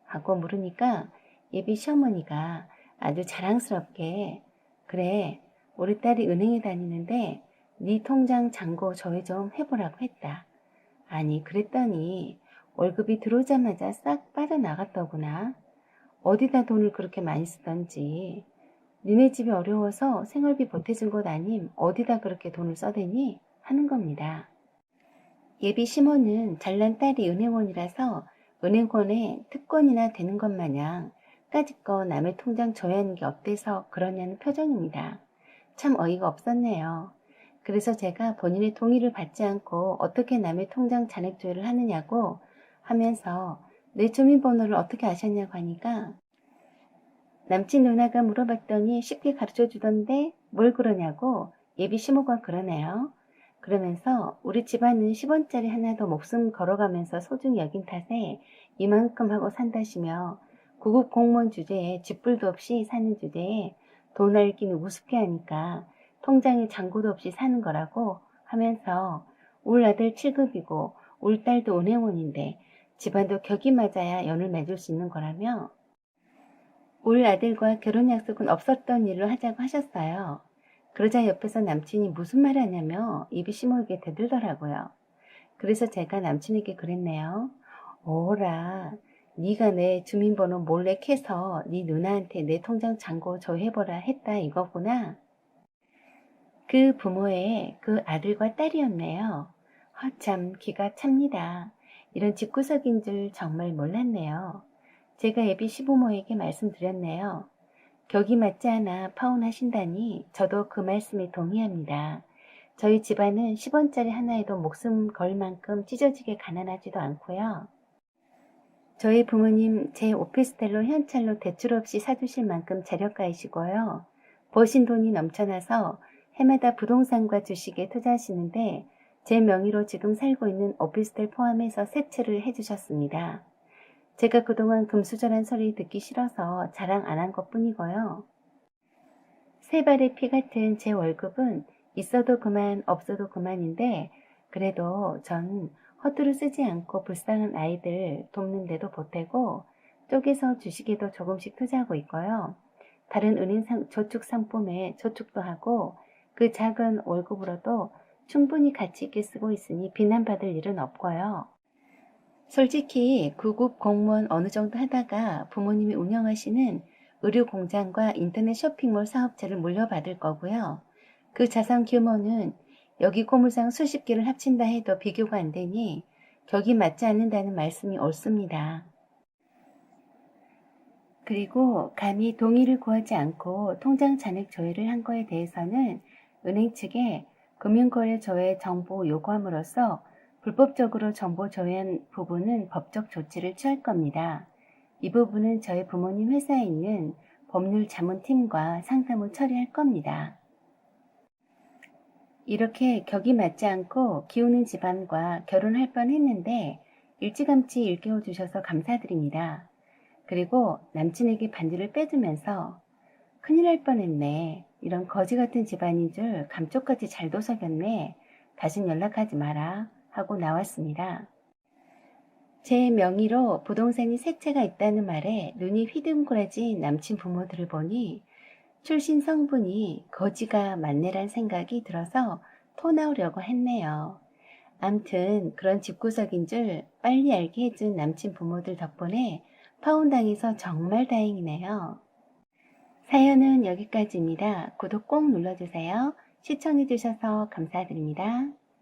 하고 물으니까 예비 시어머니가 아주 자랑스럽게 그래, 우리 딸이 은행에 다니는데 네 통장 잔고 조회 좀 해보라고 했다. 아니 그랬더니 월급이 들어오자마자 싹 빠져나갔더구나. 어디다 돈을 그렇게 많이 쓰던지. 니네 집이 어려워서 생활비 보태준 것 아님 어디다 그렇게 돈을 써대니? 하는 겁니다. 예비 시모는 잘난 딸이 은행원이라서 은행권에 특권이나 되는 것 마냥 까짓거 남의 통장 줘야 하는 게 어때서 그러냐는 표정입니다. 참 어이가 없었네요. 그래서 제가 본인의 동의를 받지 않고 어떻게 남의 통장 잔액 조회를 하느냐고 하면서 내 주민번호를 어떻게 아셨냐고 하니까 남친 누나가 물어봤더니 쉽게 가르쳐 주던데 뭘 그러냐고 예비 시모가 그러네요. 그러면서 우리 집안은 10원짜리 하나도 목숨 걸어가면서 소중히 여긴 탓에 이만큼 하고 산다시며 구급 공무원 주제에 쥐뿔도 없이 사는 주제에 돈 알기는 우습게 하니까 통장에 잔고도 없이 사는 거라고 하면서 울 아들 7급이고 울 딸도 은행원인데 집안도 격이 맞아야 연을 맺을 수 있는 거라며 울 아들과 결혼 약속은 없었던 일로 하자고 하셨어요. 그러자 옆에서 남친이 무슨 말 하냐며 입이 시모이게 대들더라고요. 그래서 제가 남친에게 그랬네요. 오라, 네가 내 주민번호 몰래 캐서 네 누나한테 내 통장 잔고 조회해보라 했다 이거구나. 그 부모의 그 아들과 딸이었네요. 허참 기가 찹니다. 이런 집구석인 줄 정말 몰랐네요. 제가 예비 시부모에게 말씀드렸네요. 격이 맞지 않아 파혼하신다니 저도 그 말씀에 동의합니다. 저희 집안은 10원짜리 하나에도 목숨 걸 만큼 찢어지게 가난하지도 않고요. 저희 부모님 제 오피스텔로 현찰로 대출 없이 사주실 만큼 재력가이시고요. 버신 돈이 넘쳐나서 해마다 부동산과 주식에 투자하시는데 제 명의로 지금 살고 있는 오피스텔 포함해서 세채를 해주셨습니다. 제가 그동안 금수저란 소리 듣기 싫어서 자랑 안 한 것뿐이고요. 세 발의 피 같은 제 월급은 있어도 그만 없어도 그만인데 그래도 전 허투루 쓰지 않고 불쌍한 아이들 돕는 데도 보태고 쪼개서 주식에도 조금씩 투자하고 있고요. 다른 은행 저축 상품에 저축도 하고 그 작은 월급으로도 충분히 가치 있게 쓰고 있으니 비난받을 일은 없고요. 솔직히 구급 공무원 어느 정도 하다가 부모님이 운영하시는 의류공장과 인터넷 쇼핑몰 사업체를 물려받을 거고요. 그 자산 규모는 여기 고물상 수십 개를 합친다 해도 비교가 안 되니 격이 맞지 않는다는 말씀이 옳습니다. 그리고 감히 동의를 구하지 않고 통장 잔액 조회를 한 거에 대해서는 은행 측에 금융거래 조회 정보 요구함으로써 불법적으로 정보 조회한 부분은 법적 조치를 취할 겁니다. 이 부분은 저희 부모님 회사에 있는 법률 자문팀과 상담 후 처리할 겁니다. 이렇게 격이 맞지 않고 기우는 집안과 결혼할 뻔했는데 일찌감치 일깨워 주셔서 감사드립니다. 그리고 남친에게 반지를 빼주면서 큰일 날 뻔했네. 이런 거지 같은 집안인 줄 감쪽같이 잘 도석였네. 다신 연락하지 마라 하고 나왔습니다. 제 명의로 부동산이 세 채가 있다는 말에 눈이 휘둥그레진 남친 부모들을 보니 출신 성분이 거지가 맞네란 생각이 들어서 토 나오려고 했네요. 암튼 그런 집구석인 줄 빨리 알게 해준 남친 부모들 덕분에 파혼당해서 정말 다행이네요. 사연은 여기까지입니다. 구독 꼭 눌러주세요. 시청해주셔서 감사드립니다.